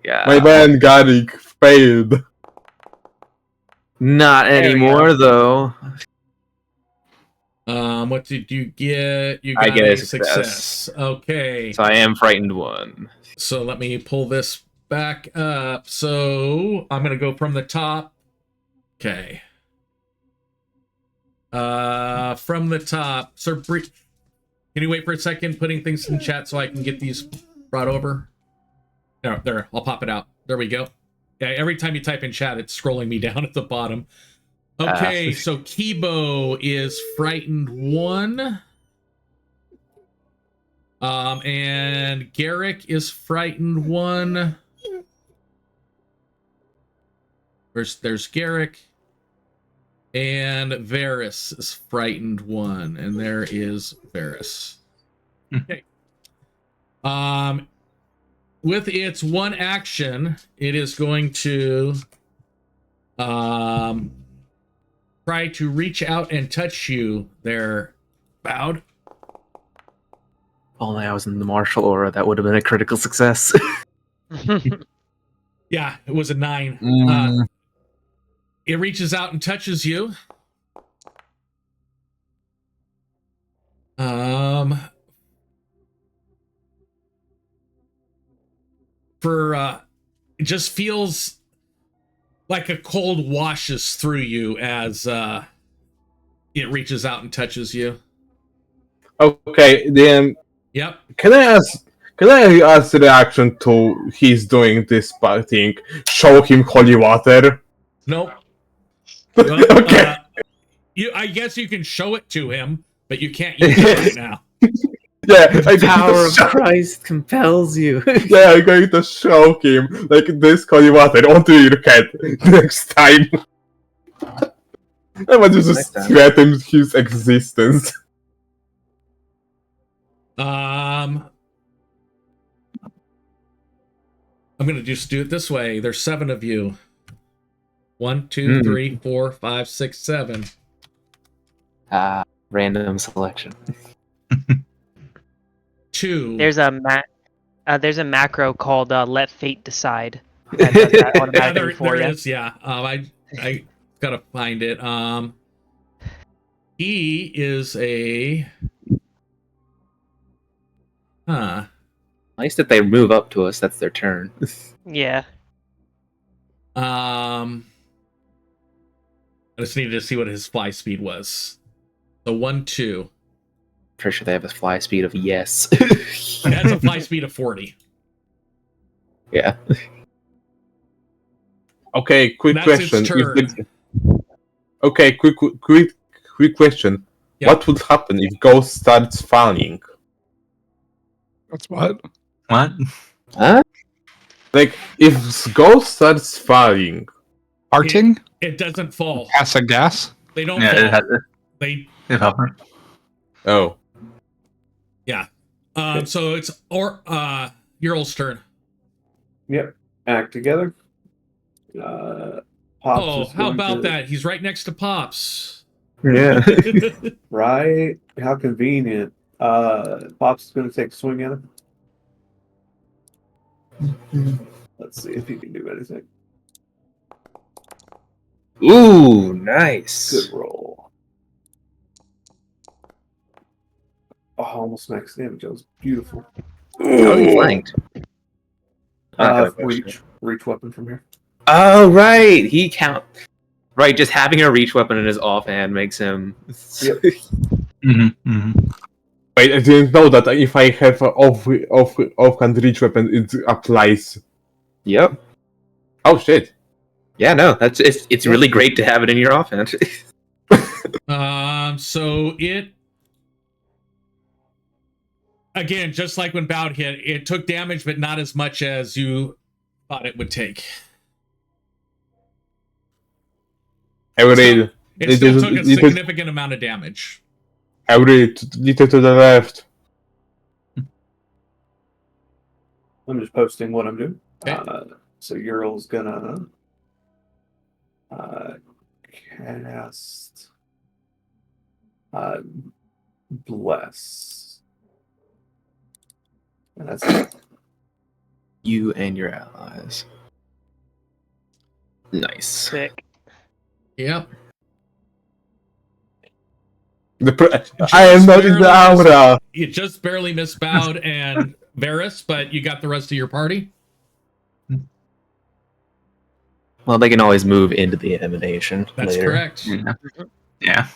Yeah. My man Garrick failed. Not anymore, though. What did you get? You got I get a success. Okay. So I am frightened 1. So let me pull this back up. So I'm gonna go from the top. Okay. From the top. So can you wait for a second, putting things in chat so I can get these brought over? There, I'll pop it out. There we go. Yeah, every time you type in chat, it's scrolling me down at the bottom. Okay, so Kibo is frightened 1. And Garrick is frightened 1. There's Garrick. And Varys is frightened 1. And there is Varys. Okay. With its 1 action, it is going to try to reach out and touch you there, Bowd. Only I was in the martial aura, that would have been a critical success. Yeah, it was a 9. It reaches out and touches you. It just feels like a cold washes through you as it reaches out and touches you. Okay, then. Yep. Can I ask the reaction to he's doing this thing? Show him holy water. Nope. Well, okay. I guess you can show it to him, but you can't use it right now. Yeah, the power of Christ compels you. Yeah, I'm going to show him like this holy water onto your head next time. I want to just threaten his existence. I'm gonna just do it this way. There's 7 of you. 1, 2, 3, 4, 5, 6, 7. Random selection. 2. There's a macro called "Let Fate Decide." That does that automatically for you. There is, yeah. I gotta find it. He is a. Nice that they move up to us. That's their turn. Yeah. I just needed to see what his fly speed was. The 1, 2. Pretty sure they have a fly speed of yes. It has a fly speed of 40. Yeah. Okay, quick question. Okay, quick question. Yeah. What would happen if Ghost starts falling? That's what? What? Huh? Like, if Ghost starts falling, Farting? It doesn't fall. Acid gas? They don't Yeah, fall. it has They it hover. oh, yeah. So it's Ural's turn. Yep. Act together. Pops Oh, is how going about to- that? He's right next to Pops. Yeah. Right. How convenient. Pops is going to take a swing at him. Let's see if he can do anything. Ooh, nice. Good roll. Oh, almost max damage. That was beautiful. How are you flanked? Reach weapon from here. Oh, right. He count. Right, just having a reach weapon in his offhand makes him. Yep. wait, I didn't know that if I have an offhand reach weapon, it applies. Yep. Oh shit! Yeah, no, it's really great to have it in your offhand. So it again, just like when Bout hit, it took damage, but not as much as you thought it would take. I will read. It still took a significant amount of damage. I will read little to the left. I'm just posting what I'm doing. Okay. So Ural's gonna cast Bless. And that's it. You and your allies. Nice. Sick. Yep. I am not in the aura. You just barely missed Bout and Varys, but you got the rest of your party. Well, they can always move into the emanation. That's later. correct. Yeah.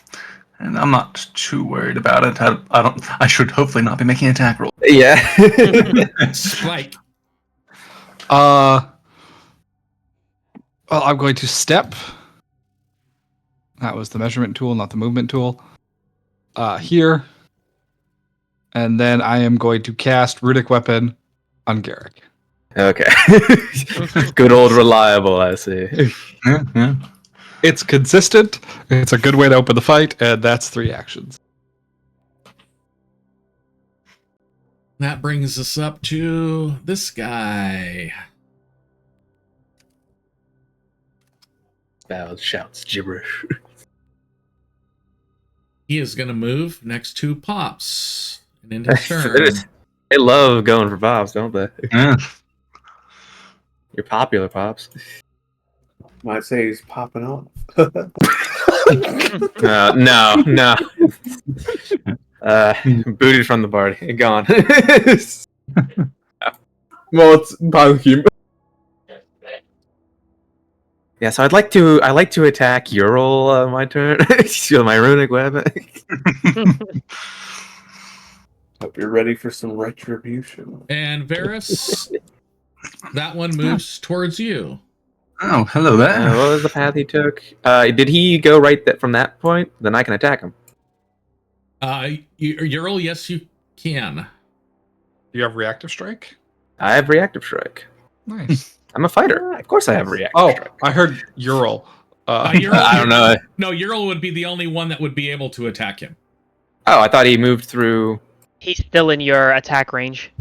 And I'm not too worried about it. I should hopefully not be making an attack roll. Yeah. Spike. Well, I'm going to step. That was the measurement tool, not the movement tool. Here. And then I am going to cast Runic Weapon on Garrick. Okay. Good old reliable, I see. Yeah. It's consistent. It's a good way to open the fight, and that's 3 actions. That brings us up to this guy. Bowed shouts gibberish. He is going to move next to Pops. And in his turn. They love going for Pops, don't they? Yeah. You're popular, Pops. Might say he's popping off. No. Booted from the party. Gone. Well, it's ban him. Yeah, so I'd like to attack Ural my turn. Steal my runic weapon. Hope you're ready for some retribution. And Varys, that one moves towards you. Oh, hello there. What was the path he took? Did he go right from that point? Then I can attack him. Ural, yes, you can. Do you have Reactive Strike? I have reactive strike. Nice. I'm a fighter. Of course I have reactive Oh, strike. I heard Ural. Ural, I don't know. No, Ural would be the only one that would be able to attack him. Oh, I thought he moved through. He's still in your attack range.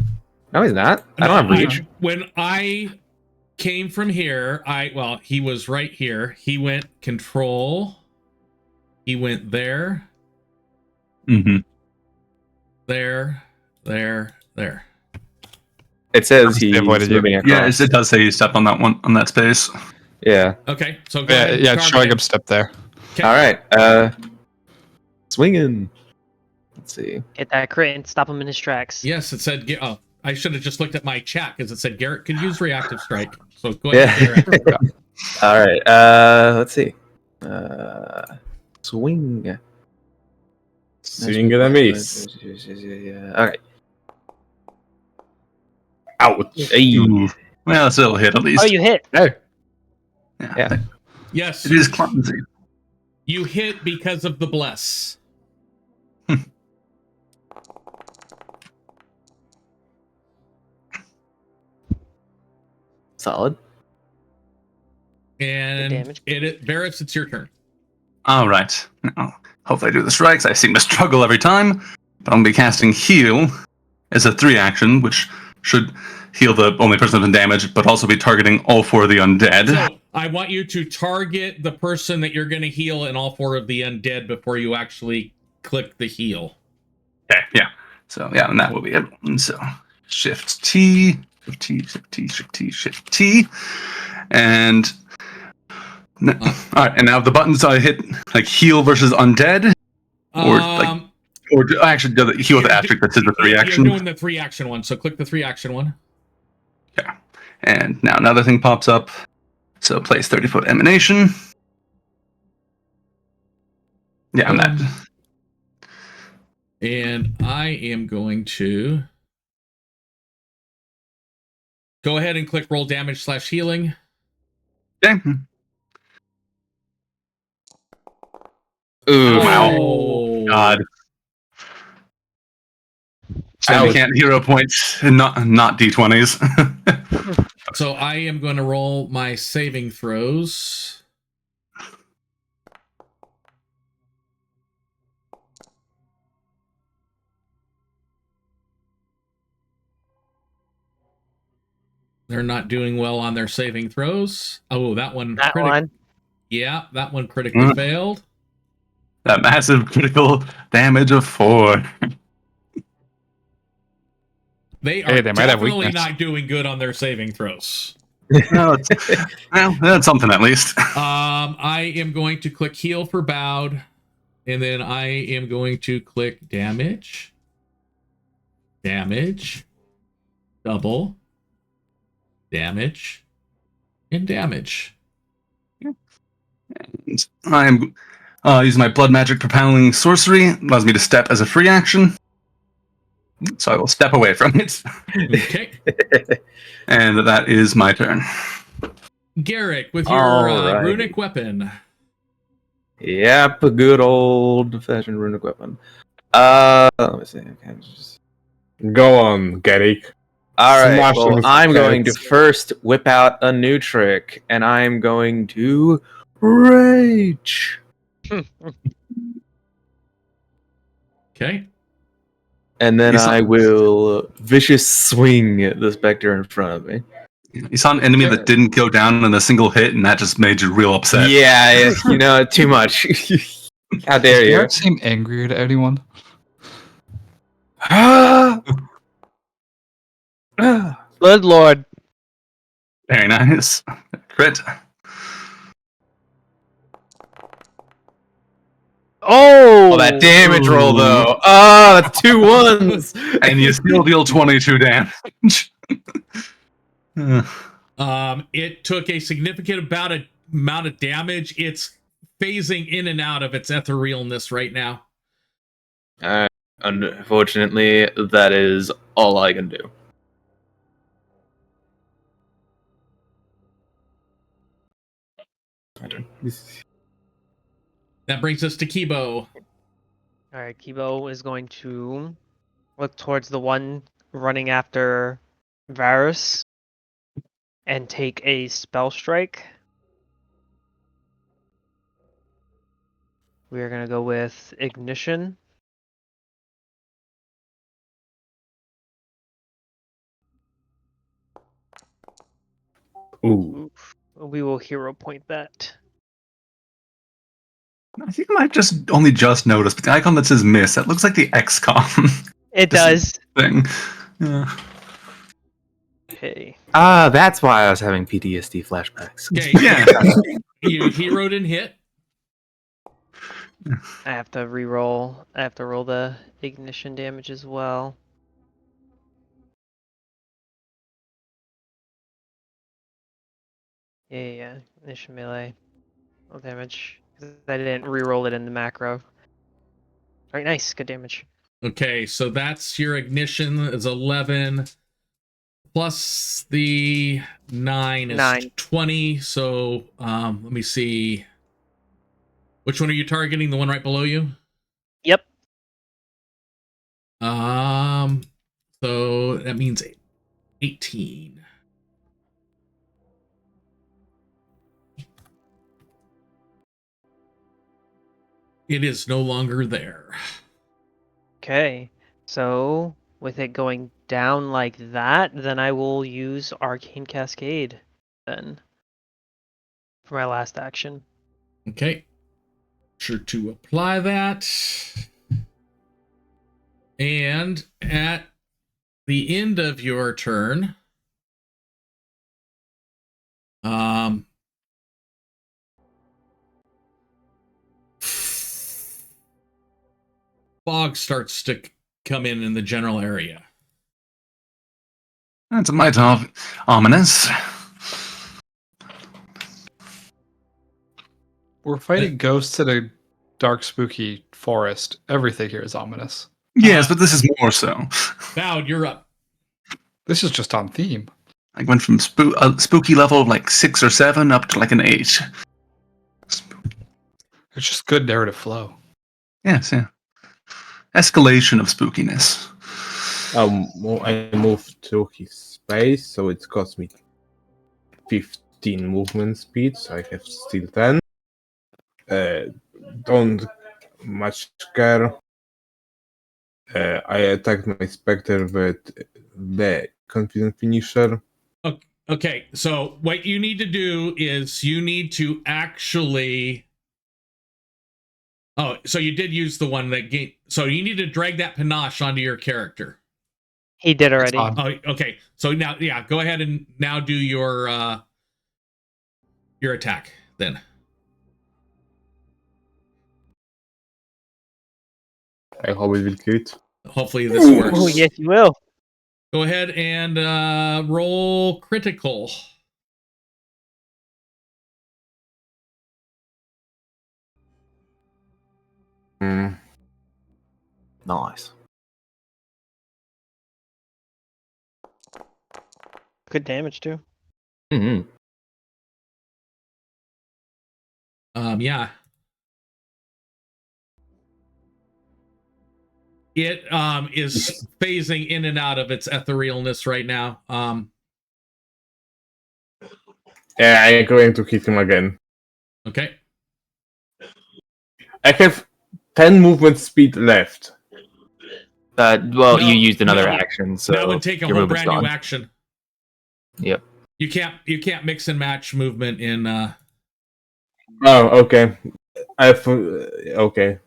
No, he's not. I don't have reach. When I came from here, he was right here. He went control. He went there. Mm-hmm. There. It says he's avoided you. moving across. Yeah, it does say you step on that space. Yeah. Okay, so go ahead. Yeah, Target showing him. him step there. Okay. All right. Swinging. Let's see. Hit that crit and stop him in his tracks. Yes, it said. Oh, I should have just looked at my chat because it said Garrett could use reactive strike. So go ahead. Yeah. Garrett. All right. Let's see. Swing. Swing and a miss. Yeah. All right. Ouch. Hey. Ooh. Well, it'll hit at least. Oh, you hit. Hey. Yeah. Yes. It is clumsy. You hit because of the bless. Solid. And damage. Varys, it's your turn. All right. Now, hopefully I do this right, 'cause I seem to struggle every time. But I'm going to be casting Heal as a 3 action, which should heal the only person that's been damaged, but also be targeting all 4 of the undead. So I want you to target the person that you're going to heal and all 4 of the undead before you actually click the heal. Okay, yeah. So, yeah, and that will be it. And so, Shift T, Shift T, Shift T, Shift T, Shift T. And... all right, and now the buttons I hit, like, heal versus undead, or, actually, do the heal with the asterisk that says the 3 action. You're doing the 3 action one, so click the 3 action one. Yeah. And now another thing pops up. So place 30-foot emanation. Yeah, I'm that. And I am going to go ahead and click roll damage / healing. Okay. Ooh. Wow. Oh. God. So you can't hero points and not D20s. So I am going to roll my saving throws. They're not doing well on their saving throws. Oh, that one. Yeah, that one critically failed. That massive critical damage of 4. They are they might have definitely weakness. not doing good on their saving throws. Well, that's something at least. I am going to click heal for bowed, and then I am going to click damage, double, damage, and damage. And I am using my blood magic propelling sorcery. Allows me to step as a free action. So I will step away from it. Okay. And that is my turn. Garrick, with your Alrighty. runic weapon. Yep, a good old-fashioned runic weapon. Let me see. Okay, just... Go on, Garrick. Alright, Smash them well, with I'm going to carrots. first whip out a new trick, and I'm going to rage. Okay. And then I will vicious swing at the specter in front of me. You saw an enemy that didn't go down in a single hit, and that just made you real upset. Yeah, you know, too much. How dare Does you? Garrett seem angry at anyone? Good lord. Very nice. Crit. Oh, That damage roll, though. Oh, that's 2 ones. And you still deal 22 damage. It took a significant amount of damage. It's phasing in and out of its etherealness right now. Unfortunately, that is all I can do. That brings us to Kibo. Alright, Kibo is going to look towards the one running after Varus and take a spell strike. We are going to go with Ignition. Ooh. We will hero point that. I think I might just only just noticed, but the icon that says miss, that looks like the XCOM It does. thing. Yeah. Okay. That's why I was having PTSD flashbacks. Okay. Yeah. You heroed and hit. I have to re-roll. I have to roll the ignition damage as well. Yeah. Ignition melee. Roll damage. 'Cause I didn't re-roll it in the macro. Alright, nice. Good damage. Okay, so that's your ignition is 11 plus the 9 is 9. 20. So let me see. Which one are you targeting? The one right below you? Yep. So that means 18. It is no longer there. Okay. So with it going down like that, then I will use Arcane Cascade then for my last action. Okay. Sure to apply that. And at the end of your turn, fog starts to come in the general area. That's a mite ominous. We're fighting ghosts in a dark, spooky forest. Everything here is ominous. Yes, but this is more so. Bowed, you're up. This is just on theme. I went from a spooky level of like 6 or 7 up to like an 8. It's just good narrative flow. Yes, yeah. Escalation of spookiness. I moved to his space, so it cost me 15 movement speed, so I have still 10. Don't much care. I attacked my Spectre with the Confident Finisher. Okay, so what you need to do is you need to actually... Oh, so you did use the one that gained... So you need to drag that panache onto your character. He did already. Oh, okay. So now, yeah, go ahead and now do your attack then. I hope it will crit. Hopefully this works. Oh, yes, you will. Go ahead and roll critical. Nice. Good damage too. Mm-hmm. Yeah. It is phasing in and out of its etherealness right now. Yeah, I'm going to hit him again. Okay. I have 10 movement speed left. Well, you used another no, action, so that would take a your whole movement's brand new gone. action. Yep. You can't mix and match movement in. Oh, okay. Okay.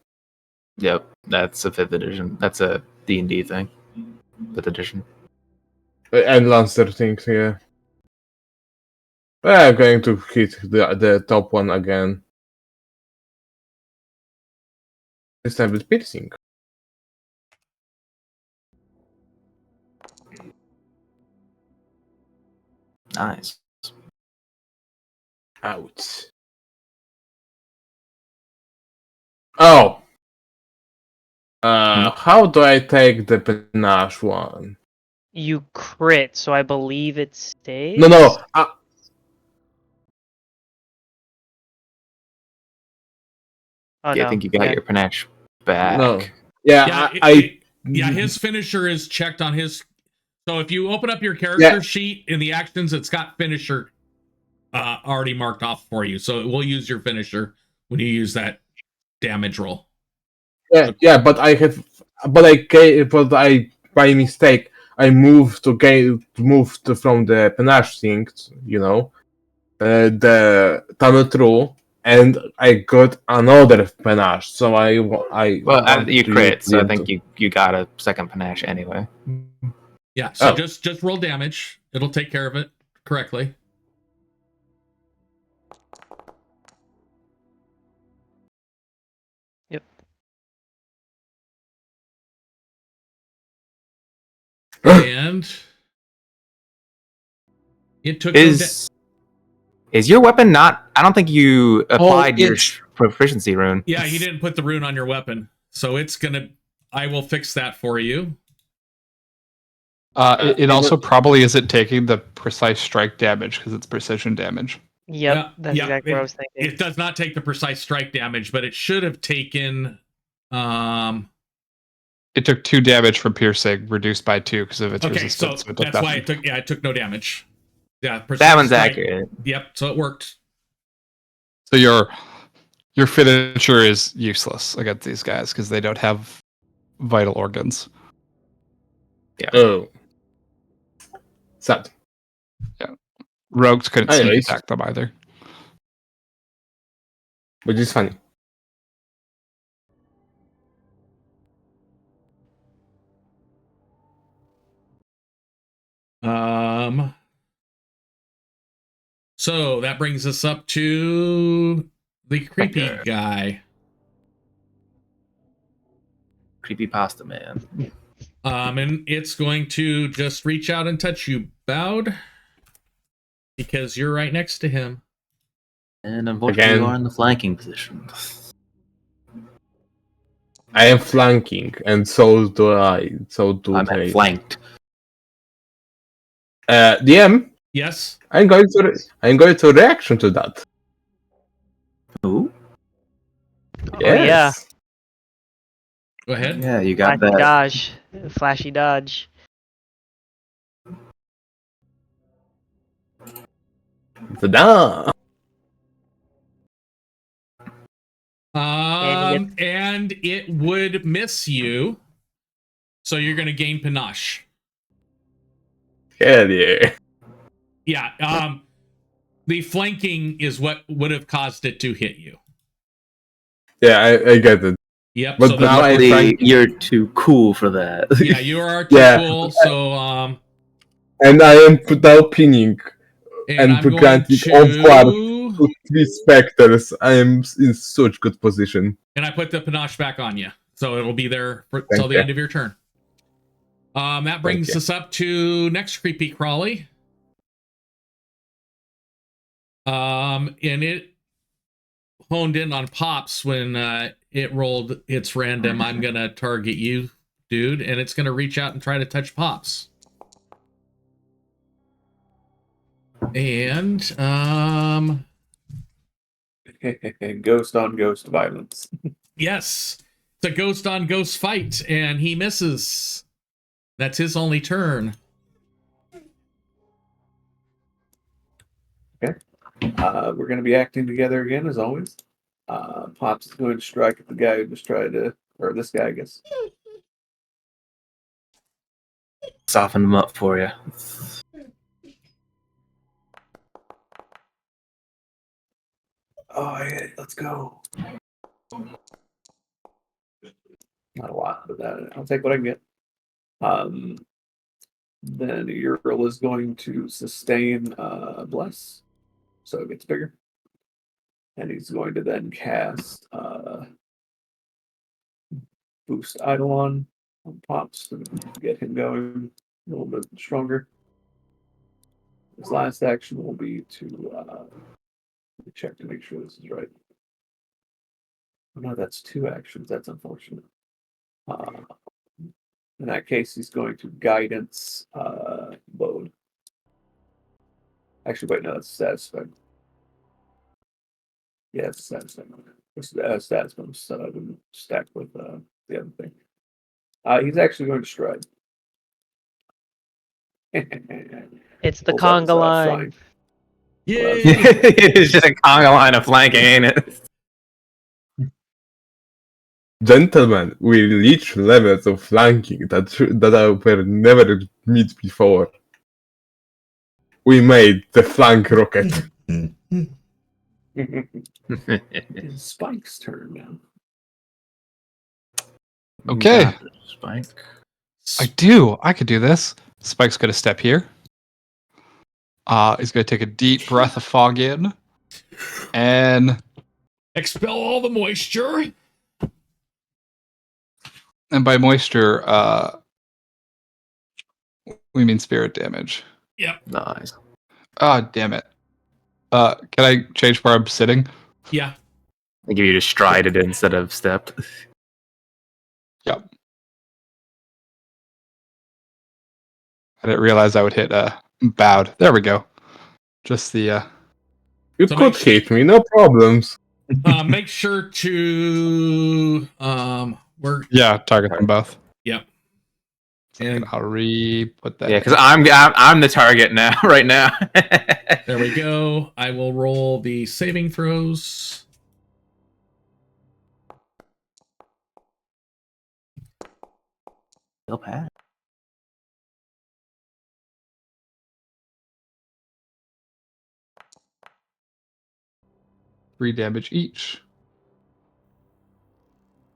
Yep. That's a 5th edition. That's a D&D thing. 5th edition. And Lancer things, yeah. I'm going to hit the top one again. This time with piercing. Nice. Ouch. Oh! How do I take the panache one? You crit, so I believe it stays. No. Oh, I think you got your panache back. No. Yeah, yeah, his finisher is checked on his. So if you open up your character sheet in the actions, it's got finisher already marked off for you. So it will use your finisher when you use that damage roll. Yeah, but by mistake I moved from the panache thing, the tunnel through, and I got another panache. So you crit, so I think you got a second panache anyway. Yeah, so just roll damage. It'll take care of it correctly. Yep. And it took Is your weapon not? I don't think you applied your proficiency rune. Yeah, he didn't put the rune on your weapon, so it's gonna. I will fix that for you. It also probably isn't taking the precise strike damage because it's precision damage. Yep, that's yeah, exactly what I was thinking. It does not take the precise strike damage, but it should have taken. It took 2 damage from piercing, reduced by 2 because of its Okay, so resistance. it that's why it took. Yeah, it took no damage. Yeah, precise That one's strike. accurate. Yep, so it worked. So your finisher is useless against these guys because they don't have vital organs. Yeah. Oh. Sad. Rogues couldn't sneak Anyways. attack them either. Which is funny. So that brings us up to the creepy guy. Creepy pasta man. And it's going to just reach out and touch you, Bowed, because you're right next to him. And unfortunately, you are in the flanking position. I am flanking, and so do I. So do I'm they. flanked. DM. Yes. I'm going to reaction to that. Ooh. Yes. Go ahead. Yeah, you got Flashy that. dodge. Flashy dodge. Ta-da! And it would miss you, so you're going to gain panache. Hell yeah. Yeah. The flanking is what would have caused it to hit you. Yeah, I get it. Yep. But so now I Luckily, flank, you're too cool for that. yeah, you are too Yeah. cool. So and I am now pinning and I'm going granting to, off guard to 3 specters. I am in such good position. and I put the panache back on you, so it'll be there Thank till the you. end of your turn. That brings you. us up to next creepy crawly. And it honed in on Pops when it rolled its random. I'm gonna target you, dude, and it's gonna reach out and try to touch Pops. And Ghost on ghost violence. yes, it's a ghost on ghost fight, and he misses. That's his only turn. Okay. We're going to be acting together again, as always. Pops is going to strike at the guy who just tried to, or this guy, I guess. Soften them up for you. Oh, yeah, let's go. Not a lot, but I'll take what I can get. Then your girl is going to sustain bless, so it gets bigger. And he's going to then cast boost Eidolon on Pops to get him going a little bit stronger. His last action will be to check to make sure this is right. Oh, no, that's 2 actions. That's unfortunate. In that case, he's going to guidance load. Actually, wait, no, that's status effect. Yeah, it's status effect. It's status bonus, so I wouldn't stack with the other thing. He's actually going to stride. It's the Hold on, conga line. flying. Yay! It's just a conga line of flanking, ain't it? Gentlemen, we reach levels of flanking that I were never meet before. We made the flank rocket. It's Spike's turn now. Okay. Spike. I could do this. Spike's going to step here. He's going to take a deep breath of fog in. And Expel all the moisture. by moisture, we mean spirit damage. Yep. Nice. Oh, damn it. Can I change where I'm sitting? Yeah. I give you to strided instead of stepped. Yep. I didn't realize I would hit bowed. There we go. Just the You So could make- hit me, no problems. Make sure to Yeah, target them both. Yep. And And I'll re-put that. Yeah, because I'm the target now, right now. there we go. I will roll the saving throws. Still pass. Three damage each.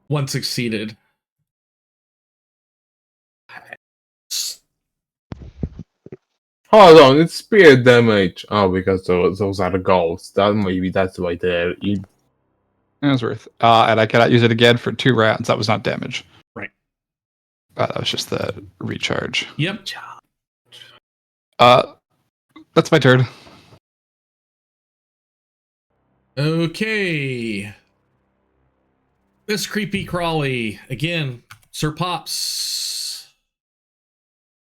One succeeded. Hold on, it's spirit damage. Oh, because those are the ghosts. That's why they're It was worth. And I cannot use it again for 2 rounds. That was not damage. Right. That was just the recharge. Yep. That's my turn. Okay. This creepy crawly again. Sir Pops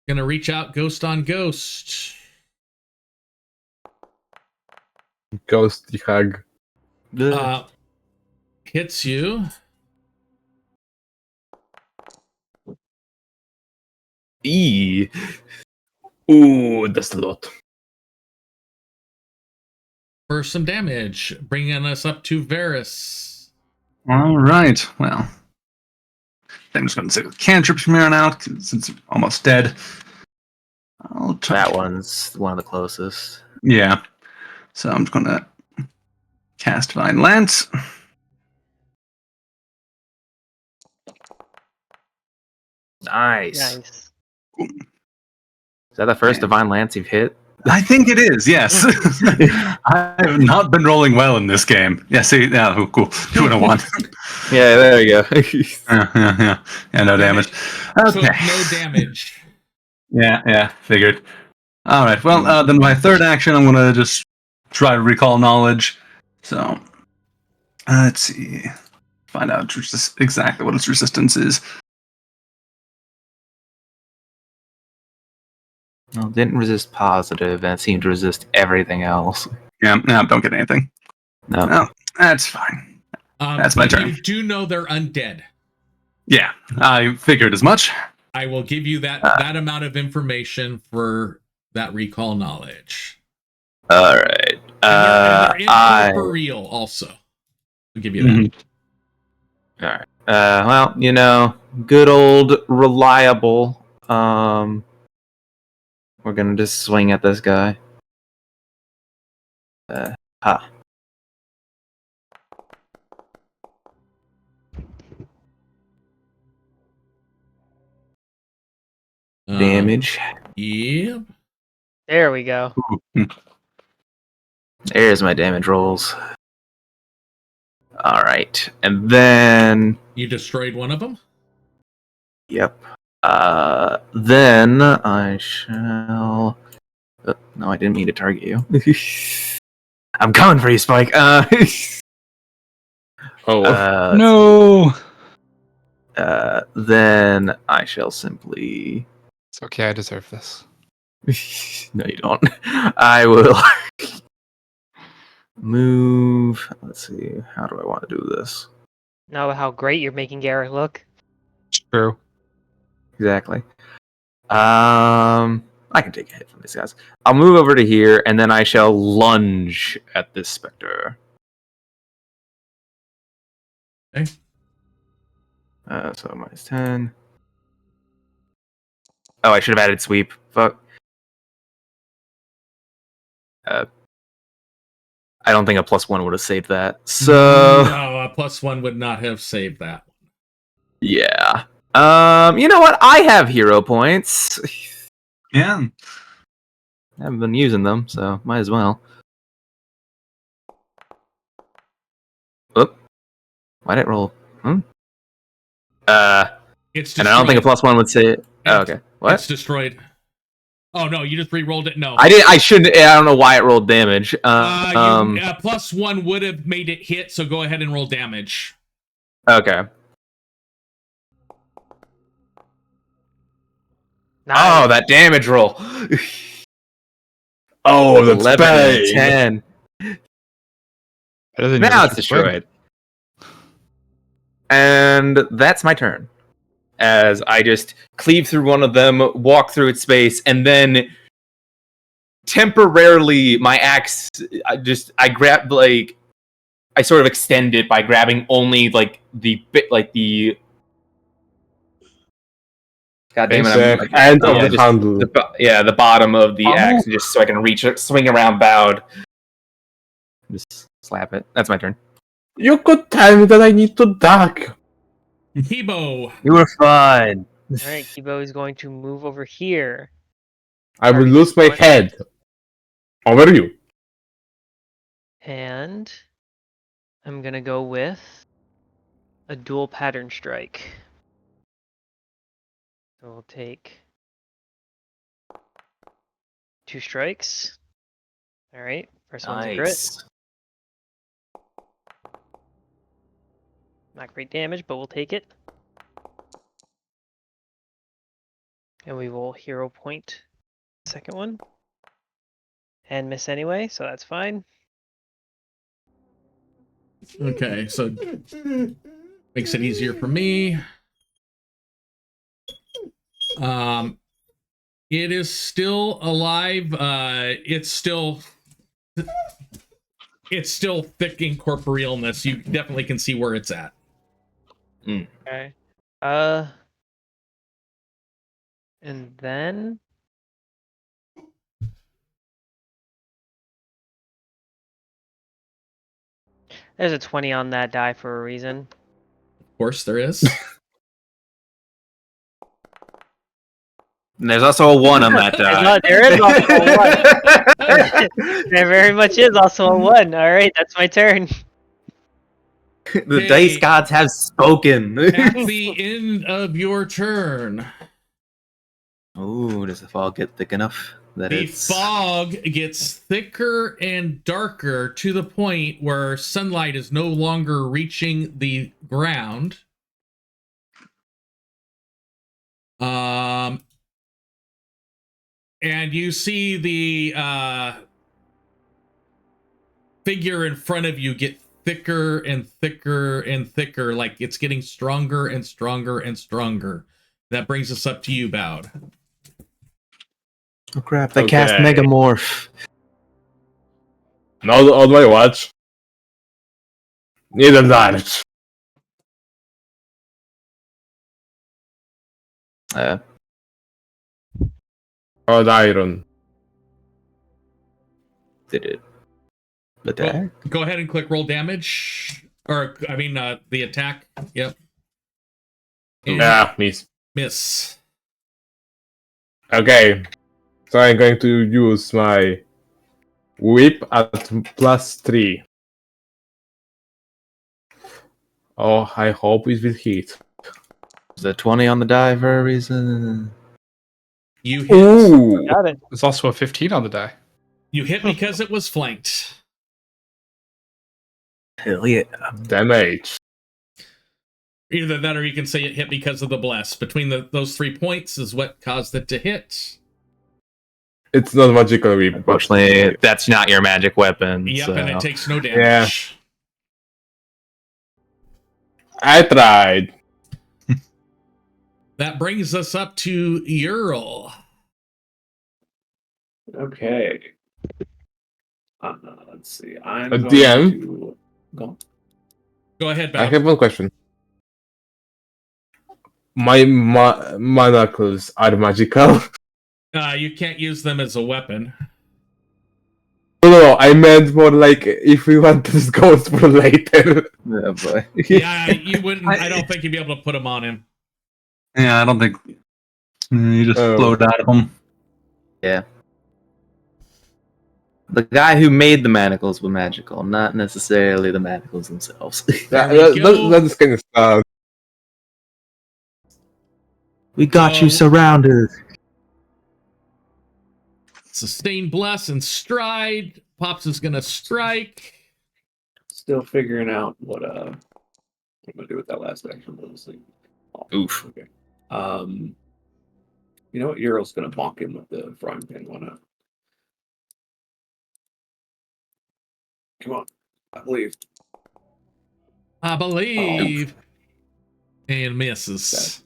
gonna reach out ghost on ghost. ghosty hug. Hits you. Ooh, that's a lot. For some damage, bringing us up to Varus. All right. Well, I'm just going to say with cantrips from here on out since it's almost dead. I'll try. That one's one of the closest. Yeah. So I'm just going to cast Divine Lance. Nice. Nice. Is that the first Divine Lance you've hit? I think it is, yes. I have not been rolling well in this game. Yeah, see, yeah, cool. 2 and a 1. Yeah, there you go. Yeah, no damage. So Okay. no damage. Yeah, figured. All right, well, then my third action, I'm going to just try to recall knowledge. So, let's see. Find out exactly what its resistance is. Well, it didn't resist positive, and it seemed to resist everything else. Yeah, no, don't get anything. No. No, that's fine. That's my but turn. You do know they're undead. Yeah, I figured as much. I will give you that amount of information for that recall knowledge. All right. And they're incorporeal also. I'll give you that. All right. Well, good old reliable. We're gonna just swing at this guy. Damage. Yep. There we go. There's my damage rolls. All right, and then You destroyed one of them? yep. Then I shall. No, I didn't mean to target you. I'm coming for you, Spike. No! Then I shall simply. It's okay, I deserve this. No, you don't. I will move. Let's see. How do I want to do this? Know how great you're making Garrett look. True. Exactly. I can take a hit from these guys. I'll move over to here, and then I shall lunge at this specter. Okay. So minus 10. Oh, I should have added sweep. Fuck. I don't think a +1 would have saved that. So No, a +1 would not have saved that. yeah. You know what? I have hero points. Yeah. I haven't been using them, so might as well. Oop. Why did it roll? It's And I don't think a +1 would say it. Oh, okay. What? It's destroyed. Oh no, you just re-rolled it. No, I did. I shouldn't. I don't know why it rolled damage. +1 would have made it hit. So go ahead and roll damage. Okay. Nice. Oh, that damage roll. Oh, that's 11 and bad. 10. Better than Now your it's Richard Swing. destroyed. And that's my turn. As I just cleave through one of them, walk through its space, and then temporarily my axe, I grab, like, I sort of extend it by grabbing only, like, the bit, like, the... God damn it, I'm like, End of yeah, the just handle. the bottom of the axe, just so I can reach it, swing around bowed. Just slap it. That's my turn. You could tell me that I need to duck. Hebo. You were fine. All right, Kibo is going to move over here. I will Target lose my one. head. Over you. And I'm gonna go with a dual pattern strike. So we'll take 2 strikes. All right, first one's a crit. Nice. Not great damage, but we'll take it. And we will hero point the second one. And miss anyway, so that's fine. Okay, so makes it easier for me. It is still alive. It's still thick incorporealness. You definitely can see where it's at. Okay. And then there's a 20 on that die for a reason. Of course, there is. And there's also a 1 on that die. There is also a 1. There very much is also a 1. All right, that's my turn. The dice gods have spoken. At the end of your turn, Ooh, does the fog get thick enough that the it's... fog gets thicker and darker to the point where sunlight is no longer reaching the ground. And you see the figure in front of you get thicker and thicker and thicker, like it's getting stronger and stronger and stronger. That brings us up to you, Bowed. Oh crap, they cast Megamorph. Now on my watch. Need a damage. Odd iron. Did it? Attack? Well, go ahead and click roll damage. Or, I mean, the attack. Yep. And Yeah, miss. miss. Okay. So I'm going to use my whip at +3. Oh, I hope it will hit. Is that 20 on the die for a reason? You hit. Ooh! Got it. There's also a 15 on the die. You hit because it was flanked. Hell yeah. Damage. Either that or you can say it hit because of the bless. Between those 3 points is what caused it to hit. It's not magical whip. Unfortunately, that's not your magic weapon. Yep, so. and it takes no damage. I tried. That brings us up to Ural. Okay. Let's see. I'm A going DM? to go. Go ahead, I Bob. have one question. My manacles are magical? You can't use them as a weapon. No, I meant more like if we want this goes for later. Oh boy. Yeah, you wouldn't. I don't think you'd be able to put them on him. Yeah, I don't think you just float out of them. Yeah. The guy who made the manacles were magical, not necessarily the manacles themselves. That's kind of stuff. We got you surrounded. Sustain, bless, and stride. Pops is gonna strike. Still figuring out what I'm gonna do with that last action. Honestly. Oof. Okay. You know what? Ural's gonna bonk him with the frying pan. Why not? Come on. I believe. I believe. And misses.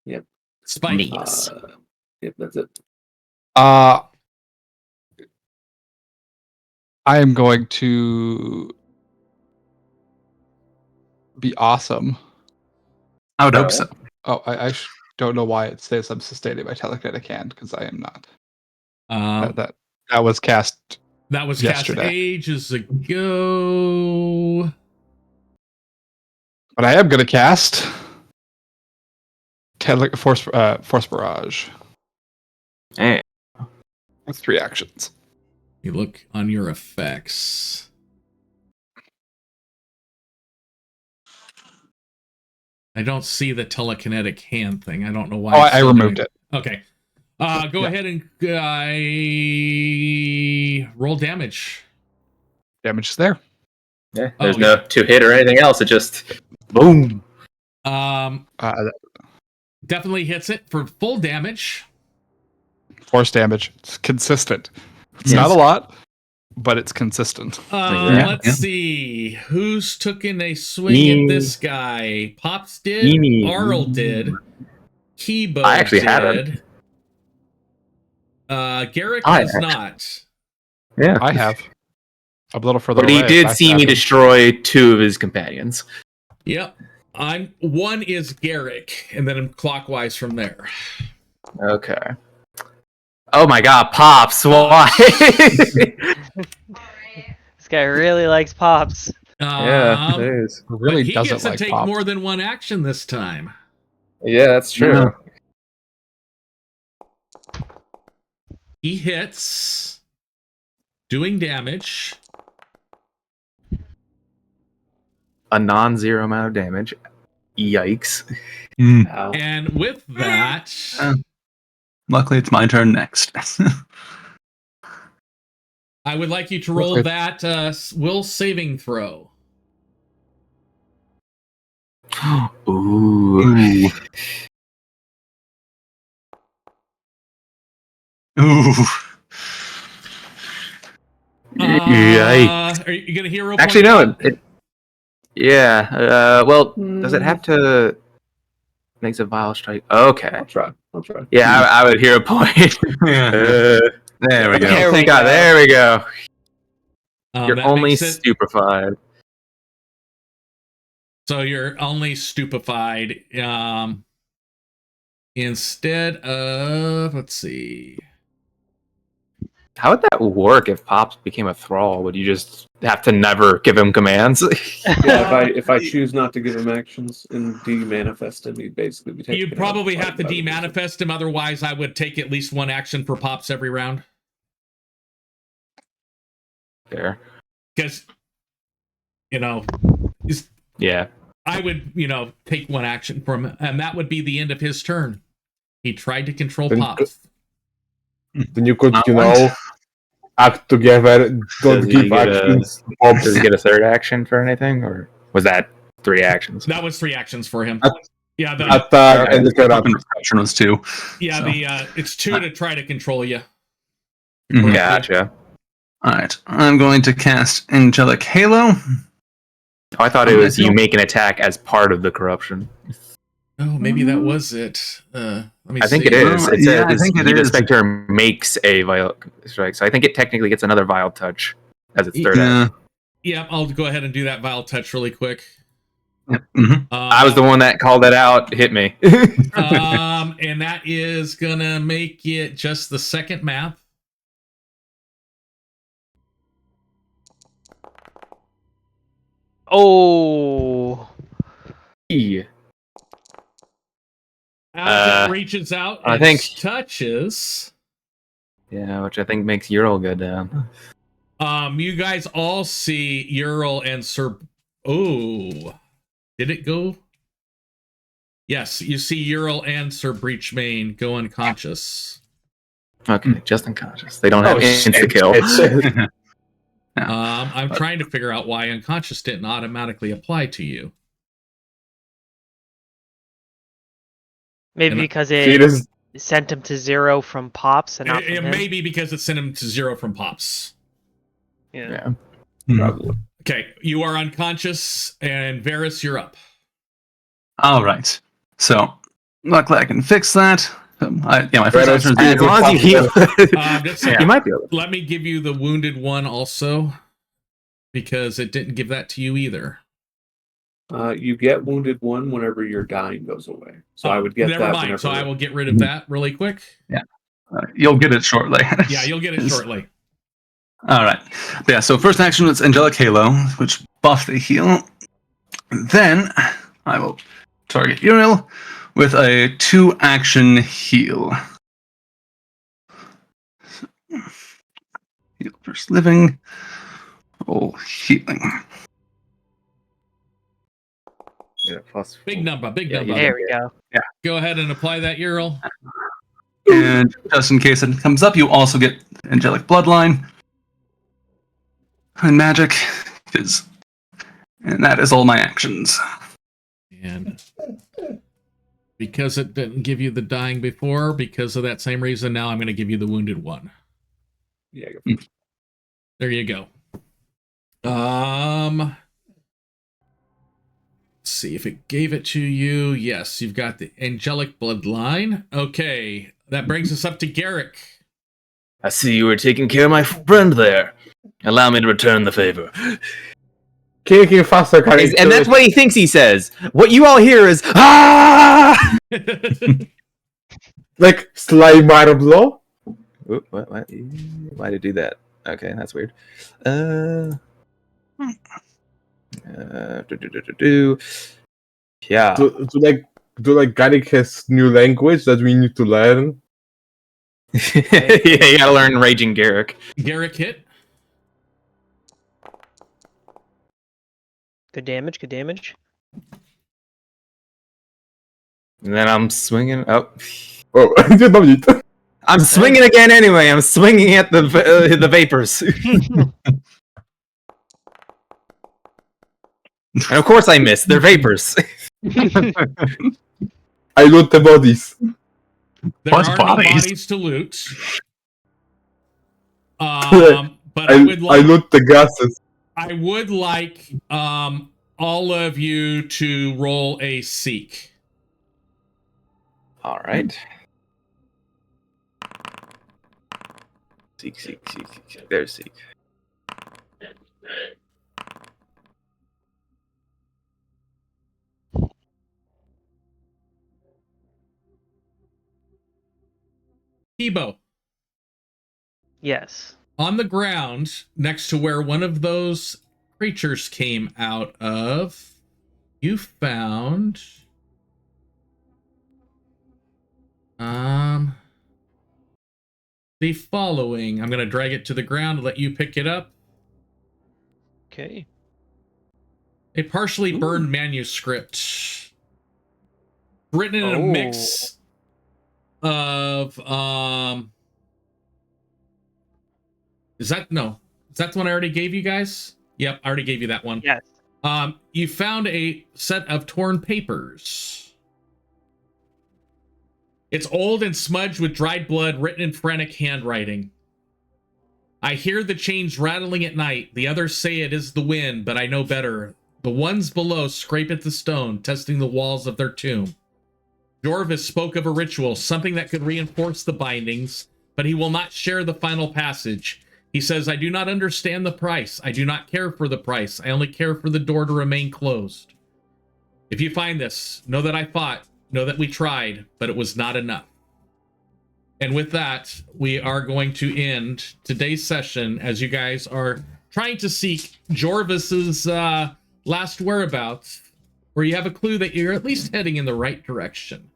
Yep. Spike. Yep, that's it. I am going to be awesome. I would hope so. Oh, I don't know why it says I'm sustaining my telekinetic hand, because I am not. That was cast. That was yesterday. cast ages ago. But I am going to cast Force Barrage. Hey. With 3 actions. You look on your effects. I don't see the telekinetic hand thing. I don't know why. Oh, I removed it. Okay. Go ahead and roll damage. Damage is there. Yeah, there's no 2-hit or anything else. It just boom. Definitely hits it for full damage. Force damage. It's consistent. It's not a lot, but it's consistent. Let's see. Who's taking a swing at this guy? Pops did. Arl did. Kibo I actually did. haven't. Garrick has not. Yeah, I have. A little further but he away. did see me destroy 2 of his companions. Yep. One is Garrick, and then I'm clockwise from there. Okay. Oh my god, Pops, why? This guy really likes Pops. Yeah, it is. Really he doesn't gets to like take Pops. more than one action this time. Yeah, that's true. He hits, doing damage. A non-zero amount of damage. Yikes. Ow. And with that, Luckily, it's my turn next. I would like you to roll that will saving throw. Ooh. Ooh. Yikes. Are you going to hero Actually, point? no. Yeah. Well, does it have to makes a vile strike? Okay. I'll try. Yeah, I would hero point. There we go. There we Thank God. go. There we go. You're That only makes it- stupefied. So you're only stupefied. Instead of, let's see. How would that work if Pops became a thrall? Would you just have to never give him commands? Yeah, if I choose not to give him actions and de-manifest him, he'd basically be taken. You'd probably have to de-manifest him. Otherwise, I would take at least one action for Pops every round. Fair. Because, Yeah. I would, take one action from him, and that would be the end of his turn. He tried to control Then Pops. Then you could, act together. Don't Does he give get a- actions. Does he get a third action for anything, or was that 3 actions? That was 3 actions for him. Yeah, Attack and interrupt. Perception was 2. yeah, so. It's 2 to try to control you. Mhm. Gotcha. Alright, I'm going to cast Angelic Halo. Oh, I thought it was you make an attack as part of the corruption. Oh, maybe that was it. Let me I think see. it is. It Yeah, I says think it the is. Spectre makes a vile strike, so I think it technically gets another vile touch as its third action. Yeah, I'll go ahead and do that vile touch really quick. Yep. Mhm. I was the one that called it out. Hit me. And that is gonna make it just the second map. Oh, As it reaches out, I and think- touches. Yeah, which I think makes Ural go down. You guys all see Ural and Sir. Oh, did it go? Yes, you see Ural and Sir Breachmane go unconscious. Okay, just unconscious. They don't have insta kill. I'm trying to figure out why unconscious didn't automatically apply to you. maybe And because See, it this is- sent him to 0 from Pops and not It from him. may be because it sent him to 0 from Pops. Yeah. Yeah. Probably. Okay, you are unconscious, and Varys, you're up. All right. So, luckily I can fix that. My first action is As long as you heal, you might be able to. Let me give you the wounded one also, because it didn't give that to you either. You get wounded one whenever your dying goes away. So I would get Never that mind. whenever. So I will get rid of that really quick. Yeah. You'll get it shortly. Yeah, you'll get it shortly. All right. Yeah, so first action is Angelic Halo, which buff the heal. Then I will target Uriel with a 2-action heal. Heal first living. Oh, healing. Yeah, plus Big number, big Yeah, number. There we go. Go ahead and apply that, Uriel. And just in case it comes up, you also get Angelic Bloodline and Magic. And that is all my actions. And because it didn't give you the dying before, because of that same reason, now I'm going to give you the wounded one. Yeah. Go There you go. Let's see if it gave it to you. Yes, you've got the angelic bloodline. Okay, that brings us up to Garrick. I see you were taking care of my friend there. Allow me to return the favor. Kicking faster, And that's what he thinks he says. What you all hear is ah! like Slimer blow. Oop, what? Why did it do that? Okay, that's weird. Yeah. Do like Garrick has new language that we need to learn? Yeah, you gotta learn Raging Garrick. Garrick hit. Good damage, good damage. And then I'm swinging. Oh, I did not it. I'm swinging again anyway. I'm swinging at the vapors. And of course I miss. They're vapors. I loot the bodies. There What are bodies? no bodies to loot. But I would I like loot the gases. I would like all of you to roll a seek. All right. Seek. There's seek. Tebow, Yes. on the ground next to where one of those creatures came out of, you found the following. I'm going to drag it to the ground and let you pick it up. Okay. A partially burned manuscript written in a mix of is that the one I already gave you guys? Yep, I already gave you that one. Yes. You found a set of torn papers. It's old and smudged with dried blood, written in frantic handwriting. I hear the chains rattling at night. The others say it is the wind, but I know better. The ones below scrape at the stone, testing the walls of their tomb. Jorvis spoke of a ritual, something that could reinforce the bindings, but he will not share the final passage. He says, I do not understand the price. I do not care for the price. I only care for the door to remain closed. If you find this, know that I fought, know that we tried, but it was not enough. And with that, we are going to end today's session as you guys are trying to seek Jorvis's last whereabouts, where you have a clue that you're at least heading in the right direction.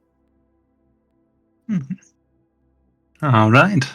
All right.